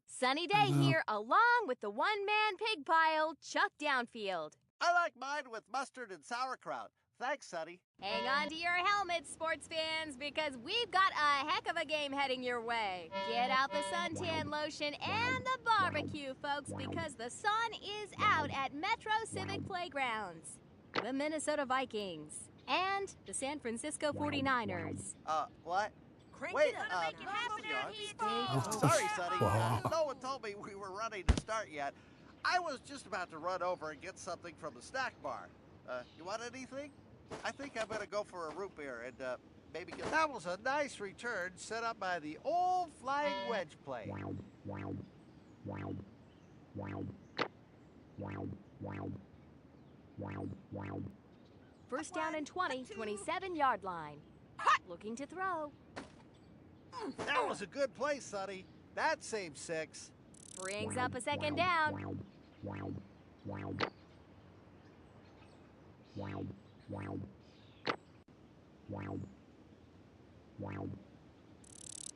Sunny day here, along with the one-man pig pile, Chuck Downfield. I like mine with mustard and sauerkraut. Thanks, Sonny. Hang on to your helmets, sports fans, because we've got a heck of a game heading your way. Get out the suntan lotion and the barbecue, folks, because the sun is out at Metro Civic Playgrounds. The Minnesota Vikings and the San Francisco 49ers. What? Crank Wait, it up. Make it happen out here. Oh, Sorry, Sonny. wow. No one told me we were running to start yet. I was just about to run over and get something from the snack bar. You want anything? I think I'm going to go for a root beer and maybe get... That was a nice return set up by the old flying wedge play. First down and 20, 27-yard line. Looking to throw. That was a good play, Sonny. That saved 6. Brings up a second down.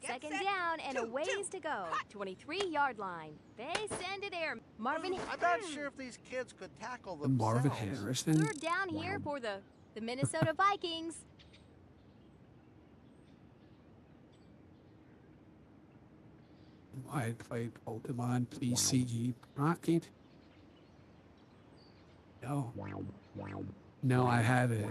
Second down and a ways to go. 23-yard line. They send it there. Marvin. I'm not sure if these kids could tackle themselves. Marvin Harrison. Third down here for the Minnesota Vikings. I played Pokemon PCG Rocket. No. No, I haven't.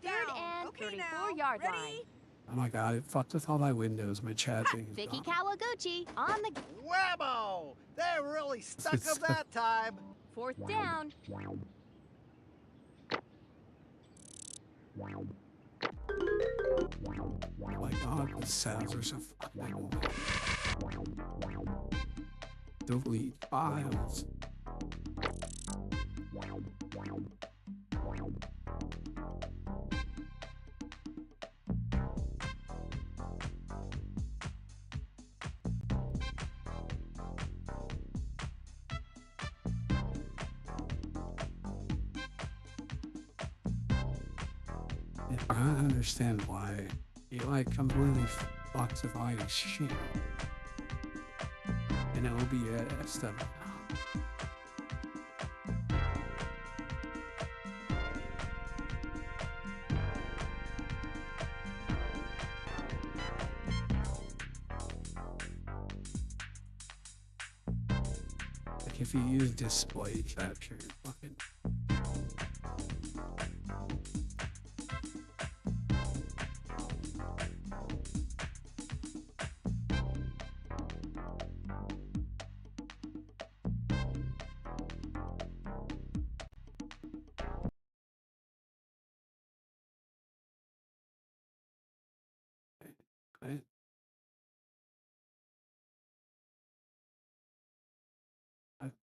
Third and 34-yard line. Oh my god, it fucked with all my windows. My chat thing is Vicky gone. Kawaguchi on the Whammo! They really stuck him that time. fourth down. Oh my god, the sounds are so fucking delete files. I don't understand why you like completely boxify shit. And OBS stuff. Like if you use display capture, fucking. Right?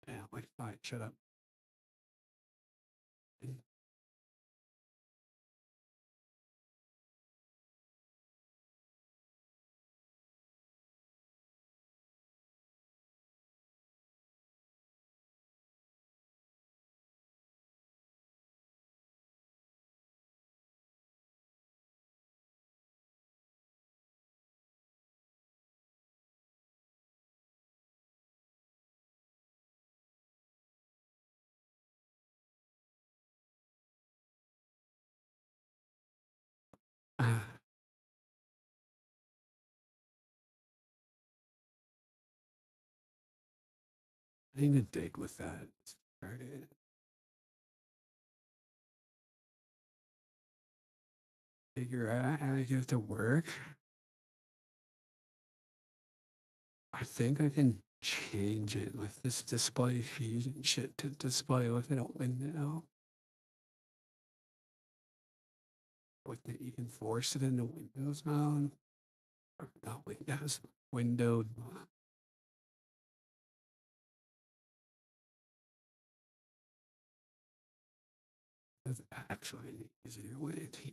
Yeah, wait, fine, shut up. I need to dig with that. Started. Figure out how to get it to work. I think I can change it with this display fusion shit to display with it a window. With it, you can force it into Windows mode. Or not Windows, windowed. That's actually an easier way to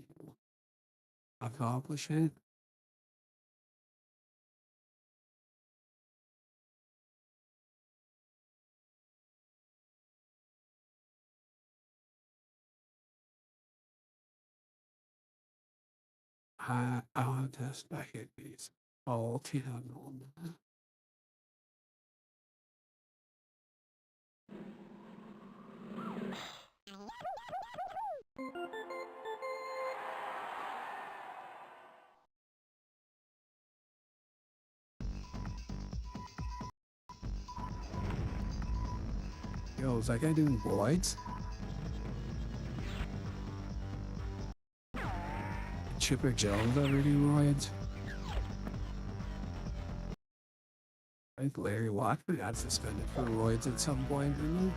accomplish it. I'll test back at these all channel. Yo, is that guy doing voids? Chipper Jones ever do voids? I think Larry Watford got suspended for roids at some point, didn't he?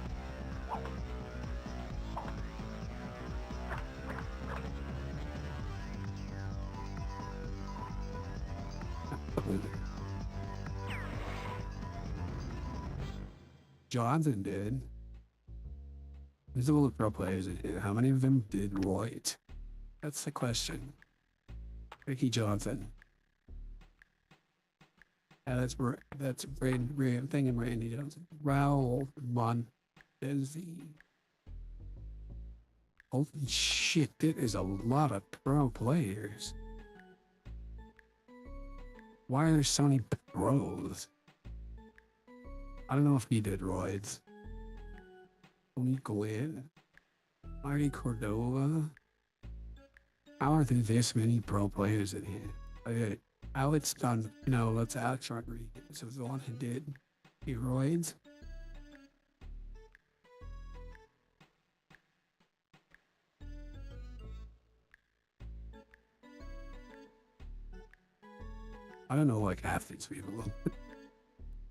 Johnson did. There's all the pro players in here. How many of them did roids? That's the question. Ricky Johnson. Yeah, that's Brand thing and Randy Johnson. Raul Montezi. Holy shit, there is a lot of pro players. Why are there so many pros? I don't know if he did roids. Tony Gwynn. Marty Cordova. How are there this many pro players in here? Okay, Alex done. No, that's Alex Rodriguez. Was the one who did roids. I don't know like half these people.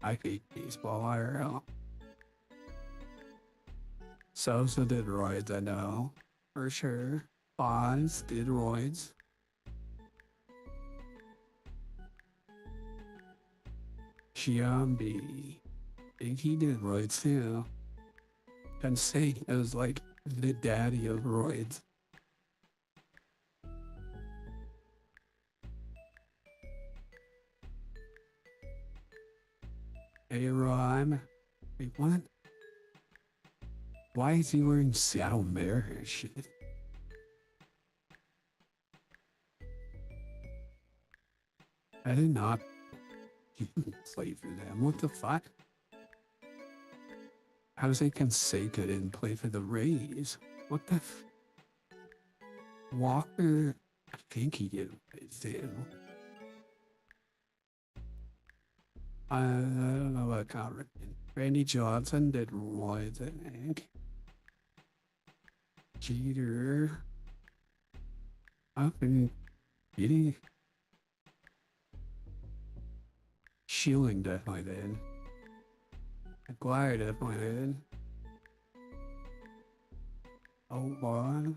I hate baseball IRL. Sosa did roids, I know. For sure. Bonds did roids. Giambi. I think he did roids too. And say it was like the daddy of roids. Hey, Rhyme. Wait, what? Why is he wearing Seattle Mariners shit? I did not play for them. What the fuck? How does they Canseco didn't play for the Rays? What the Walker? I think he did too. I don't know about Conrad. Randy Johnson did roids, I think. Jeter. I've been getting Schilling definitely did. McGuire definitely did. Oh, boy.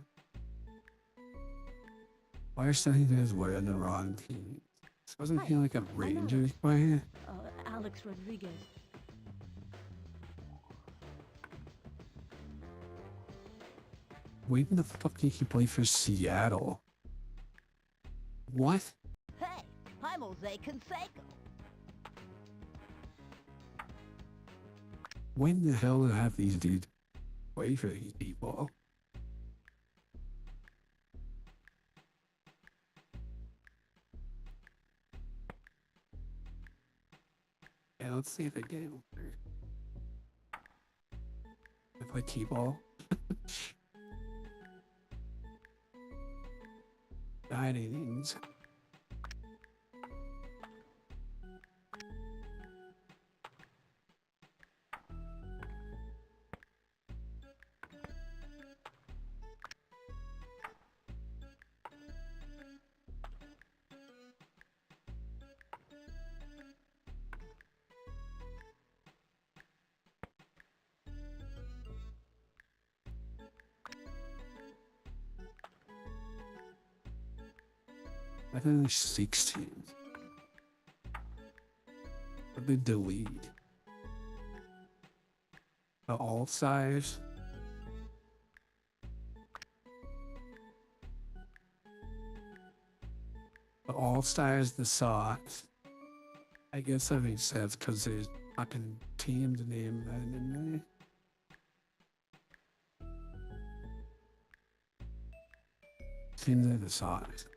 Why are some of these wearing the wrong team? This wasn't he like a Rangers player? Alex Rodriguez. When the fuck did he play for Seattle? What? Hey, I'm Jose Canseco. When the hell did I have these dudes play for these people? Yeah, let's see if they get over. I play T-ball. Dinings. I think there's 16. What did they delete? The all size? The all stars, the socks. I guess that makes sense because there's fucking teams named that in there. Seems like the socks.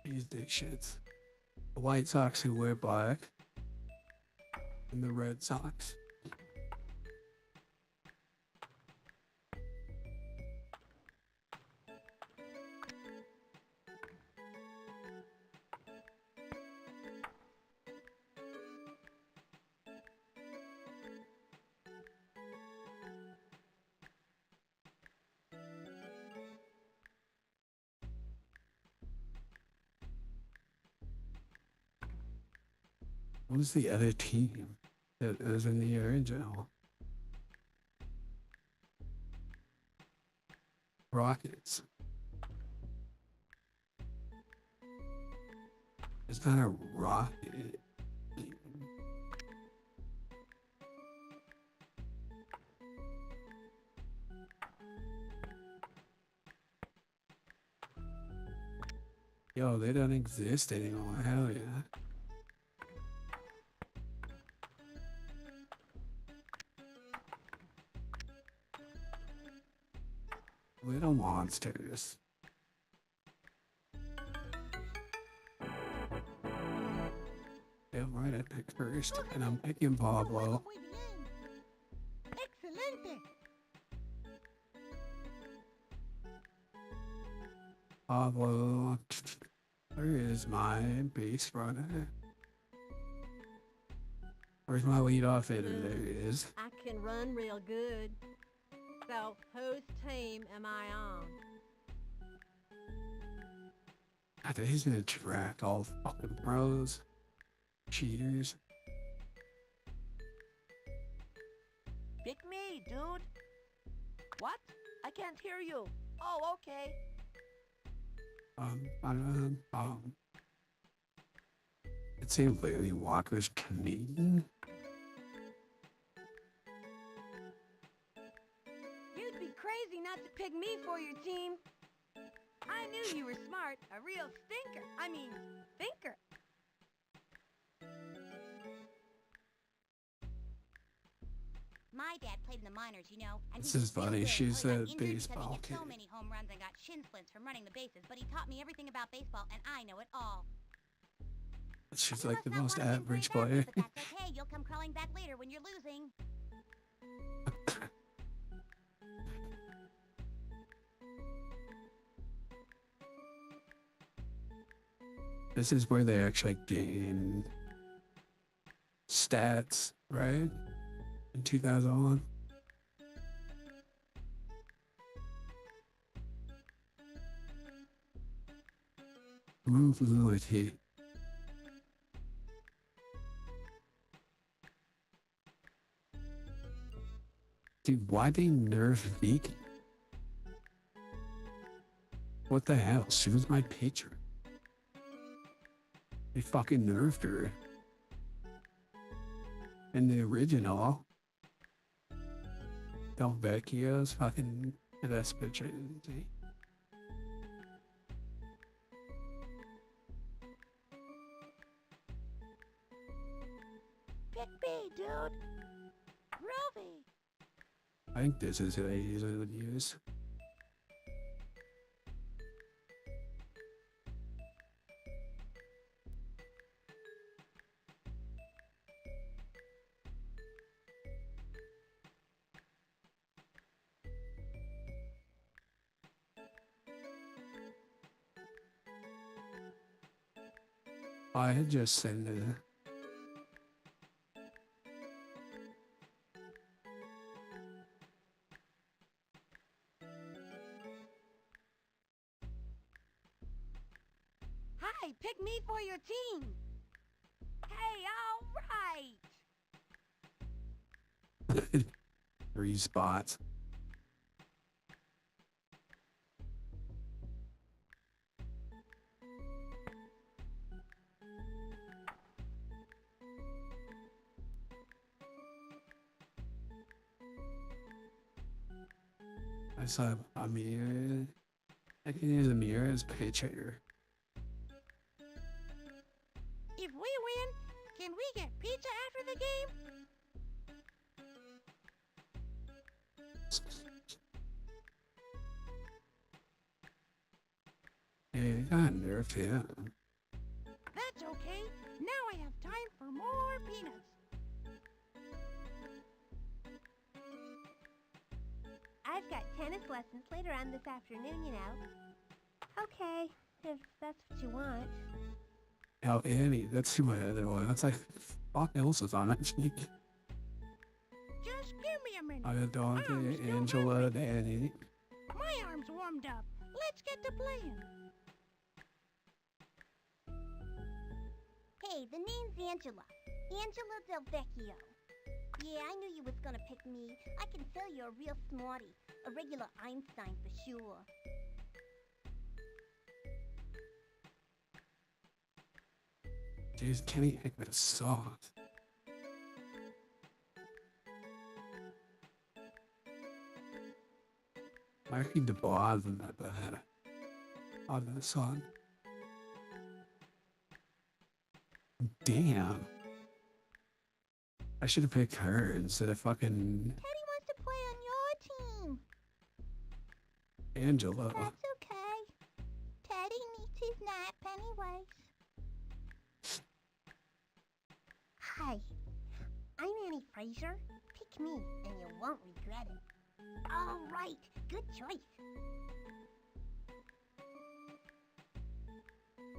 These dick shits. The White Sox who wear black. And the Red Sox. What was the other team that was in the original? Rockets. It's not a rocket. Yo, they don't exist anymore. Hell yeah. Little monsters. Yeah, right, I picked first, and I'm picking Pablo. Excelente. Pablo, where is my base runner? Where's my leadoff hitter? There he is. I can run real good. So, whose team am I on? I think he's gonna track all fucking pros. Cheaters. Pick me, dude. What? I can't hear you. Oh, okay. It seems Larry Walker's Canadian. You'd be crazy not to pick me for your team. I knew you were smart, a real thinker. Thinker. My dad played in the minors, you know. And This he was is funny, real good she's until he a got injured because baseball he hit so kid. many home runs and got shin splints from running the bases. But he taught me everything about baseball, and I know it all. She's You like must the not most wanna win average great player. But that's okay. You'll come crawling back later when you're losing. This is where they actually gain stats, right? In 2001. Move with hit. Dude, why they nerf Vicky? What the hell? She was my pitcher. They fucking nerfed her. In the original, Del Vecchio's fucking the best pitcher. See? Pick me, dude. Groovy. I think this is who I usually would use. I had just sent it. Hi, pick me for your team. Hey, all right. 3 spots. I saw Amir. I can use Amir as pitcher. If we win, can we get pizza after the game? Hey, they got nerfed here. That's okay. Now I have time for more peanuts. I've got tennis lessons later on this afternoon, you know. Okay, if that's what you want. Oh, Annie, that's who my other one. That's like, fuck else is on it. Just give me a minute. I got Dante, I'm still Angela, and hungry. Annie. My arm's warmed up. Let's get to playing. Hey, the name's Angela. Angela Del Vecchio. Yeah, I knew you was gonna pick me. I can tell you're a real smarty. A regular Einstein for sure. Jeez, Kenny Heck with a sauce. I read the bars in that bad. On the song. Damn. I should have picked her instead of fucking Teddy wants to play on your team. Angela. That's okay. Teddy needs his nap anyways. Hi, I'm Annie Fraser. Pick me, and you won't regret it. All right, good choice.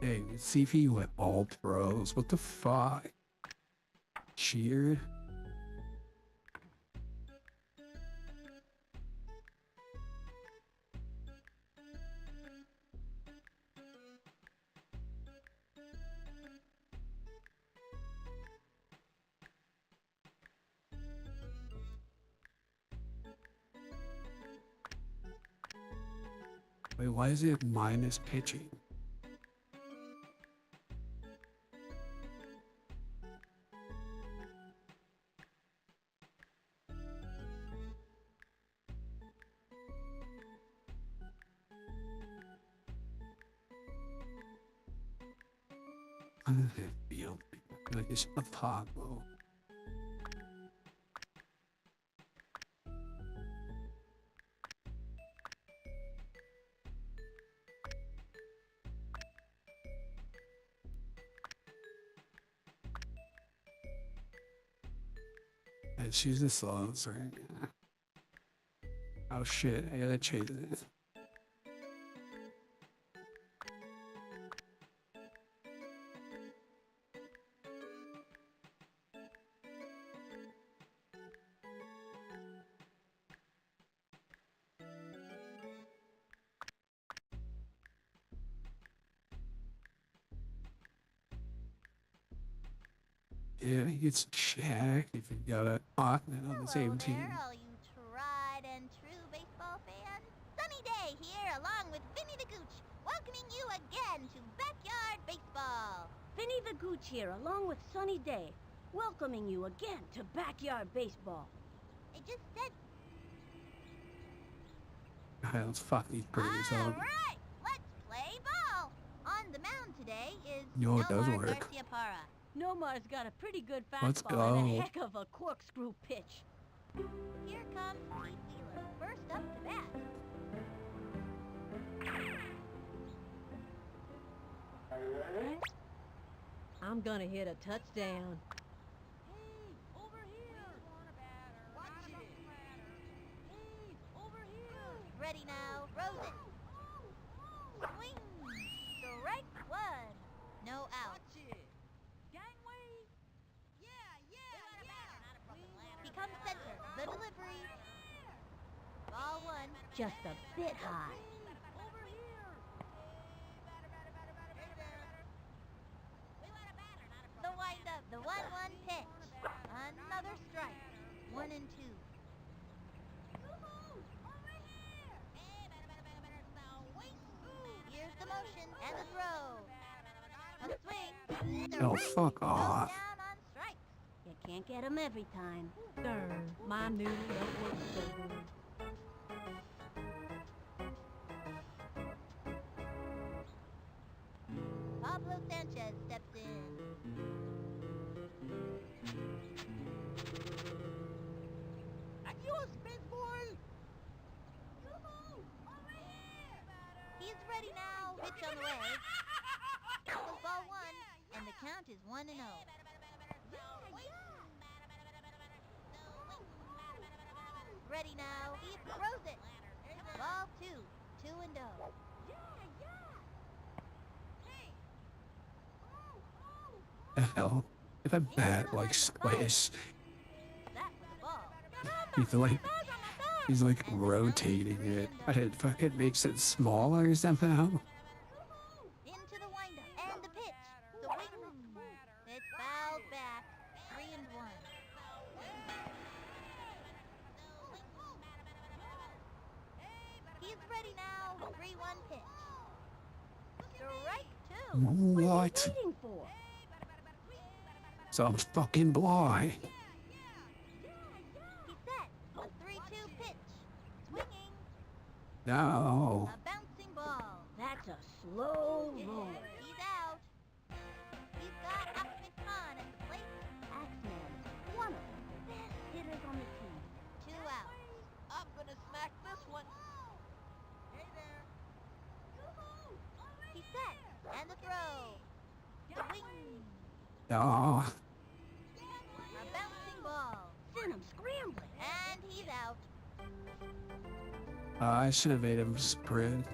Hey, CP went all pros. What the fuck? Cheered? Wait, why is it minus pitching? How does it feel? Like it's a Pablo. And she's the slowest, right? Oh shit, I gotta change this. Yeah, it's Shaq if you got a partner on the same team. There, all you tried and true baseball fans. Sunny Day here, along with Vinny the Gooch, welcoming you again to Backyard Baseball. Vinny the Gooch here, along with Sunny Day, welcoming you again to Backyard Baseball. I just said, Let's fuck these birdies all up. right, let's play ball. On the mound today is No, it does Nomar work. Garciaparra. Nomar's got a pretty good Let's fastball and a go. heck of a corkscrew pitch. Here comes Pete Wheeler, first up to bat. I'm gonna hit a touchdown. Ready now, Rosen. Swing. Strike one. No out. just a bit high. The windup, the 1-1 pitch. Another strike. 1 and 2. Here's the motion and the throw. A swing. The Oh, ring fuck goes off. down on strikes. You can't get 'em every time. Darn, my noodle don't work so good. Pablo Sanchez steps in. Adios, big boy. He's ready now. Pitch on the way. That was ball 1, and the count is 1 and 0. Ready now. He throws it. Ball 2, 2 and 0. The hell? If a bat like squish, That was the ball. he's like rotating it, but it fucking makes it smaller somehow. Into the windup and the pitch. The wing. It's fouled back. 3 and 1. He's ready now. 3-1 pitch. Strike 2. What? Waiting for? Some fucking boy. He's set. A 3-2 pitch. Swinging. No. A bouncing ball. That's a slow roll. He's out. He's got Ahmed Khan at the plate. Axman's one of the best hitters on the team. 2 outs. I'm gonna smack this one. Hey there. He's set. And the throw. The wing. No. A bouncing ball. Send 'em scrambling. And he's out. I should have made him sprint.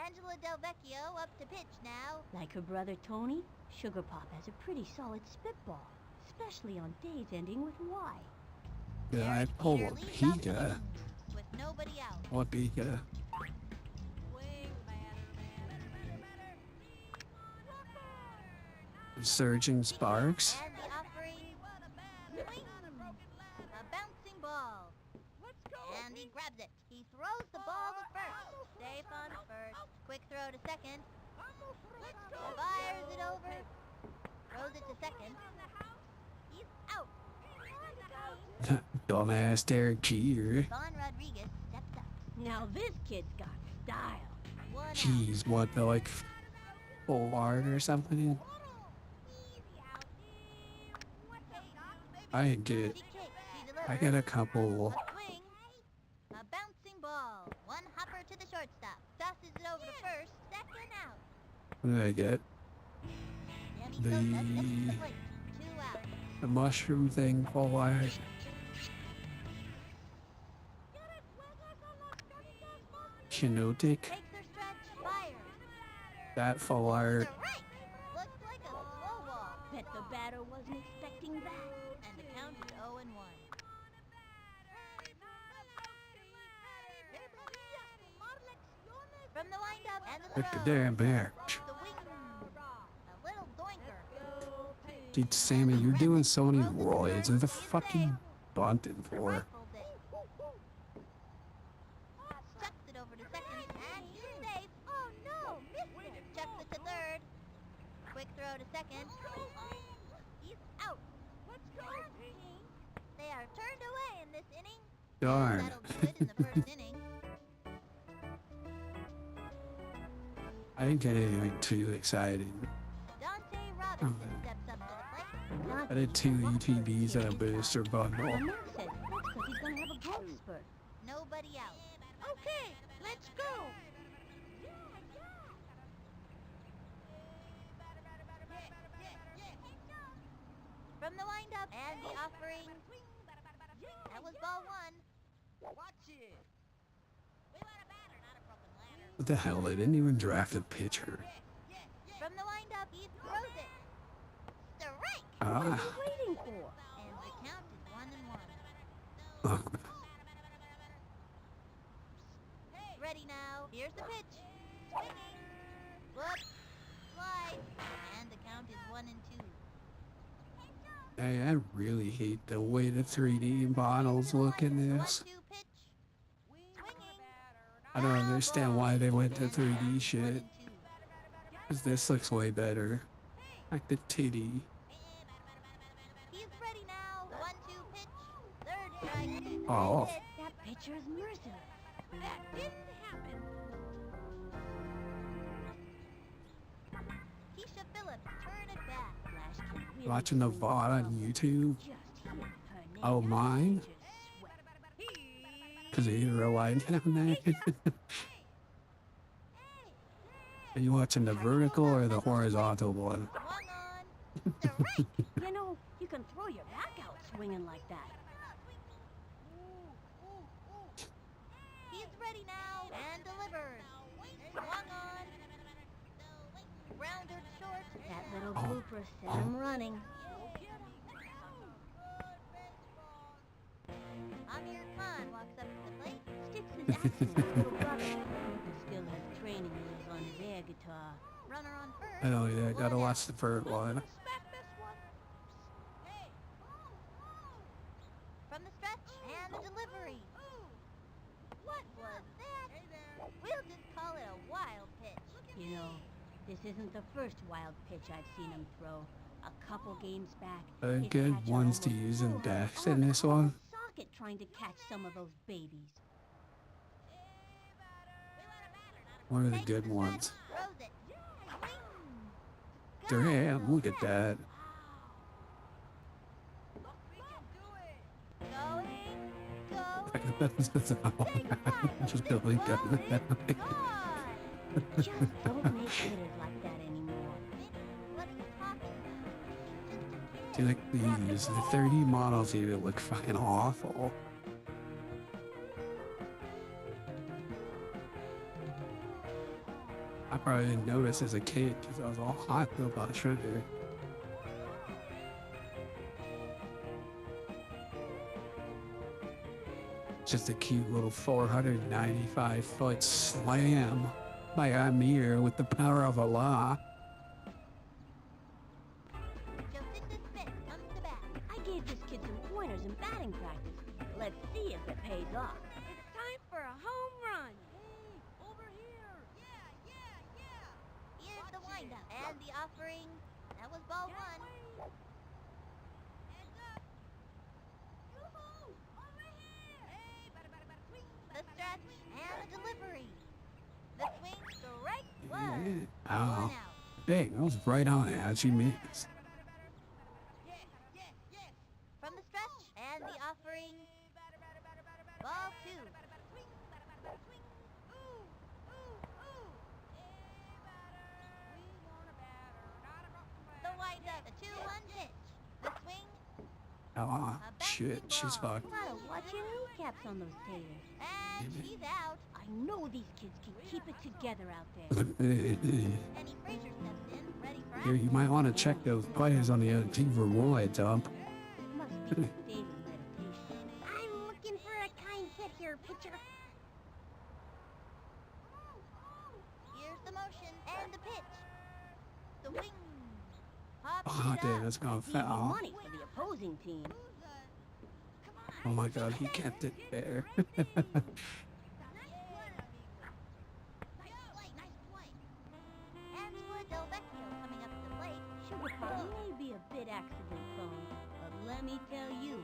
Angela Del Vecchio up to pitch now. Like her brother Tony, Sugar Pop has a pretty solid spitball, especially on days ending with Y. Yeah, I Derek pulled Jeter a leads off the Pika. wing with nobody out. What Pika? Surging Sparks. And the offering. Swing. A bouncing ball. And he grabs it. He throws the ball to first. Safe on first. Quick throw to second. Fires it over. Throws it to second. He's out. Dumbass Derek Jeter. Vaughn Rodriguez steps up. Now this kid's got style. 1 out. Jeez, what the like full art or something? I get. He kicks. He delivers. I get a couple. A swing. A bouncing ball. 1 hopper to the shortstop. Tosses it over to first. Second out. What did I get? Sammy Sosa steps to the The plate. 2 out. the mushroom thing full art. Kinetic. Takes her stretch. Fires. That full art. Strike. Looks like a slow ball. Bet the batter wasn't expecting that. And the count is 0 and 1. From the windup and the Like the throw. damn bear. The wing. A little doinker. Dude, Sammy, you're doing so many roids. What the fucking bunting for? Rifled it. Chucks it over to second, and he's safe. Oh no, missed it. Chucks it to third. Quick throw to second. He's out. They are turned away in this inning. Darn. That'll do it in the first inning. I didn't get anything too exciting. Dante Robinson steps up to the plate. I did 2 ETBs and a booster bundle. The nurse says it looks like he's gonna have a growth spurt. Nobody out. Okay, let's go. From the windup and the offering. That was ball 1. Watch it. What the hell? They didn't even draft a pitcher. From the windup, he throws it. Strike. Ah, Waiting for. And the Here's the pitch. Swinging. Whoop. Slide. And the count is 1 and 2. Hey, I really hate the way the 3D models look in this. 1-2 pitch. Swinging. I don't understand why they went to 3D 1 shit. and 2. Cause this looks way better. Like the titty. He's ready now. 1-2 pitch. Third strike. Oh. Hit. That pitcher is merciless. That didn't happen. Keisha Phillips, turn it back. Flash can really Watching the do VOD on well. YouTube. Just hit her name. Oh, mine? Just sweat. Cause you realize down there. Are you watching the vertical or the horizontal one? Swung on. Strike. You know, you can throw your back out swinging like that. He's ready now and delivers. Swung on. Grounded short. That little Oh. blooper set him running. Amir Khan walks up to the plate. Sticks his axe in his little brother. He still has training wheels on his air guitar. Runner on first. I know, yeah, gotta watch the first one. Smack this one. From the stretch and the delivery. What was that? We'll just call it a wild pitch. You know, this isn't the first wild pitch I've seen him throw. A couple games back, They're his good catcher ones to almost use in flew deaths over in the this top of one. the socket trying to catch some of those babies. One of the Takes good the ones. stretch, throws it. Swing. Damn, look at that. Going. Go. Just really done that. Just don't make hitters like that anymore. What are you talking about? See, like these, the 3D models even look fucking awful. I probably didn't notice as a kid because I was all hot about sugar. Just a cute little 495-foot slam by Amir with the power of Allah. Jacinda Smith comes to bat. I gave this kid some pointers in batting practice. Let's see if it pays off. It's time for a home run. Over here. Here's the windup and the offering. That was ball 1. The stretch and the delivery. The swing, strike one. Oh, One out. dang, I was right on it. How'd she miss? From the stretch and the offering. Ball 2. The windup, the 2-1 pitch. The swing, Oh, shit, she's fucked. Gotta watch your kneecaps on those taters. and she's out. I know these kids can keep it together out there. Eddie Frazier steps in, ready for Here, you action. might want to check those players on the other team for roids up. Must be daily meditation. I'm looking for a kind hit here, pitcher. Here's the motion and the pitch. The wing. Pops Oh, it damn, up. that's gonna Easy foul. money for the opposing team. Oh my god, he kept it there. Nice play. Angela Del Vecchio coming up to the plate. Sugar Pie may be a bit accident prone, but let me tell you,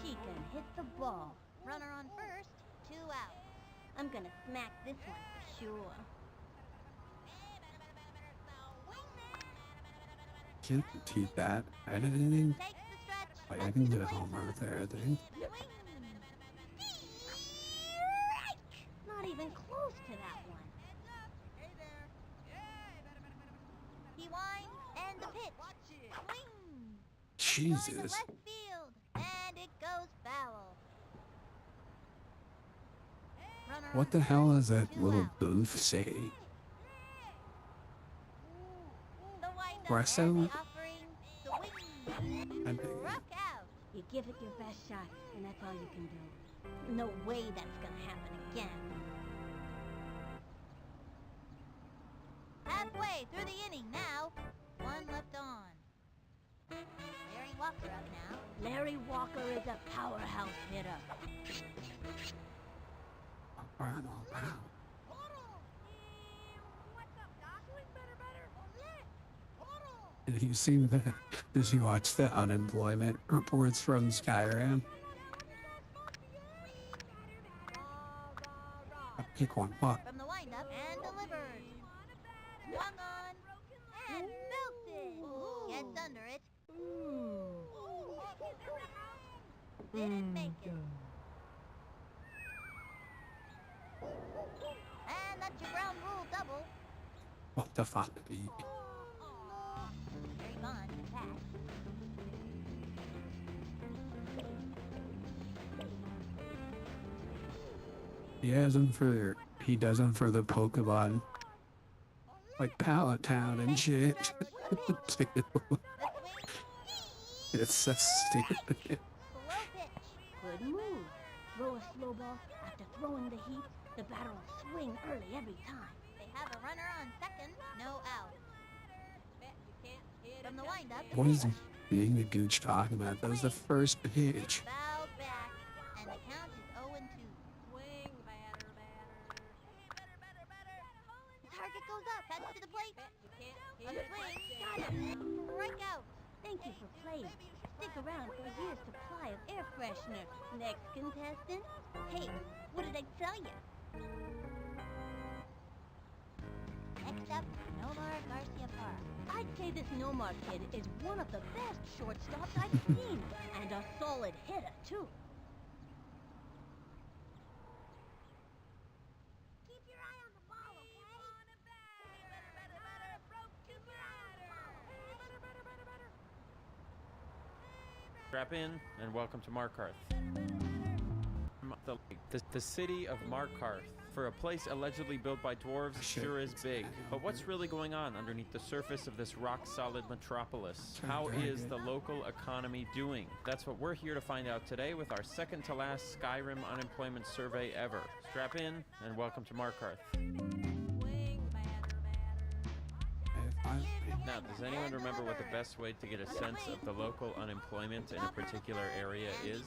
she can hit the ball. Runner on first, 2 out. I'm gonna smack this one for sure. Can't repeat that. I didn't. Takes the stretch. Like, I can do a home run there, I think. Swing. Not even close to that one. He winds and the pitch. Swing. Going to Jesus. left field, and it goes foul. Runner What on the hell first, does that 2 little out. booth say? The windup Presso? and the offering. Swing. I think- Struck out. You give it your best shot, and that's all you can do. No way that's gonna happen again. halfway through the inning now. One left on. Larry Walker up now. Larry Walker is a powerhouse hitter. Wow. What's up, Doc? Doing better. Have you seen the? Did you watch the unemployment reports from Skyrim? Pick one. Fuck. From the windup and delivered. Swung on and belted. Gets under it. Didn't make it. And that's your ground rule double. What the fuck? Barry Bond attacks. He does them for the Pokemon, like Pallet Town and shit. It's so stupid. Slow pitch. Good move. Throw a slow ball. After throwing the heat, the batter will swing early every time. They have a runner on second. No out. From the windup. What is being the gooch talking about? That was the first pitch. Fouled back. And the count is 0-2. Swing, batter. The target goes up. Heads to the plate. On the swing. Got it. Strikeout. Thank you for playing. Stick around for a year's supply of air freshener. Next contestant? Hey, what did I tell you? Next up, Nomar Garcia Park. I'd say this Nomar kid is one of the best shortstops I've seen. And a solid hitter, too. Keep your eye on the ball, okay? Strap in and welcome to Markarth. The city of Markarth. For a place allegedly built by dwarves, sure is big. But what's really going on underneath the surface of this rock-solid metropolis? How is the local economy doing? That's what we're here to find out today with our second-to-last Skyrim unemployment survey ever. Strap in and welcome to Markarth. Now, does anyone remember what the best way to get a sense of the local unemployment in a particular area is?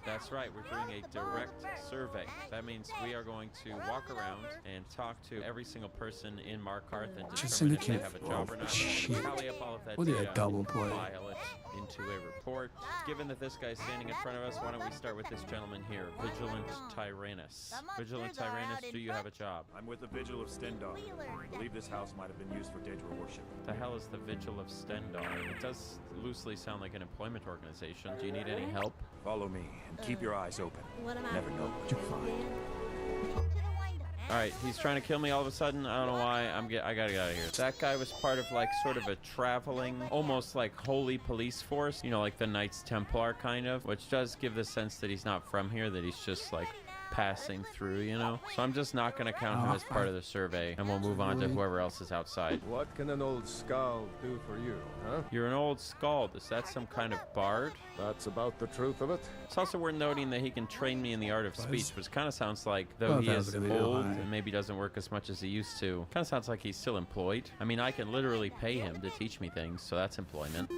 That's right, we're doing a direct survey. That means we are going to walk around and talk to every single person in Markarth and determine if they have a job or not. Tally up all of that What did data, I double play? file it into a report. Given that this guy's standing in front of us, why don't we start with this gentleman here, Vigilant Tyrannus. Vigilant Tyrannus, do you have a job? I'm with the Vigil of Stendar. I believe this house might have been used for Daedra worship. The hell is the Vigil of Stendar? It does loosely sound like an employment organization. Do you need any help? Follow me and keep your eyes open. What am I? Never know what you'll find. Into the windup. All right, he's trying to kill me all of a sudden. I don't know why. I gotta get out of here. That guy was part of like sort of a traveling, almost like holy police force. You know, like the Knights Templar kind of, which does give the sense that he's not from here, that he's just like passing through, you know? So I'm just not gonna count him as part of the survey, and we'll move on to whoever else is outside. What can an old skald do for you, huh? You're an old skald. Is that some kind of bard? That's about the truth of it. It's also worth noting that he can train me in the art of speech, which kind of sounds like, though Well, he that was is gonna be a old lie. and maybe doesn't work as much as he used to, kind of sounds like he's still employed. I mean, I can literally pay him to teach me things, so that's employment.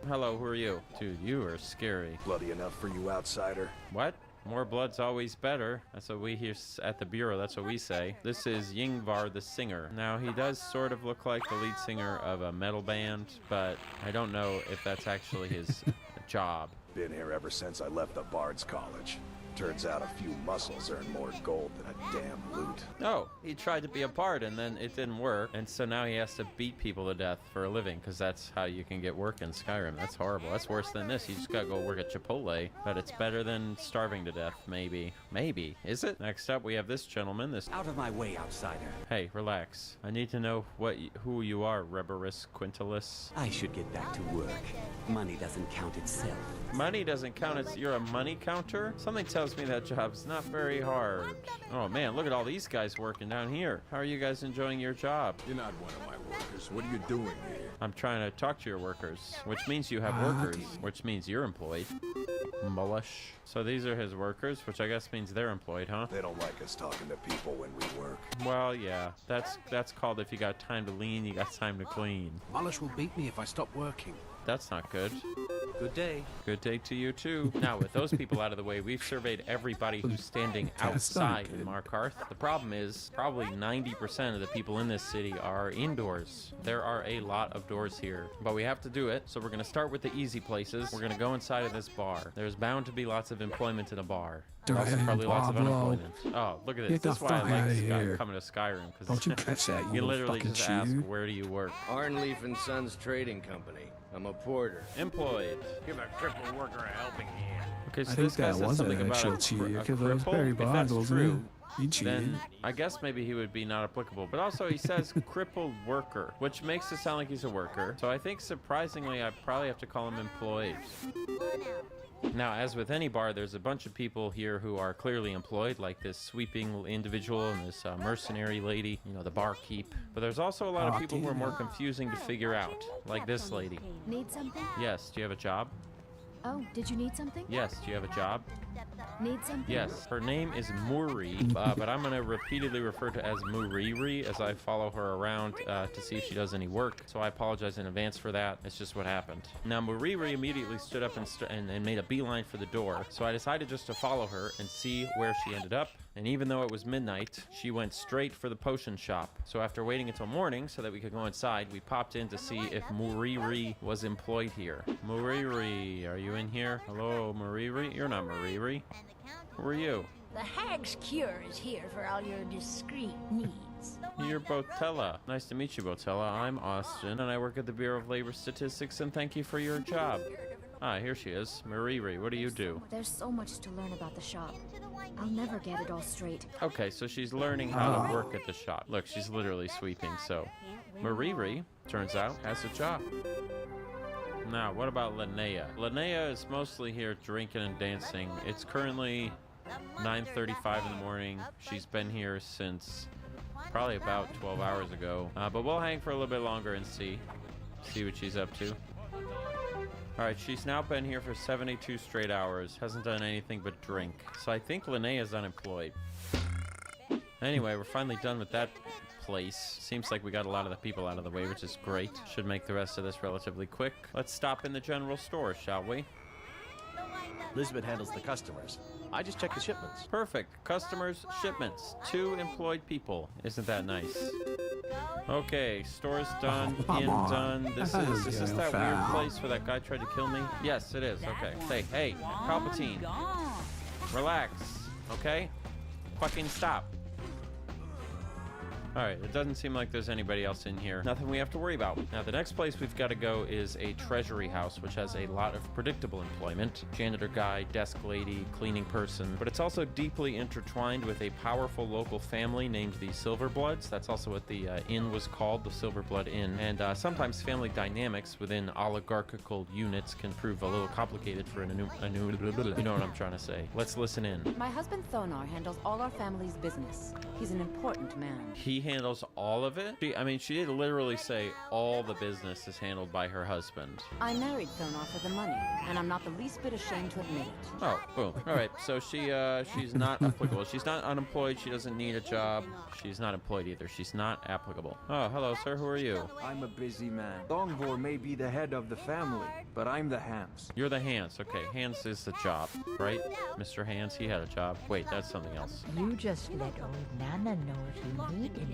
Hello, who are you? Dude, you are scary. Bloody enough for you, outsider. What? More blood's always better. That's what we hear at the Bureau. That's what we say. This is Yngvar the singer. Now, he does sort of look like the lead singer of a metal band, but I don't know if that's actually his job. Been here ever since I left the Bard's College. Turns out a few muscles earn more gold than a damn lute. Oh, he tried to be a bard and then it didn't work, and so now he has to beat people to death for a living, because that's how you can get work in Skyrim. That's horrible. That's worse than this. You just gotta go work at Chipotle, but it's better than starving to death, maybe. Maybe. Is it? Next up, we have this gentleman. This. Out of my way, outsider. Hey, relax. I need to know who you are, Reberus Quintilis. I should get back to work. Money doesn't count itself. Money doesn't count. You're a money counter? Something tells me that job's not very hard. Oh man, look at all these guys working down here. How are you guys enjoying your job? You're not one of my workers. What are you doing here? I'm trying to talk to your workers, which means you have workers, which means you're employed. Mullish. So these are his workers, which I guess means they're employed, huh? They don't like us talking to people when we work. Well, yeah. That's called if you got time to lean, you got time to clean. Mullish will beat me if I stop working. That's not good. Good day. Good day to you, too. Now, with those people out of the way, we've surveyed everybody who's standing outside in Markarth. The problem is, probably 90% of the people in this city are indoors. There are a lot of doors here, but we have to do it, so we're going to start with the easy places. We're going to go inside of this bar. There's bound to be lots of employment in a bar. Also, probably lots of unemployment. Oh, look at this. This is why I like coming to Skyrim, Don't you catch that, you you literally fucking just ask, cheater. Where do you work? Arnleaf and Sons Trading Company. I'm a porter. Employed. Give a crippled worker a helping hand. Okay, so I this think guy that said was something an about actual a cheater because it was cripple. very If bad, that's wasn't it? true, He cheated. then I guess maybe he would be not applicable. But also he says crippled worker, which makes it sound like he's a worker. So I think surprisingly, I probably have to call him employed. Now, as with any bar, there's a bunch of people here who are clearly employed, like this sweeping individual and this mercenary lady, you know, the barkeep. But there's also a lot of people who are more confusing to figure out, like this lady. Need something? Yes, do you have a job? Oh, did you need something? Yes, do you have a job? Need something? Yes, her name is Muri, but I'm going to repeatedly refer to as Muriri as I follow her around to see if she does any work. So I apologize in advance for that. It's just what happened. Now, Muriri immediately stood up and made a beeline for the door. So I decided just to follow her and see where she ended up. And even though it was midnight, she went straight for the potion shop. So after waiting until morning so that we could go inside, we popped in to see if Muriri was employed here. Muriri, are you in here? Hello, Muriri? You're not Muriri. Who are you? The Hag's Cure is here for all your discreet needs. You're Botella. Nice to meet you, Botella. I'm Austin, and I work at the Bureau of Labor Statistics, and thank you for your job. Ah, here she is. Mariri, what do you do? There's so much to learn about the shop. I'll never get it all straight. Okay, so she's learning how to work at the shop. Look, she's literally sweeping, so... Mariri, turns out, has a job. Now, what about Linnea? Linnea is mostly here drinking and dancing. It's currently 9:35 in the morning. She's been here since probably about 12 hours ago. But we'll hang for a little bit longer and see what she's up to. Alright, she's now been here for 72 straight hours. Hasn't done anything but drink. So I think Linnea is unemployed. Anyway, we're finally done with that place. Seems like we got a lot of the people out of the way, which is great. Should make the rest of this relatively quick. Let's stop in the general store, shall we? Elizabeth handles the customers. I just check the shipments. Perfect. Customers, shipments. 2 employed people. Isn't that nice? Okay, store's done, inn done. This is that weird place where that guy tried to kill me? Yes, it is. Okay. Hey, Palpatine. Relax. Okay? Fucking stop. Alright, it doesn't seem like there's anybody else in here. Nothing we have to worry about. Now, the next place we've got to go is a treasury house, which has a lot of predictable employment. Janitor guy, desk lady, cleaning person. But it's also deeply intertwined with a powerful local family named the Silverbloods. That's also what the inn was called, the Silverblood Inn. And sometimes family dynamics within oligarchical units can prove a little complicated for you know what I'm trying to say. Let's listen in. My husband Thonar handles all our family's business. He's an important man. He handles all of it? She did literally say all the business is handled by her husband. I married Thonar for the money, and I'm not the least bit ashamed to admit it. Oh, boom. All right, so she's not applicable. She's not unemployed. She doesn't need a job. She's not employed either. She's not applicable. Oh, hello, sir. Who are you? I'm a busy man. Longvor may be the head of the family, but I'm the hands. You're the hands. Okay, hands is the job, right? Mr. Hands, he had a job. Wait, that's something else. You just let old Nana know if you need anything.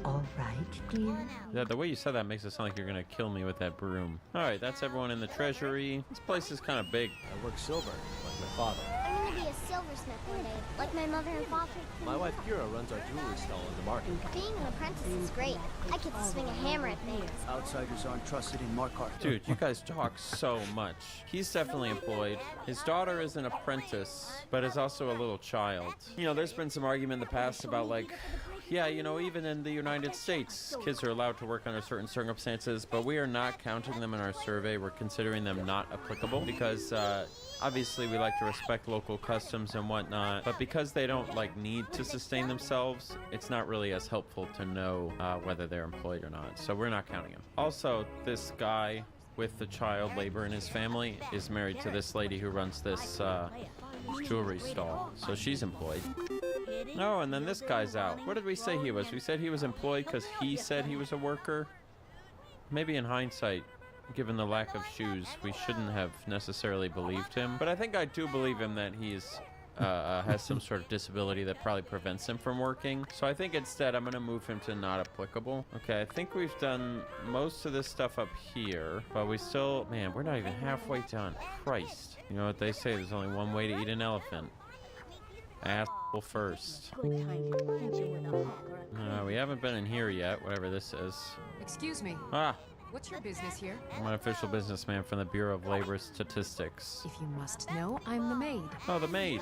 All right, dear? Yeah, the way you said that makes it sound like you're gonna kill me with that broom. Alright, that's everyone in the treasury. This place is kind of big. I work silver, like my father. I'm gonna be a silversmith one day, like my mother and father. My wife Kira runs our jewelry stall in the market. Being an apprentice is great. I get to swing a hammer at things. Outsiders aren't trusted in Markarth. Dude, you guys talk so much. He's definitely employed. His daughter is an apprentice, but is also a little child. You know, there's been some argument in the past about like, yeah, you know, even in the United States, kids are allowed to work under certain circumstances, but we are not counting them in our survey. We're considering them not applicable because obviously we like to respect local customs and whatnot, but because they don't like need to sustain themselves, it's not really as helpful to know whether they're employed or not. So we're not counting them. Also, this guy with the child labor in his family is married to this lady who runs this jewelry stall. So she's employed. Oh, and then this guy's out. What did we say he was? We said he was employed because he said he was a worker. Maybe in hindsight, given the lack of shoes, we shouldn't have necessarily believed him. But I think I do believe him that he's has some sort of disability that probably prevents him from working. So I think instead I'm going to move him to not applicable. Okay, I think we've done most of this stuff up here, but we still, man, we're not even halfway done. Christ. You know what they say, there's only one way to eat an elephant. Asshole first. We haven't been in here yet, whatever this is. Excuse me. Ah. What's your business here? I'm an official businessman from the Bureau of Labor Statistics. If you must know, I'm the maid. Oh, the maid.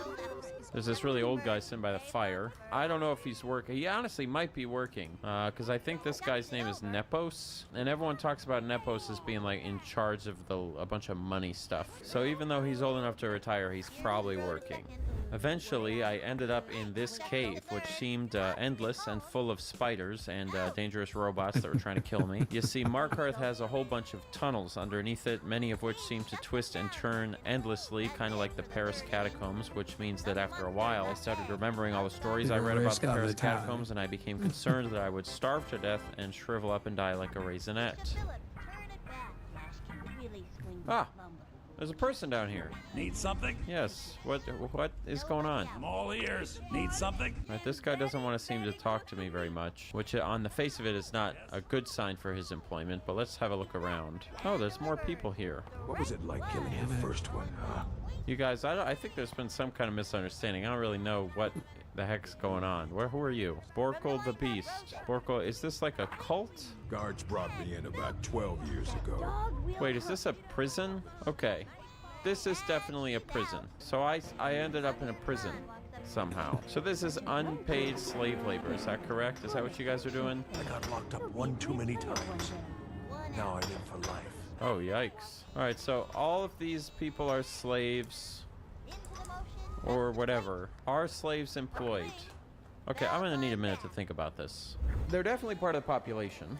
There's this really old guy sitting by the fire. I don't know if he's working. He honestly might be working, because I think this guy's name is Nepos, and everyone talks about Nepos as being like in charge of a bunch of money stuff. So even though he's old enough to retire, he's probably working. Eventually, I ended up in this cave, which seemed endless and full of spiders and dangerous robots that were trying to kill me. You see, Markarth has a whole bunch of tunnels underneath it, many of which seem to twist and turn endlessly, kind of like the Paris catacombs, which means that after a while, I started remembering all the stories I read about the Paris catacombs, and I became concerned that I would starve to death and shrivel up and die like a raisinette. Ah! There's a person down here. Need something? Yes. What is going on? I'm all ears. Need something? Right, this guy doesn't want to seem to talk to me very much, which on the face of it is not a good sign for his employment, but let's have a look around. Oh, there's more people here. What was it like killing the first one, huh? You guys, I think there's been some kind of misunderstanding. I don't really know what the heck's going on. Who are you? Borkle the Beast. Borkle, is this like a cult? Guards brought me in about 12 years ago. Wait, is this a prison? Okay. This is definitely a prison. So I ended up in a prison somehow. So this is unpaid slave labor, is that correct? Is that what you guys are doing? I got locked up one too many times. Now I'm in for life. Oh, yikes. All right, so all of these people are slaves or whatever. Are slaves employed? Okay, I'm gonna need a minute to think about this. They're definitely part of the population,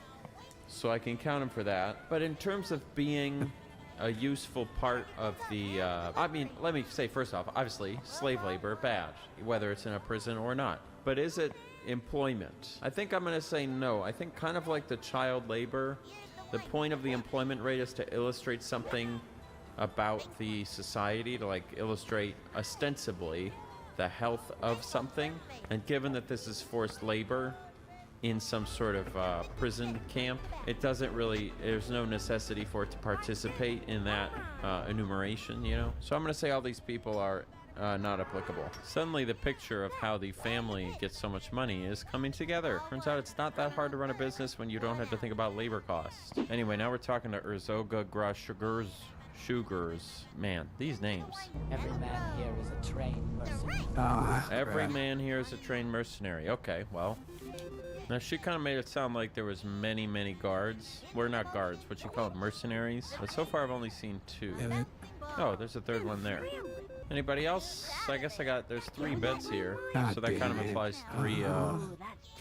so I can count them for that. But in terms of being a useful part of the, I mean, let me say first off, obviously, slave labor, bad, whether it's in a prison or not. But is it employment? I think I'm gonna say no. I think kind of like the child labor, the point of the employment rate is to illustrate something about the society, to like illustrate ostensibly the health of something. And given that this is forced labor in some sort of prison camp, it doesn't really, there's no necessity for it to participate in that enumeration, you know? So I'm gonna say all these people are not applicable. Suddenly the picture of how the family gets so much money is coming together. Turns out it's not that hard to run a business when you don't have to think about labor costs. Anyway, now we're talking to Urzoga Sugars. Man, these names. Every man here is a trained mercenary. Every man here is a trained mercenary. Okay, well. Now, she kind of made it sound like there was many, many guards. Well, not guards, what you call it, mercenaries. But so far, I've only seen 2. Oh, there's a third one there. Anybody else? I guess there's 3 beds here. So that kind of implies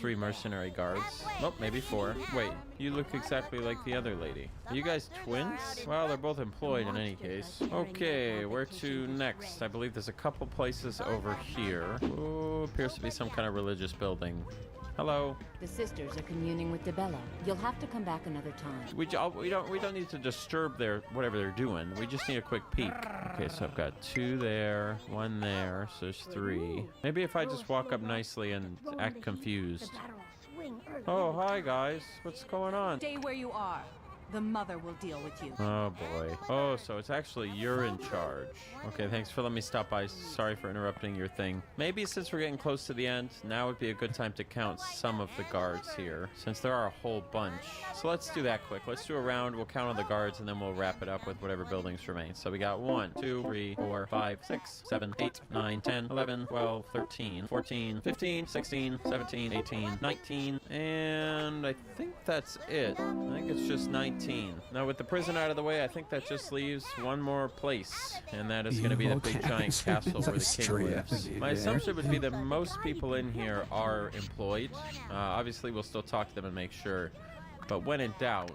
3 mercenary guards. Oh, maybe 4. Wait, you look exactly like the other lady. Are you guys twins? Well, they're both employed in any case. Okay, where to next? I believe there's a couple places over here. Oh, appears to be some kind of religious building. Hello. The sisters are communing with Debella. You'll have to come back another time. We don't need to disturb whatever they're doing. We just need a quick peek. Okay, so I've got 2 there, 1 there, so there's 3. Maybe if I just walk up nicely and act confused. Oh, hi guys. What's going on? Stay where you are. The mother will deal with you. Oh boy. Oh, so it's actually you're in charge. Okay, thanks for letting me stop by. Sorry for interrupting your thing. Maybe since we're getting close to the end, now would be a good time to count some of the guards here, since there are a whole bunch. So let's do that quick. Let's do a round. We'll count on the guards, and then we'll wrap it up with whatever buildings remain. So we got 1, 2, 3, 4, 5, 6, 7, 8, 9, 10, 11, 12, 13, 14, 15, 16, 17, 18, 19, and I think that's it. I think it's just 19. Now with the prison out of the way, I think that just leaves one more place, and that is going to be the big giant castle where the king lives. My assumption would be that most people in here are employed. Obviously we'll still talk to them and make sure, but when in doubt,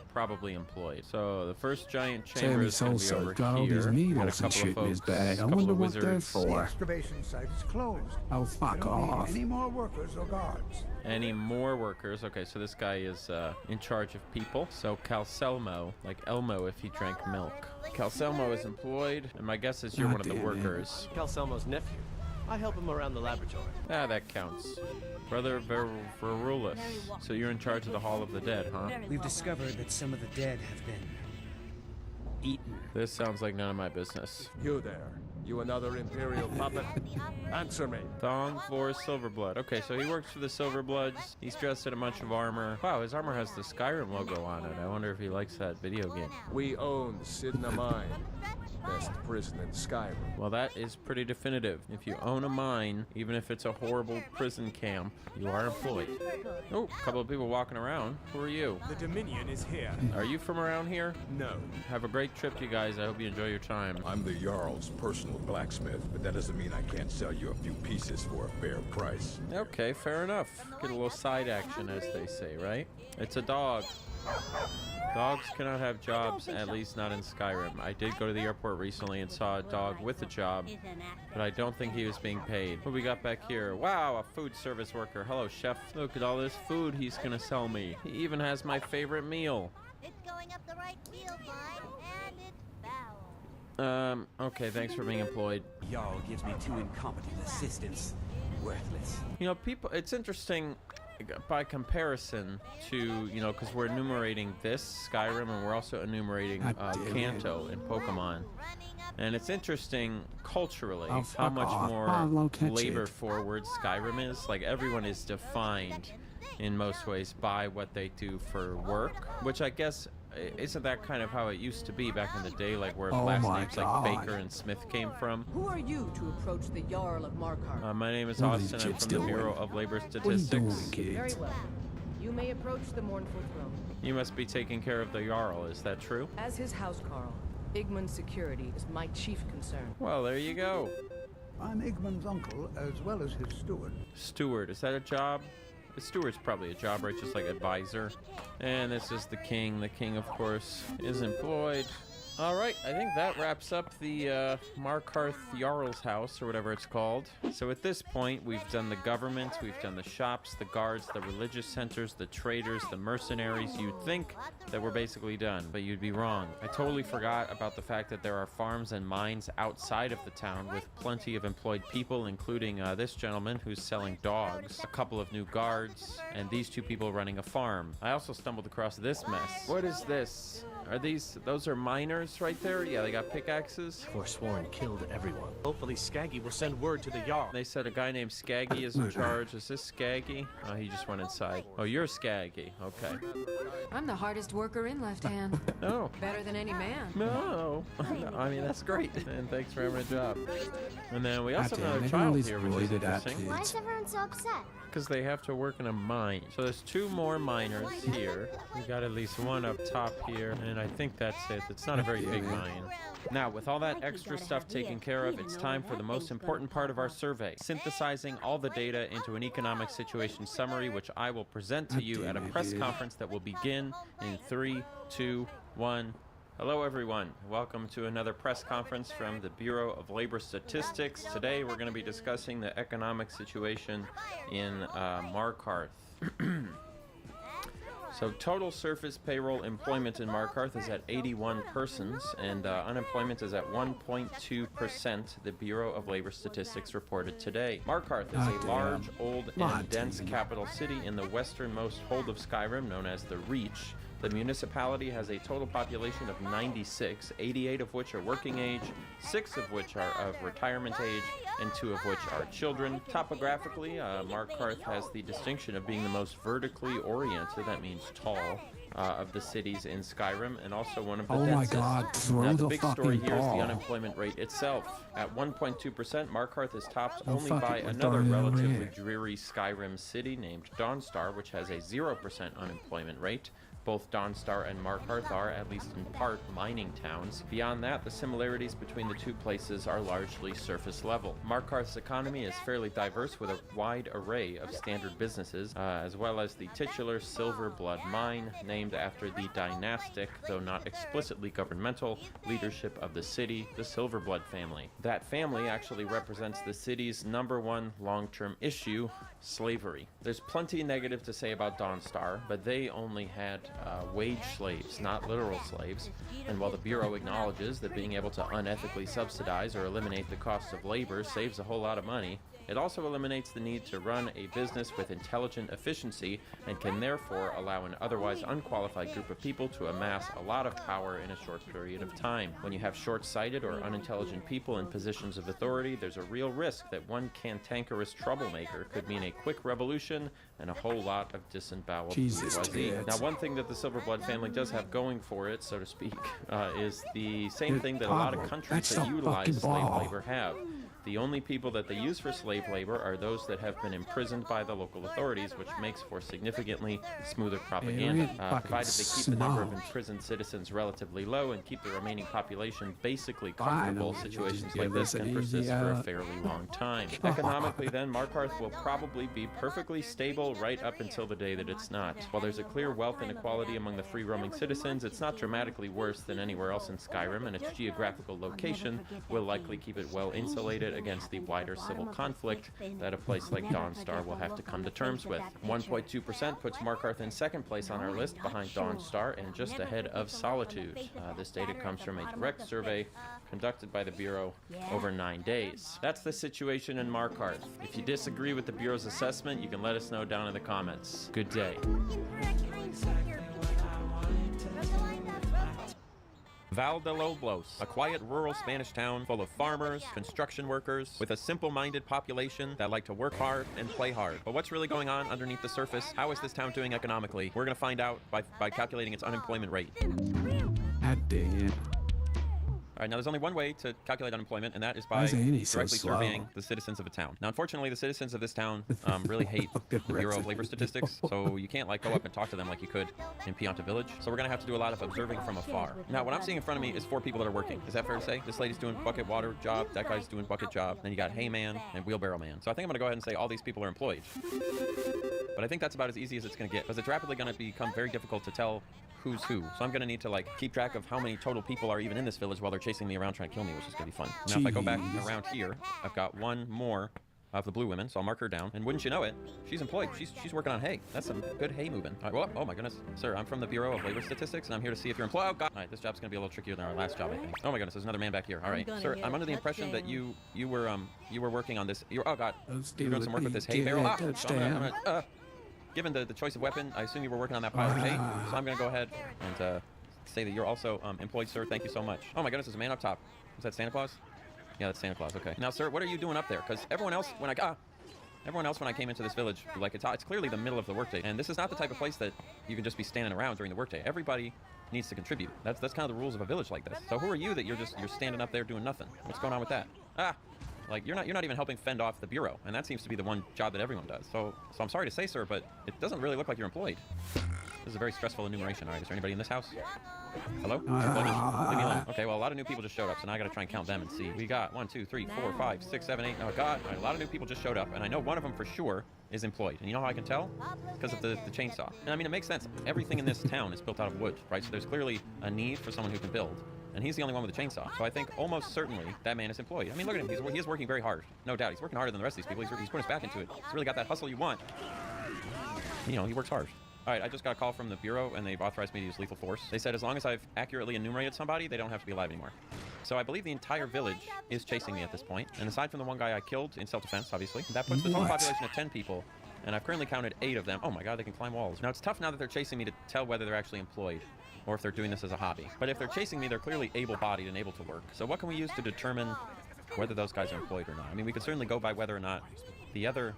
probably employed. So the first giant chamber Sammy is going to be Sosa over got all these here. Got a needles and couple of shit in his folks, bag. I couple wonder of what wizards. that's for. Excavation site is closed. Oh, fuck We don't need off. any more workers or guards. Any more workers? Okay, so this guy is in charge of people. So Calcelmo, like Elmo if he drank milk. Calcelmo is employed, and my guess is you're one of the workers. Calcelmo's nephew. I help him around the laboratory. Ah, that counts. Brother Verulus. So you're in charge of the Hall of the Dead, huh? We've discovered that some of the dead have been eaten. This sounds like none of my business. You there. You another Imperial puppet? Answer me. Thong for Silverblood. Okay, so he works for the Silverbloods. He's dressed in a bunch of armor. Wow, his armor has the Skyrim logo on it. I wonder if he likes that video game. We own Sidna Mine. Best prison in Skyrim. Well, that is pretty definitive. If you own a mine, even if it's a horrible prison camp, you are employed. Oh, a couple of people walking around. Who are you? The Dominion is here. Are you from around here? No. Have a great trip, you guys. I hope you enjoy your time. I'm the Jarl's personal blacksmith, but that doesn't mean I can't sell you a few pieces for a fair price. Okay, fair enough. Get a little side action, as they say, right? It's a dog. Dogs cannot have jobs, at least not in Skyrim. I did go to the airport recently and saw a dog with a job, but I don't think he was being paid. What we got back here? Wow, a food service worker. Hello, chef. Look at all this food he's gonna sell me. He even has my favorite meal. It's going up the right field line, and it's foul. Okay, thanks for being employed. Jarl gives me 2 incompetent assistants. Worthless. You know, people, it's interesting by comparison to, you know, because we're enumerating this Skyrim and we're also enumerating Kanto in Pokemon. And it's interesting culturally how much more labor forward Skyrim is. Like, everyone is defined in most ways by what they do for work, which I guess isn't that kind of how it used to be back in the day, like where last names like Baker and Smith came from? Who are you to approach the Jarl of Markarth? My name is Austin. I'm from the Bureau of Labor Statistics. Very well. You may approach the mournful throne. You must be taking care of the Jarl, is that true? As his housecarl, Igman's security is my chief concern. Well, there you go. I'm Igman's uncle as well as his steward. Steward, is that a job? The steward's probably a job, right? Just like advisor. And this is the king. The king, of course, is employed. All right, I think that wraps up the Markarth Jarl's house, or whatever it's called. So at this point, we've done the government, we've done the shops, the guards, the religious centers, the traders, the mercenaries. You'd think that we're basically done, but you'd be wrong. I totally forgot about the fact that there are farms and mines outside of the town with plenty of employed people, including this gentleman who's selling dogs, a couple of new guards, and these 2 people running a farm. I also stumbled across this mess. What is this? Are those are miners right there? Yeah, they got pickaxes. Forsworn killed everyone. Hopefully Skaggy will send word to the Jarl. They said a guy named Skaggy is in charge. Is this Skaggy? Oh, he just went inside. Oh, you're Skaggy. Okay. I'm the hardest worker in Left Hand. No. Better than any man. No. I mean, that's great. And thanks for having a job. And then we also have another child here, which is interesting. Why is everyone so upset? Because they have to work in a mine. So there's 2 more miners here. We got at least one up top here, and I think that's it. It's not a very big mine. Now, with all that extra stuff taken care of, it's time for the most important part of our survey, synthesizing all the data into an economic situation summary, which I will present to you at a press conference that will begin in 3, 2, 1. Hello everyone, welcome to another press conference from the Bureau of Labor Statistics. Today we're going to be discussing the economic situation in Markarth. So total surface payroll employment in Markarth is at 81 persons, and unemployment is at 1.2%, the Bureau of Labor Statistics reported today. Markarth is a large, old, and dense capital city in the westernmost hold of Skyrim, known as the Reach. The municipality has a total population of 96, 88 of which are working age, 6 of which are of retirement age, and 2 of which are children. Topographically, Markarth has the distinction of being the most vertically oriented, that means tall, of the cities in Skyrim, and also one of the densest. My God, now, the big story here is the unemployment rate itself. At 1.2%, Markarth is topped only by another relatively dreary Skyrim city named Dawnstar, which has a 0% unemployment rate. Both Dawnstar and Markarth are, at least in part, mining towns. Beyond that, the similarities between the 2 places are largely surface level. Markarth's economy is fairly diverse with a wide array of standard businesses, as well as the titular Silver Blood Mine, named after the dynastic, though not explicitly governmental, leadership of the city, the Silverblood family. That family actually represents the city's #1 long-term issue, slavery. There's plenty negative to say about Dawnstar, but they only had wage slaves, not literal slaves. And while the Bureau acknowledges that being able to unethically subsidize or eliminate the cost of labor saves a whole lot of money, it also eliminates the need to run a business with intelligent efficiency and can therefore allow an otherwise unqualified group of people to amass a lot of power in a short period of time. When you have short-sighted or unintelligent people in positions of authority, there's a real risk that one cantankerous troublemaker could mean a quick revolution and a whole lot of disemboweled bourgeoisie. Now, one thing that the Silverblood family does have going for it, so to speak, is the same thing that a lot of countries that utilize slave labor have. The only people that they use for slave labor are those that have been imprisoned by the local authorities, which makes for significantly smoother propaganda, provided they keep the number of imprisoned citizens relatively low and keep the remaining population basically comfortable. Situations like this can persist for a fairly long time. Economically, then, Markarth will probably be perfectly stable right up until the day that it's not. While there's a clear wealth inequality among the free-roaming citizens, it's not dramatically worse than anywhere else in Skyrim, and its geographical location will likely keep it well insulated against the wider civil conflict that a place like Dawnstar will have to come to terms with. 1.2% puts Markarth in second place on our list, behind Dawnstar and just ahead of Solitude. This data comes from a direct survey conducted by the Bureau over 9 days. That's the situation in Markarth. If you disagree with the Bureau's assessment, you can let us know down in the comments. Good day. Valdelobos, a quiet rural Spanish town full of farmers, construction workers, with a simple-minded population that like to work hard and play hard. But what's really going on underneath the surface? How is this town doing economically? We're going to find out by calculating its unemployment rate. God dang it. All right, now there's only one way to calculate unemployment, and that is by directly surveying the citizens of a town. Now, unfortunately, the citizens of this town really hate the Bureau of Labor Statistics, so you can't like go up and talk to them like you could in Pianta Village. So we're gonna have to do a lot of observing from afar. Now, what I'm seeing in front of me is 4 people that are working. Is that fair to say? This lady's doing bucket water job, that guy's doing bucket job, then you got hay man and wheelbarrow man. So I think I'm gonna go ahead and say all these people are employed. But I think that's about as easy as it's gonna get, because it's rapidly gonna become very difficult to tell who's who. So I'm gonna need to like keep track of how many total people are even in this village while they're chasing me around trying to kill me, which is gonna be fun. Now if I go back around here, I've got one more of the blue women, so I'll mark her down. And wouldn't you know it, she's employed. She's working on hay. That's some good hay moving. All right, well, oh my goodness. Sir, I'm from the Bureau of Labor Statistics, and I'm here to see if you're employed. Oh god. All right, this job's gonna be a little trickier than our last job, I think. Oh my goodness, there's another man back here. All right, sir, I'm under the impression that you were working on this. Oh god, you're doing some work with this hay barrel. Given the choice of weapon, I assume you were working on that pile of hay, so I'm going to go ahead and say that you're also employed, sir. Thank you so much. Oh my goodness, there's a man up top. Is that Santa Claus? Yeah, that's Santa Claus. Okay. Now, sir, what are you doing up there? Because everyone else, when I came into this village, like it's clearly the middle of the workday, and this is not the type of place that you can just be standing around during the workday. Everybody needs to contribute. That's kind of the rules of a village like this. So who are you that you're standing up there doing nothing? What's going on with that? Like you're not even helping fend off the Bureau, and that seems to be the one job that everyone does. So I'm sorry to say, sir, but it doesn't really look like you're employed. This is a very stressful enumeration. All right, is there anybody in this house? Hello? Leave me alone. Okay, well, a lot of new people just showed up, so now I gotta try and count them and see. We got 1, 2, 3, 4, 5, 6, 7, 8. Oh god, all right, a lot of new people just showed up, and I know one of them for sure is employed. And you know how I can tell? Because of the chainsaw. And I mean, it makes sense. Everything in this town is built out of wood, right? So there's clearly a need for someone who can build. And he's the only one with a chainsaw. So I think almost certainly that man is employed. I mean, look at him. He is working very hard. No doubt. He's working harder than the rest of these people. He's putting his back into it. He's really got that hustle you want. You know, he works hard. All right, I just got a call from the Bureau, and they've authorized me to use lethal force. They said as long as I've accurately enumerated somebody, they don't have to be alive anymore. So I believe the entire village is chasing me at this point. And aside from the one guy I killed in self-defense, obviously, that puts the total population at 10 people. And I've currently counted 8 of them. Oh my god, they can climb walls. Now, it's tough now that they're chasing me to tell whether they're actually employed or if they're doing this as a hobby. But if they're chasing me, they're clearly able-bodied and able to work. So what can we use to determine whether those guys are employed or not? I mean, we could certainly go by whether or not the other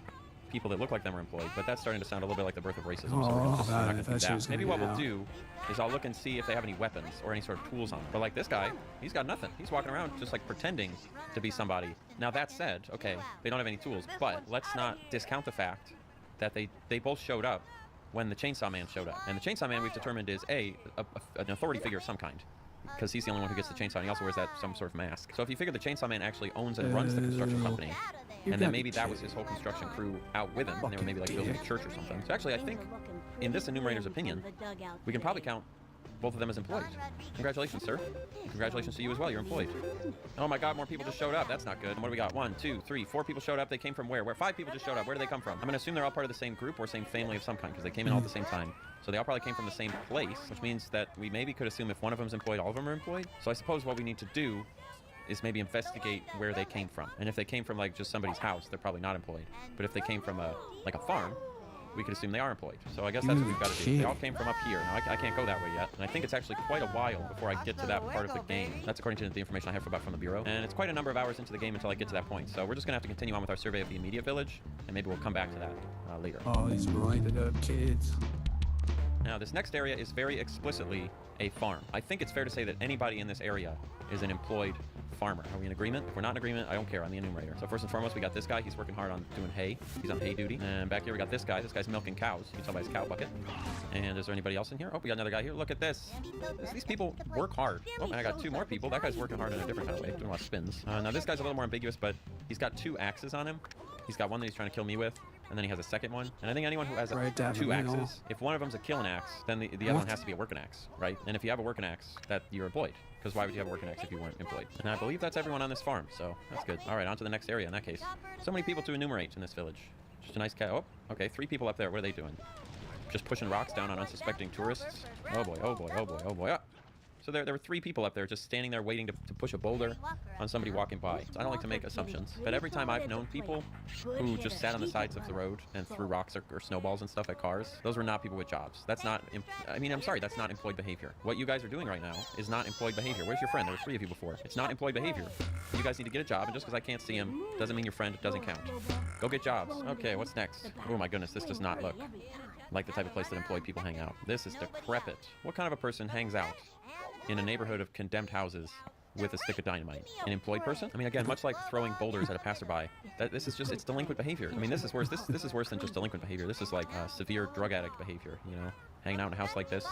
people that look like them are employed, but that's starting to sound a little bit like the birth of racism. So we're just not gonna do that. Maybe what we'll do is I'll look and see if they have any weapons or any sort of tools on them. But like this guy, he's got nothing. He's walking around just like pretending to be somebody. Now that said, okay, they don't have any tools, but let's not discount the fact that they both showed up when the Chainsaw Man showed up. And the Chainsaw Man we've determined is an authority figure of some kind, because he's the only one who gets the chainsaw, and he also wears some sort of mask. So if you figure the Chainsaw Man actually owns and runs the construction company, And then maybe that was his whole construction crew out with him, and they were maybe like building a church or something. So actually, I think, in this enumerator's opinion, we can probably count both of them as employed. Congratulations, sir. Congratulations to you as well. You're employed. Oh my God, more people just showed up. That's not good. What do we got? 1, 2, 3, 4 people showed up. They came from where? 5 people just showed up. Where do they come from? I'm going to assume they're all part of the same group or same family of some kind because they came in all at the same time. So they all probably came from the same place, which means that we maybe could assume if one of them's employed, all of them are employed. So I suppose what we need to do is maybe investigate where they came from. And if they came from like just somebody's house, they're probably not employed. But if they came from a farm, we could assume they are employed. So I guess that's what we've got to do. They all came from up here. Now, I can't go that way yet. And I think it's actually quite a while before I get to that part of the game. That's according to the information I have from the Bureau. And it's quite a number of hours into the game until I get to that point. So we're just going to have to continue on with our survey of the immediate village, and maybe we'll come back to that later. Oh, these blinded up kids. Now, this next area is very explicitly a farm. I think it's fair to say that anybody in this area is an employed farmer. Are we in agreement? If we're not in agreement, I don't care. I'm the enumerator. So first and foremost, we got this guy. He's working hard on doing hay. He's on hay duty. And back here, we got this guy. This guy's milking cows. You can tell by his cow bucket. And is there anybody else in here? Oh, we got another guy here. Look at this. These people work hard. Oh, and I got 2 more people. That guy's working hard in a different kind of way, doing a lot of spins. Now, this guy's a little more ambiguous, but he's got 2 axes on him. He's got one that he's trying to kill me with, and then he has a second one. And I think anyone who has 2 axes, if one of them's a killing axe, then the other one has to be a working axe, right? And if you have a working axe, that you're employed. Because why would you have a working axe if you weren't employed? And I believe that's everyone on this farm, so that's good. All right, on to the next area in that case. So many people to enumerate in this village. Just a nice cat. Oh, okay, 3 people up there. What are they doing? Just pushing rocks down on unsuspecting tourists? Oh boy, oh boy, oh boy, oh boy. Ah. So there were 3 people up there just standing there waiting to push a boulder on somebody walking by. So I don't like to make assumptions, but every time I've known people who just sat on the sides of the road and threw rocks or snowballs and stuff at cars, those were not people with jobs. That's not, I'm sorry, that's not employed behavior. What you guys are doing right now is not employed behavior. Where's your friend? There were 3 of you before. It's not employed behavior. You guys need to get a job, and just because I can't see him doesn't mean your friend doesn't count. Go get jobs. Okay, what's next? Oh my goodness, this does not look like the type of place that employed people hang out. This is decrepit. What kind of a person hangs out in a neighborhood of condemned houses with a stick of dynamite? An employed person? I mean, again, much like throwing boulders at a passerby, this is just, it's delinquent behavior. I mean, this is worse. This is worse than just delinquent behavior. This is like severe drug addict behavior, you know? Hanging out in a house like this,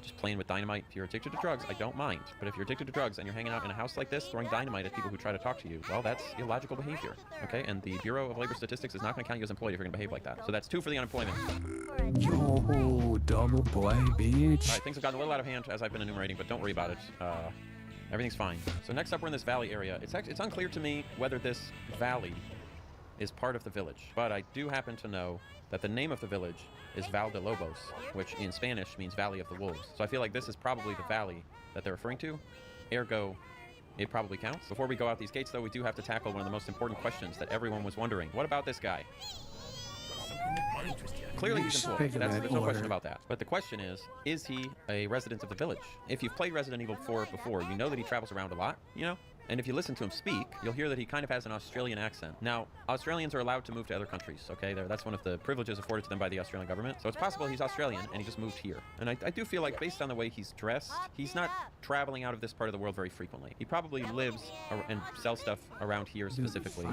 just playing with dynamite. If you're addicted to drugs, I don't mind. But if you're addicted to drugs and you're hanging out in a house like this, throwing dynamite at people who try to talk to you, well, that's illogical behavior, okay? And the Bureau of Labor Statistics is not going to count you as employed if you're going to behave like that. So that's 2 for the unemployment. Yo, double play, bitch. All right, things have gotten a little out of hand as I've been enumerating, but don't worry about it. Everything's fine. So next up, we're in this valley area. It's unclear to me whether this valley is part of the village, but I do happen to know that the name of the village is Val de Lobos, which in Spanish means Valley of the Wolves. So I feel like this is probably the valley that they're referring to. Ergo, it probably counts. Before we go out these gates, though, we do have to tackle one of the most important questions that everyone was wondering. What about this guy? Clearly he's employed. There's no question about that. But the question is he a resident of the village? If you've played Resident Evil 4 before, you know that he travels around a lot, you know? And if you listen to him speak, you'll hear that he kind of has an Australian accent. Now, Australians are allowed to move to other countries, okay? That's one of the privileges afforded to them by the Australian government. So it's possible he's Australian and he just moved here. And I do feel like, based on the way he's dressed, he's not traveling out of this part of the world very frequently. He probably lives and sells stuff around here specifically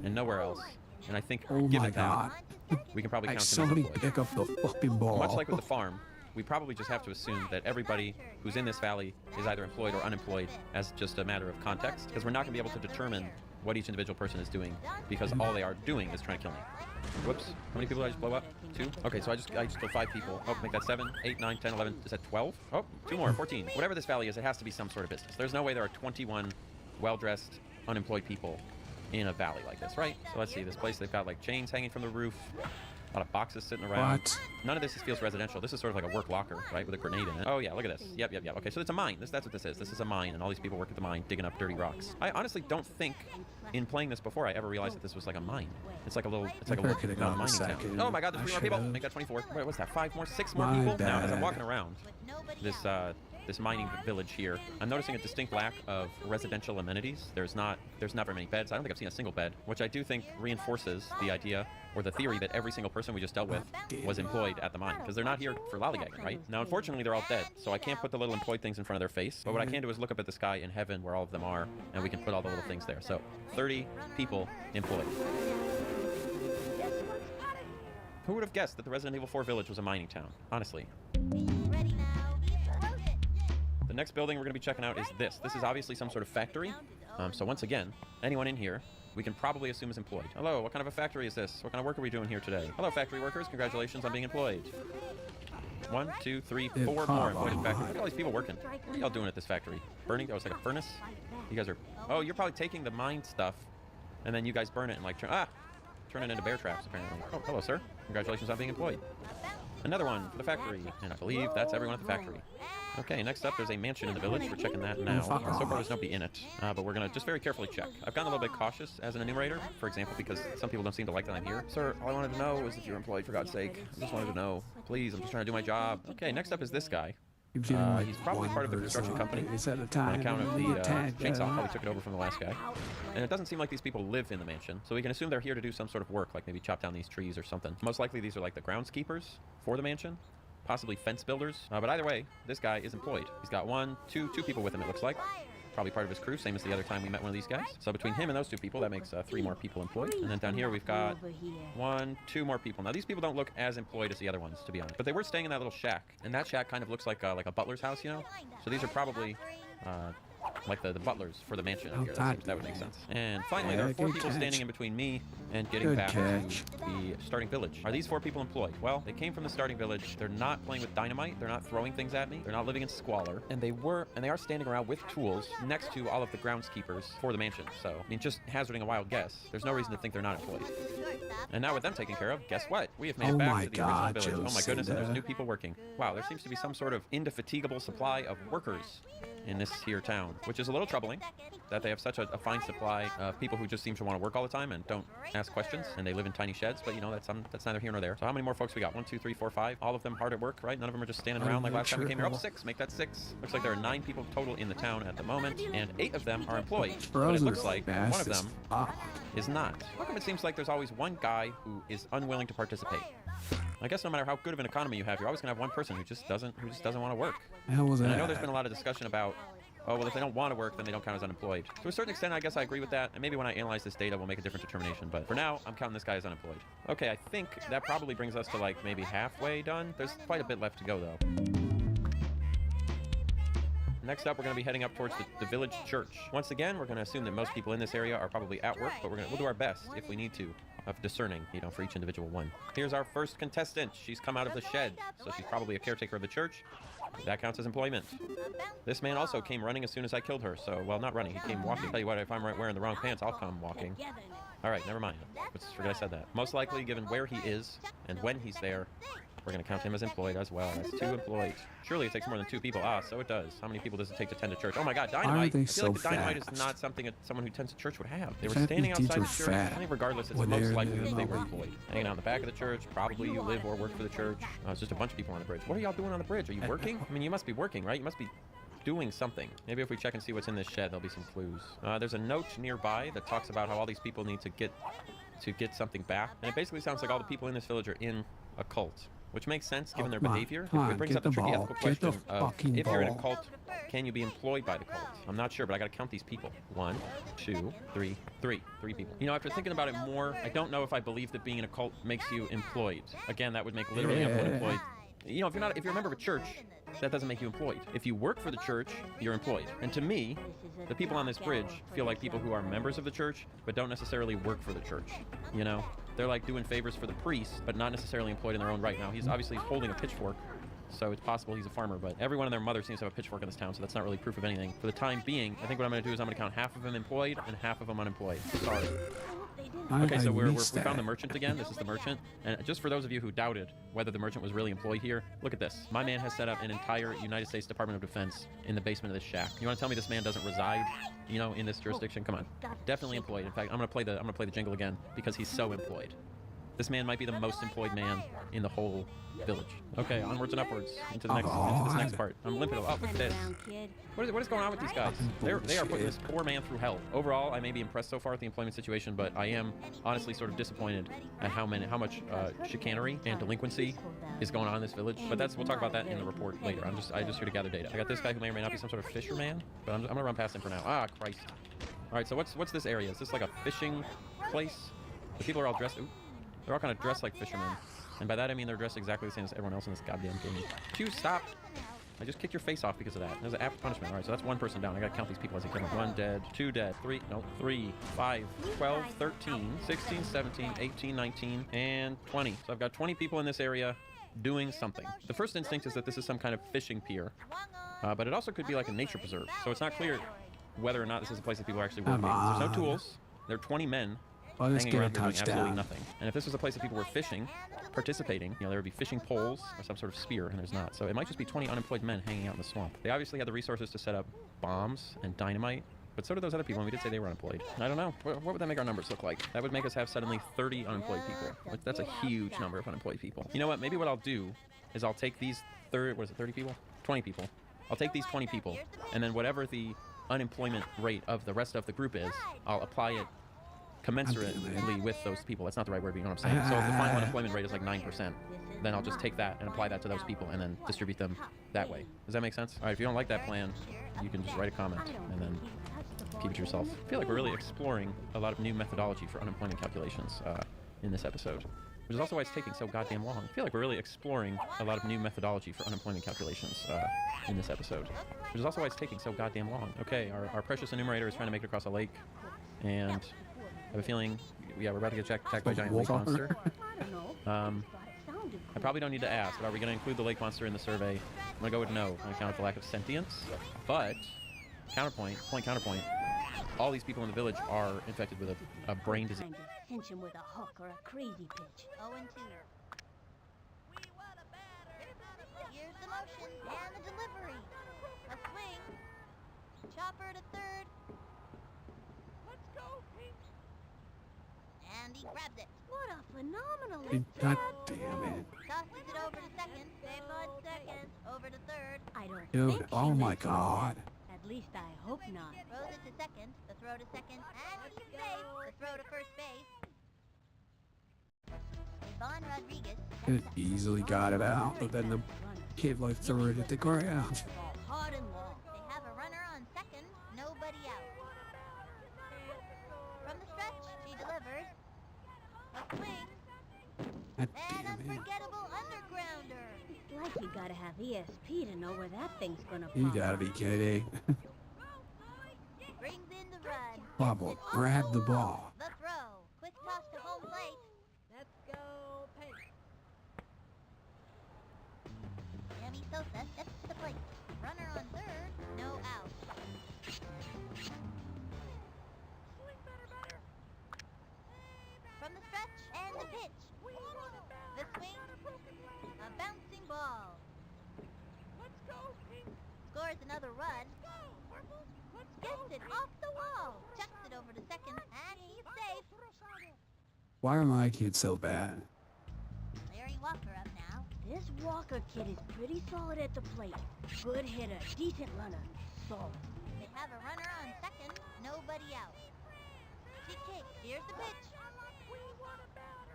and nowhere else. And I think, given that, we can probably count him as employed. Pick up the fucking ball. Much like with the farm, we probably just have to assume that everybody who's in this valley is either employed or unemployed as just a matter of context, because we're not going to be able to determine what each individual person is doing, because all they are doing is trying to kill me. Whoops. How many people did I just blow up? 2? Okay, so I just killed 5 people. Oh, make that 7, 8, 9, 10, 11. Is that 12? Oh, 2 more, 14. Whatever this valley is, it has to be some sort of business. There's no way there are 21 well-dressed, unemployed people in a valley like this, right? So let's see, this place, they've got like chains hanging from the roof. A lot of boxes sitting around. What? None of this feels residential. This is sort of like a work locker, right, with a grenade in it. Oh yeah, look at this. Yep. Okay, so it's a mine. That's what this is. This is a mine, and all these people work at the mine, digging up dirty rocks. I honestly don't think, in playing this before, I ever realized that this was like a mine. It's like a little mining town. Oh my God, there's 3 more people. Make that 24. Wait, what's that? 5 more? 6 more people? Now, as I'm walking around this mining village here, I'm noticing a distinct lack of residential amenities. There's not very many beds. I don't think I've seen a single bed, which I do think reinforces the idea or the theory that every single person we just dealt with was employed at the mine, because they're not here for lollygagging, right? Now, unfortunately, they're all dead, so I can't put the little employed things in front of their face, but what I can do is look up at the sky in heaven where all of them are, and we can put all the little things there. So, 30 people employed. Who would have guessed that the Resident Evil 4 village was a mining town? Honestly. The next building we're going to be checking out is this. This is obviously some sort of factory. So once again, anyone in here we can probably assume is employed. Hello, what kind of a factory is this? What kind of work are we doing here today? Hello, factory workers. Congratulations on being employed. 1, 2, 3, 4 more employed in the factory. Look at all these people working. What are y'all doing at this factory? Burning? Oh, it's like a furnace? You guys are... Oh, you're probably taking the mine stuff, and then you guys burn it and like turn it into bear traps, apparently. Oh, hello, sir. Congratulations on being employed. Another one for the factory, and I believe that's everyone at the factory. Okay, next up, there's a mansion in the village. We're checking that now. So far, there's nobody in it, but we're going to just very carefully check. I've gotten a little bit cautious as an enumerator, for example, because some people don't seem to like that I'm here. Sir, all I wanted to know was that you're employed, for God's sake. I just wanted to know. Please, I'm just trying to do my job. Okay, next up is this guy. He's probably part of the construction company. On account of the chainsaw, probably took it over from the last guy. And it doesn't seem like these people live in the mansion, so we can assume they're here to do some sort of work, like maybe chop down these trees or something. Most likely these are like the groundskeepers for the mansion, possibly fence builders. But either way, this guy is employed. He's got two people with him, it looks like. Probably part of his crew, same as the other time we met one of these guys. So between him and those 2 people, that makes 3 more people employed. And then down here we've got 2 more people. Now these people don't look as employed as the other ones, to be honest. But they were staying in that little shack. And that shack kind of looks like a butler's house, you know? So these are probably like the butlers for the mansion out here. That would make sense. And finally, there are 4 people standing in between me and getting back to the starting village. Are these 4 people employed? Well, they came from the starting village. They're not playing with dynamite. They're not throwing things at me. They're not living in squalor. And they are standing around with tools next to all of the groundskeepers for the mansion. So, I mean, just hazarding a wild guess, there's no reason to think they're not employed. And now with them taken care of, guess what? We have made it back to the original village. Oh my goodness, and there's new people working. Wow, there seems to be some sort of indefatigable supply of workers in this here town, which is a little troubling that they have such a fine supply of people who just seem to want to work all the time and don't ask questions, and they live in tiny sheds. But you know, that's neither here nor there. So how many more folks we got? 1, 2, 3, 4, 5. All of them hard at work, right? None of them are just standing around like last time we came here. Oh, 6. Make that 6. Looks like there are 9 people total in the town at the moment, and 8 of them are employed. But it looks like one of them is not. How come it seems like there's always one guy who is unwilling to participate? I guess no matter how good of an economy you have, you're always gonna have one person who just doesn't want to work. And I know there's been a lot of discussion about, oh, well, if they don't want to work, then they don't count as unemployed. To a certain extent, I guess I agree with that, and maybe when I analyze this data, we'll make a different determination. But for now, I'm counting this guy as unemployed. Okay, I think that probably brings us to like maybe halfway done. There's quite a bit left to go though. Next up, we're going to be heading up towards the village church. Once again, we're going to assume that most people in this area are probably at work, but we'll do our best, if we need to, of discerning, you know, for each individual one. Here's our first contestant. She's come out of the shed, so she's probably a caretaker of the church. That counts as employment. This man also came running as soon as I killed her, so, well, not running, he came walking. Tell you what, if I'm wearing the wrong pants, I'll come walking. Alright, never mind. Let's forget I said that. Most likely, given where he is and when he's there, we're going to count him as employed as well. That's 2 employed. Surely it takes more than 2 people. Ah, so it does. How many people does it take to tend a church? Oh my god, dynamite! I feel like the dynamite is not something that someone who tends a church would have. They were standing outside the church. I think regardless, it's most likely that they were employed. Hanging out in the back of the church. Probably you live or work for the church. It's just a bunch of people on the bridge. What are y'all doing on the bridge? Are you working? I mean, you must be working, right? You must be doing something. Maybe if we check and see what's in this shed, there'll be some clues. There's a note nearby that talks about how all these people need to get something back. And it basically sounds like all the people in this village are in a cult. Which makes sense given their behavior. It brings up the tricky ethical question of if you're in a cult, can you be employed by the cult? I'm not sure, but I gotta count these people. 1, 2, 3, 3 people. You know, after thinking about it more, I don't know if I believe that being in a cult makes you employed. Again, that would make literally everyone employed. You know, if you're a member of a church, that doesn't make you employed. If you work for the church, you're employed. And to me, the people on this bridge feel like people who are members of the church, but don't necessarily work for the church. You know? They're like doing favors for the priest, but not necessarily employed in their own right. Now, he's obviously holding a pitchfork, so it's possible he's a farmer, but everyone and their mother seems to have a pitchfork in this town, so that's not really proof of anything. For the time being, I think what I'm going to do is I'm going to count half of them employed and half of them unemployed. Sorry. Okay, so we found the merchant again. This is the merchant. And just for those of you who doubted whether the merchant was really employed here, look at this. My man has set up an entire United States Department of Defense in the basement of this shack. You want to tell me this man doesn't reside, you know, in this jurisdiction? Come on. Definitely employed. In fact, I'm going to play the jingle again because he's so employed. This man might be the most employed man in the whole village. Okay, onwards and upwards into the next part. I'm limping. Oh, look at this. What is going on with these guys? They are putting this poor man through hell. Overall, I may be impressed so far with the employment situation, but I am honestly sort of disappointed at how much chicanery and delinquency is going on in this village. But we'll talk about that in the report later. I'm just here to gather data. I got this guy who may or may not be some sort of fisherman, but I'm gonna run past him for now. Ah, Christ. All right, so what's this area? Is this like a fishing place? The people are all dressed. Ooh. They're all kind of dressed like fishermen. And by that I mean they're dressed exactly the same as everyone else in this goddamn game. Stop! I just kicked your face off because of that. There's an apt punishment. All right, so that's one person down. I gotta count these people as they come. 1 dead, 2 dead, 3, 5, 12, 13, 16, 17, 18, 19, and 20. So I've got 20 people in this area doing something. The first instinct is that this is some kind of fishing pier, but it also could be like a nature preserve. So it's not clear whether or not this is a place that people are actually working. There's no tools. There are 20 men hanging around doing absolutely nothing. And if this was a place that people were fishing, participating, there would be fishing poles or some sort of spear, and there's not. So it might just be 20 unemployed men hanging out in the swamp. They obviously had the resources to set up bombs and dynamite, but so did those other people, and we did say they were unemployed. I don't know. What would that make our numbers look like? That would make us have suddenly 30 unemployed people. That's a huge number of unemployed people. You know what? Maybe what I'll do is I'll take these 30 people? 20 people. I'll take these 20 people, and then whatever the unemployment rate of the rest of the group is, I'll apply it commensurately with those people. That's not the right word, but you know what I'm saying. So if the final unemployment rate is like 9%, then I'll just take that and apply that to those people and then distribute them that way. Does that make sense? All right, if you don't like that plan, you can just write a comment and then keep it to yourself. I feel like we're really exploring a lot of new methodology for unemployment calculations in this episode, which is also why it's taking so goddamn long. I feel like we're really exploring a lot of new methodology for unemployment calculations in this episode, which is also why it's taking so goddamn long. Okay, our precious enumerator is trying to make it across a lake, and I have a feeling, yeah, we're about to get attacked by a giant lake monster. I probably don't need to ask, but are we going to include the lake monster in the survey? I'm going to go with no, on account of the lack of sentience. But, counterpoint, all these people in the village are infected with a brain disease. Time to cinch him with a hook or a crazy pitch. 0 and 2. Here's the motion and the delivery. A swing. Chopper to third. Let's go, Pink. And he grabs it. What a phenomenal God damn it. Tosses it over to second. Safe on second. Over to third. I don't Dude, think oh my god. At least I hope not. Throws it to second. The throw to second. And he's safe. The throw to first base. Yvonne Rodriguez. It easily got it out, but then the kid like threw it at the ground. Hard and long. They have a runner on second. Nobody out. From the stretch, she delivers. A swing. God An damn it. unforgettable undergrounder. It's like you gotta have ESP to know where that thing's gonna You pop. gotta be kidding. Brings in the run. Bubble, grab the ball. The throw. Quick toss to home plate. Let's go, Pink. Yami Sosa steps to the plate. Runner on third. No out. From the stretch and the pitch. The swing. A bouncing ball. Let's go, Pink. Scores another run. Gets it off the wall. Chucks it over to second, and he's safe. Why are my kids so bad? Larry Walker up now. This Walker kid is pretty solid at the plate. Good hitter, decent runner, solid. They have a runner on second, nobody out. She kicks. Here's the pitch.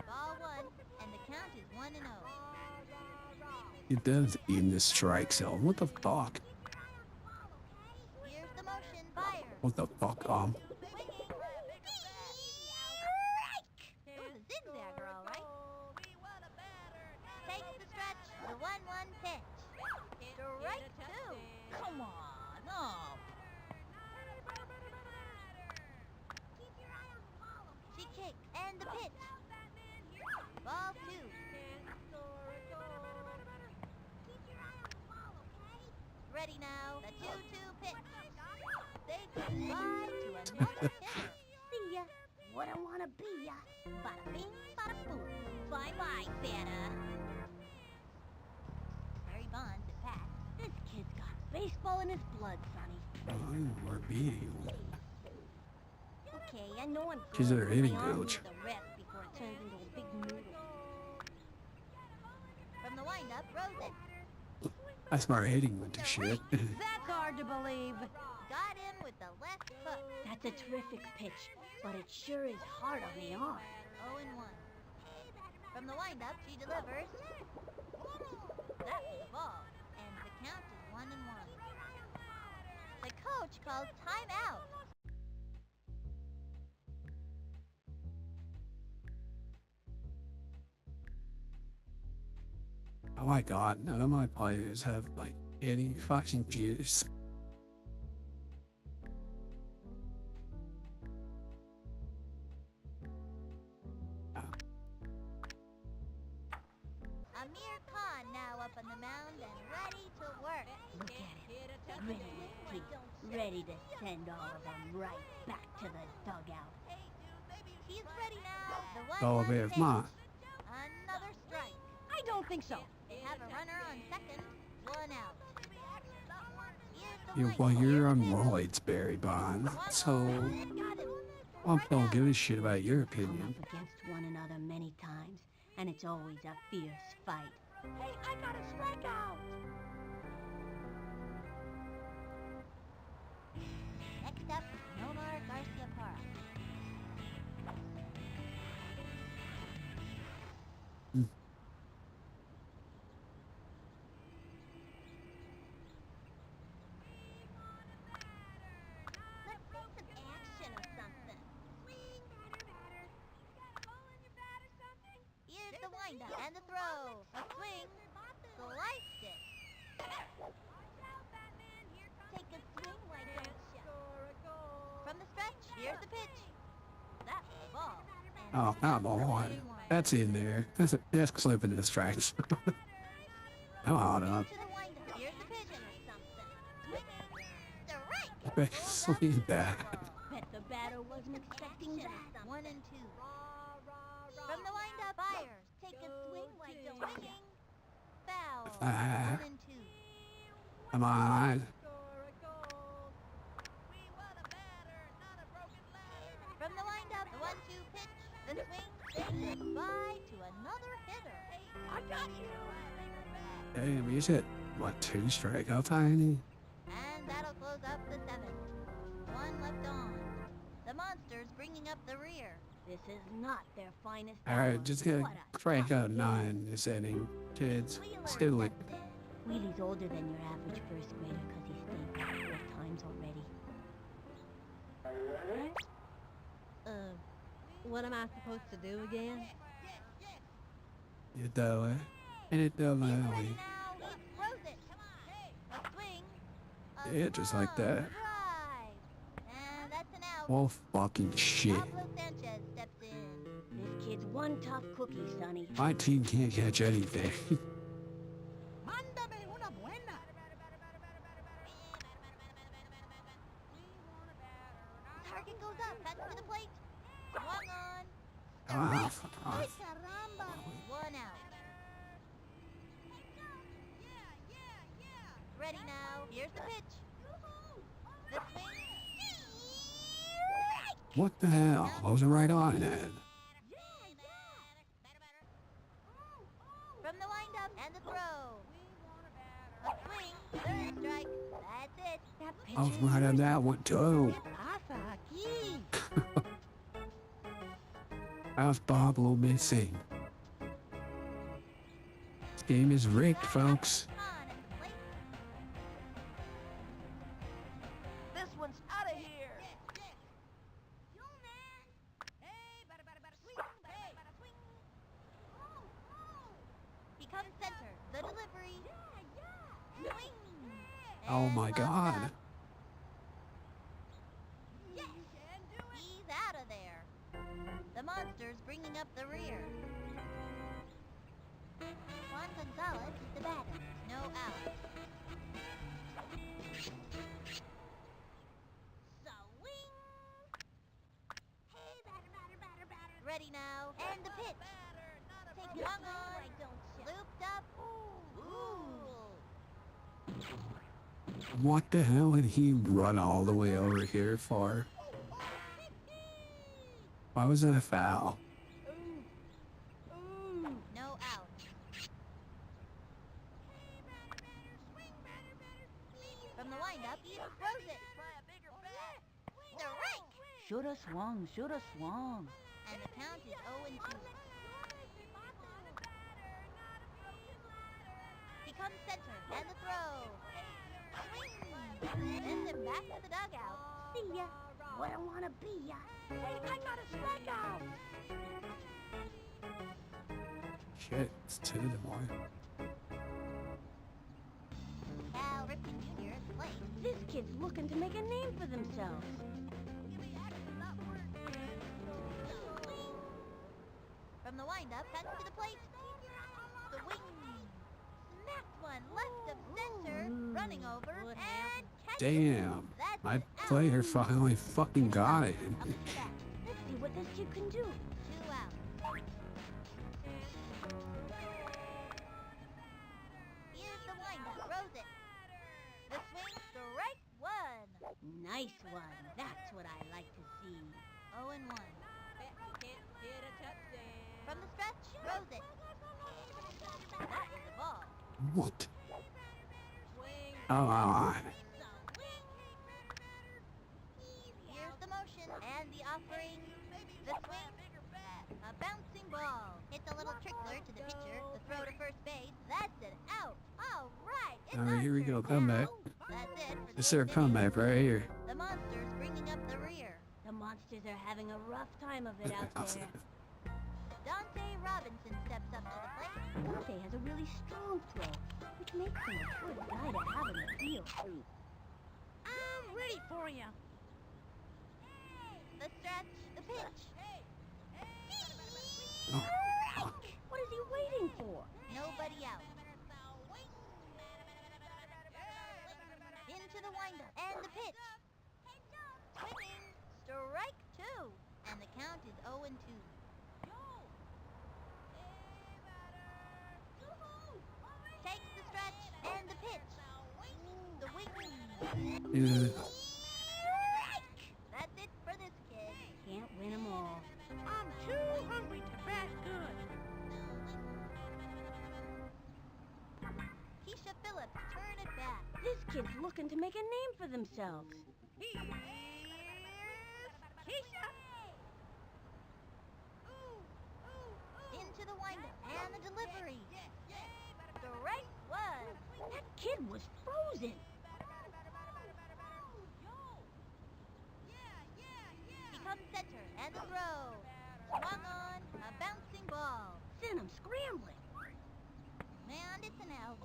Ball 1, and the count is 1-0. It does in the strike zone. What the fuck? Here's the motion. Fire. What the fuck, It was a zigzagger, all right. Takes the stretch. The 1-1 pitch. Strike 2. Come on, up. She kicks, and the pitch. Ball 2. Ready now. The 2-2 pitch. Say goodbye to another hitter. See ya. What I wanna be ya. Bada bing, bada boom. Bye-bye, Santa. Barry Bonds at bat. This kid's got baseball in his blood, Sonny. We're beating. Okay, I know I'm She's good, a but hitting my arm coach. needs a rest before it turns into a big noodle. From the windup, Rosen. I smart hitting with this shit. That's hard to believe. Got him with the left hook. That's a terrific pitch, but it sure is hard on the arm. 0-1. From the windup, she delivers. That's the ball, and the count is 1-1. The coach calls timeout. Oh my god, none of my players have like Any fucking juice. Amir Khan now up on the mound and ready to work. Look at him. Ready with teeth. Ready to send all of them right back to the dugout. He's ready now. The Oh, 1-1 there's pitch. mine. Another strike. I don't think so. They have a runner on second. 1 out. Well, you're on roids, Barry Bonds. So, I don't give a shit about your opinion. Up against one another many times, and it's always a fierce fight. Hey, I got a strikeout. Next up, Nomar Garcia Parra. Let's see some action or something. Here's the windup and the throw. A swing. Sliced it. Take a swing, why don't ya? From the stretch, here's the pitch. That's the ball. Oh, come on. That's in there. That's clipping the strikes. Come on up. To the windup. Here's the pitch or something. Strike. Sleep that. Bet the batter wasn't expecting that. 1 and 2. From the windup, fires. Take a swing, why don't ya? Foul. 1 and 2. Come on. From the windup, the 1-2 pitch, the swing, say goodbye to another hitter. I got you. Damn, you said, what, 2 strikeout, Tiny? And that'll close up the 7th. 1 left on. The Monsters bringing up the rear. This is not their finest. Alright, just gonna crank out 9 this inning, kids. Let's do it. Wheelie's older than your average first grader because he stayed back 4 times already. What am I supposed to do again? You do it. And it do Now it. he throws it. A swing. A Yeah, just like that. drive. And that's an out. Oh, fucking shit. Pablo Sanchez steps in. This kid's one tough cookie, Sonny. My team can't catch anything. Mándame una buena. Target goes up. Cuts to the plate. Swung on. Ah, fuck Ay, off. caramba. 1 out. Ready now. Here's the pitch. The swing. What the hell? I wasn't right on it. From the windup and the throw. A swing. 3rd strike. That's it. I was right on that one, too. Pasa aquí. How's Pablo missing? This game is rigged, folks. This one's out of here. Becomes center. The delivery. Swing. Oh my god. He's out of there. The Monsters bringing up the rear. Juan Gonzalez is the batter. No out. Swing. Ready now. And the pitch. Take swung on. Looped up. Ooh. What the hell did he run all the way over here for? Why was that a foul? No out. From the windup, he throws it. Strike. Shoulda swung, shoulda swung. And the count is 0-2. Becomes center and the throw. Swing. Sends him back to the dugout. See ya. What I wanna be ya. Hey, I got a strikeout. Shit, it's 2 to 1. Foul. This kid's looking to make a name for themselves. From the windup, cut to the plate. The wing. Smacked one left of center, running over, and catching. Damn. My player finally fucking got it. Let's see what this kid can do. 2 out. Here's the windup, throws it. The swing, strike one. Nice one. That's what I like to see. 0 and 1. Hit a touchdown. From the stretch, throws it. That was the ball. What? Oh, Here's the motion and the offering. The swing. A bouncing ball. Hits a little trickler to the pitcher. The throw to first base. That's an out. All right. all right, here we go. Comeback. That's it for It's their comeback right here. the monsters bringing up the rear. The monsters are having a rough time of it out there. Dante Robinson steps up to the plate. Dante has a really strong throw, which makes him a good guy to have in the field. I'm ready for you. The stretch, the pitch. What is he waiting for? Nobody out. Into the windup and the pitch. Swinging, strike 2, and the count is 0 and 2. Takes the stretch and the pitch. The wing. Yeah. That's it for this kid. Can't win them all. I'm too hungry to bat good. Keisha Phillips, turn it back. This kid's looking to make a name for themselves. Here's Keisha. Into the windup and the delivery. Strike 1. That kid was frozen. Becomes center and the throw. Swung on, a bouncing ball. Sent him scrambling. And it's an out.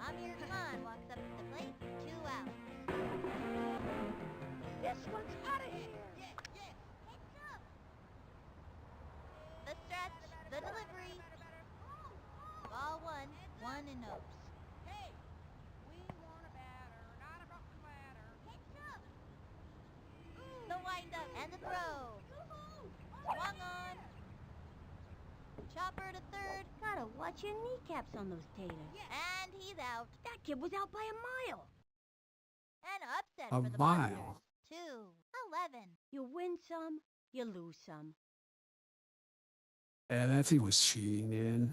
Amir Khan walks up to the plate. 2 out. This one's out of here. The stretch, the delivery. Ball 1, 1 and Oaks. The windup and the throw. Swung on. Chopper to third. Gotta watch your kneecaps on those taters. And he's out. That kid was out by a mile. An upset A for the mile. Monsters. 2-11. You win some, you lose some. Yeah, that's he was cheating in.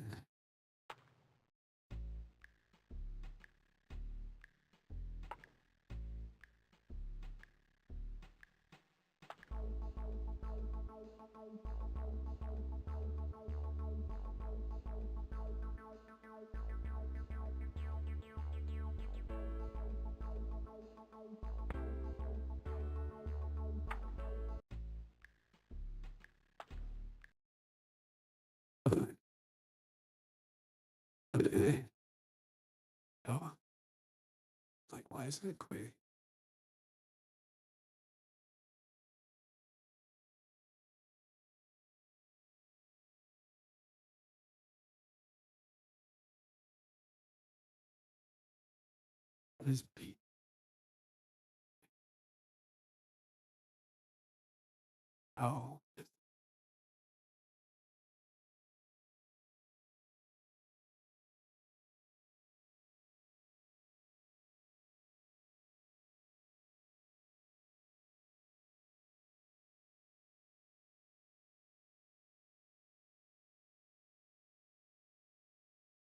Oh, like, why isn't it quick? What is beat? Oh.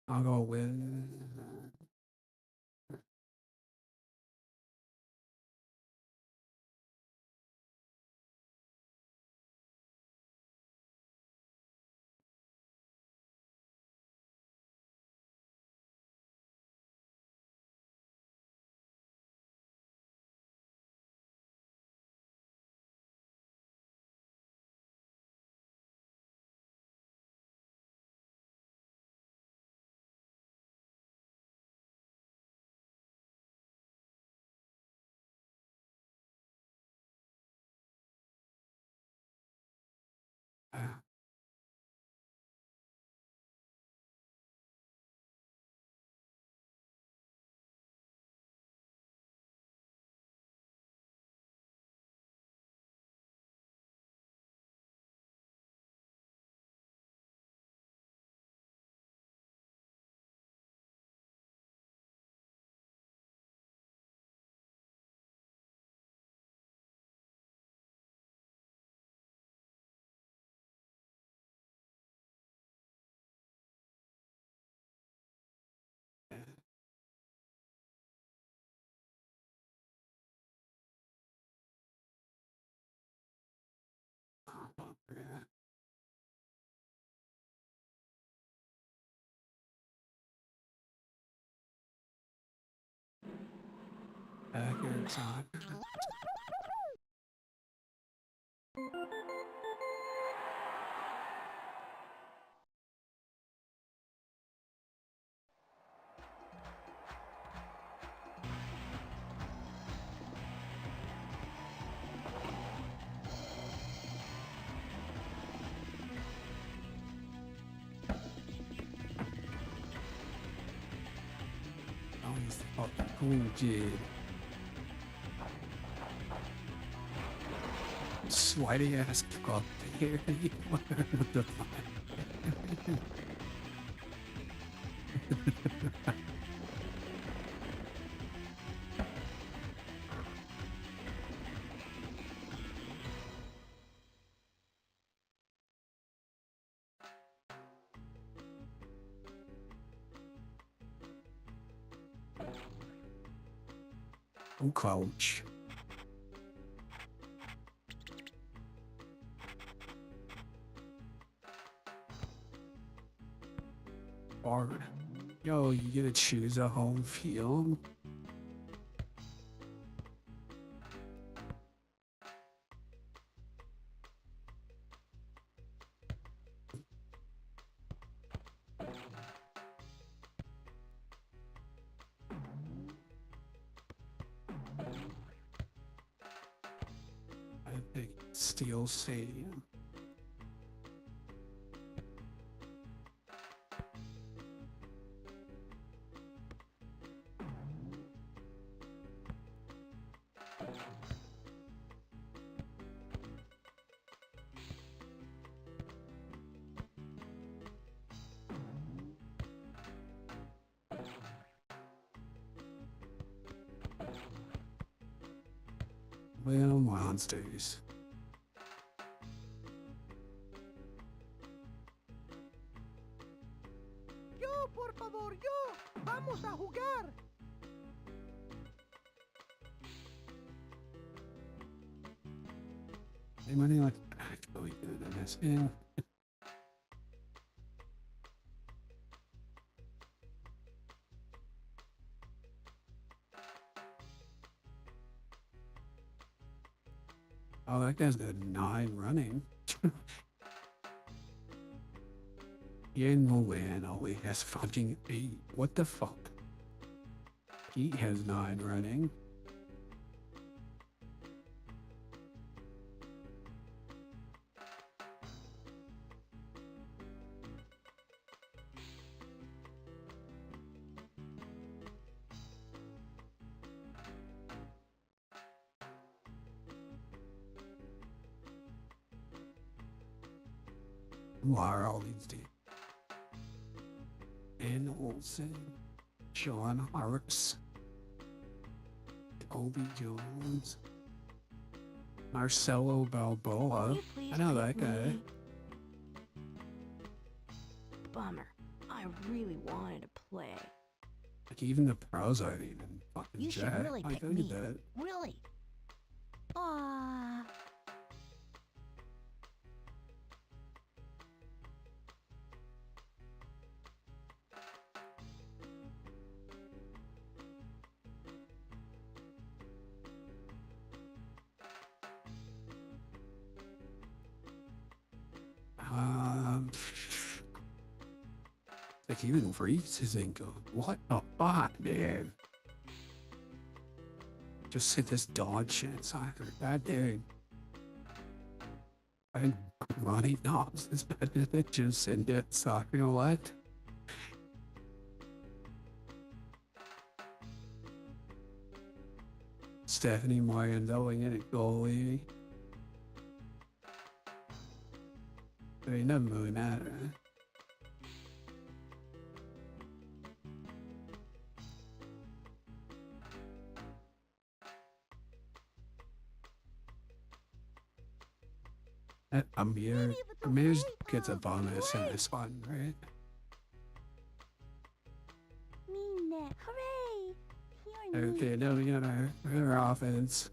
I'll go with Accurate soccer. Oh, he's fucking cool, dude. Sweaty ass up here. What the fuck? Oh, coach. Hard. Yo, you get to choose a home field. I think Steel Stadium. Well, monsters. Yo, por favor, yo. Vamos a jugar. Anybody like actually good at this? Yeah. Oh, that guy's got 9 running. He ain't no win. Oh, he has fucking 8. What the fuck? He has 9 running. Who are all these dudes? Ben Olsen, John Harris, Toby Jones, Marcelo Balboa. I know that guy. Bummer. I really wanted to play. Like even the pros aren't even fucking You should jack. really Like, pick look at me. that. Really. Ah. Like even Reeves isn't good. What the fuck, man? Just sit this dog shit soccer. That dude. And Ronnie Knobs is better than just in it soccer. You know what? Stephanie Morgan going in at goalie. But it doesn't really matter. Amir gets a bonus in this one, right? Mean it. Hooray! You're Okay, no, you know, their offense.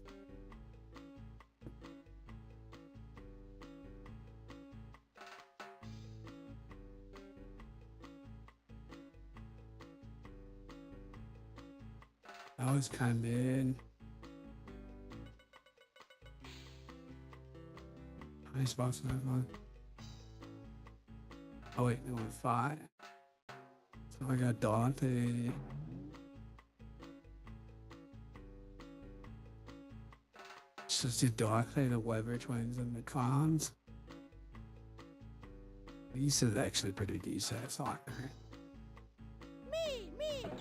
I was kind of in. Nice box that one. Oh wait, it went 5. So I got Dante. So it's just Dante, the Weber twins, and the Cons. This is actually pretty decent at soccer. Me, gravy!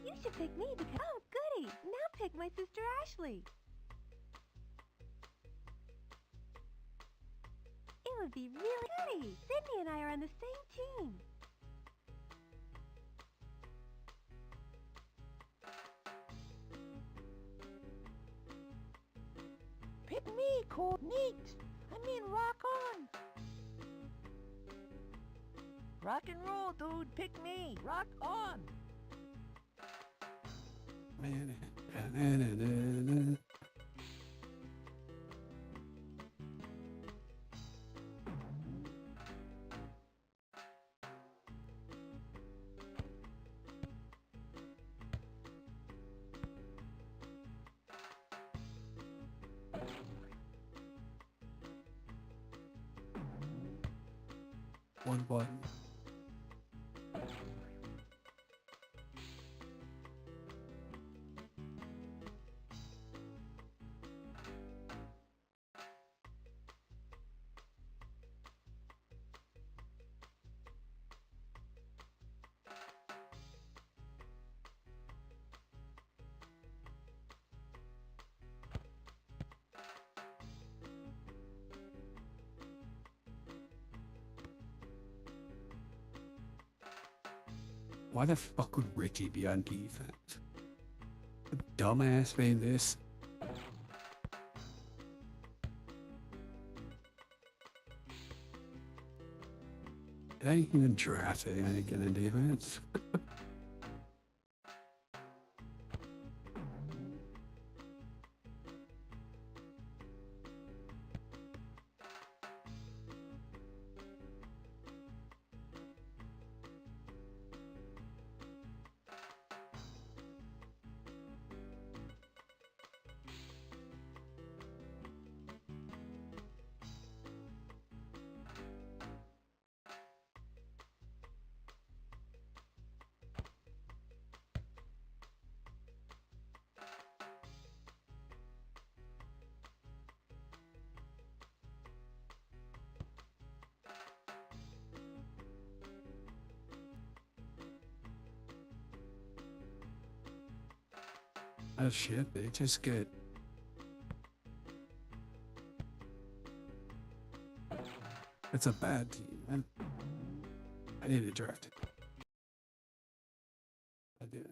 You should pick me because... Oh, goody! Now pick my sister Ashley. It would be really goody. Sydney and I are on the same team. Pick me, cool, neat. I mean, rock on. Rock and roll, dude. Pick me. Rock on. Man. One button. Why the fuck would Ricky be on defense? The dumbass made this. Did I even draft it? I didn't get a defense. Oh shit, they just get... It's a bad team, man. I need to draft it. I did.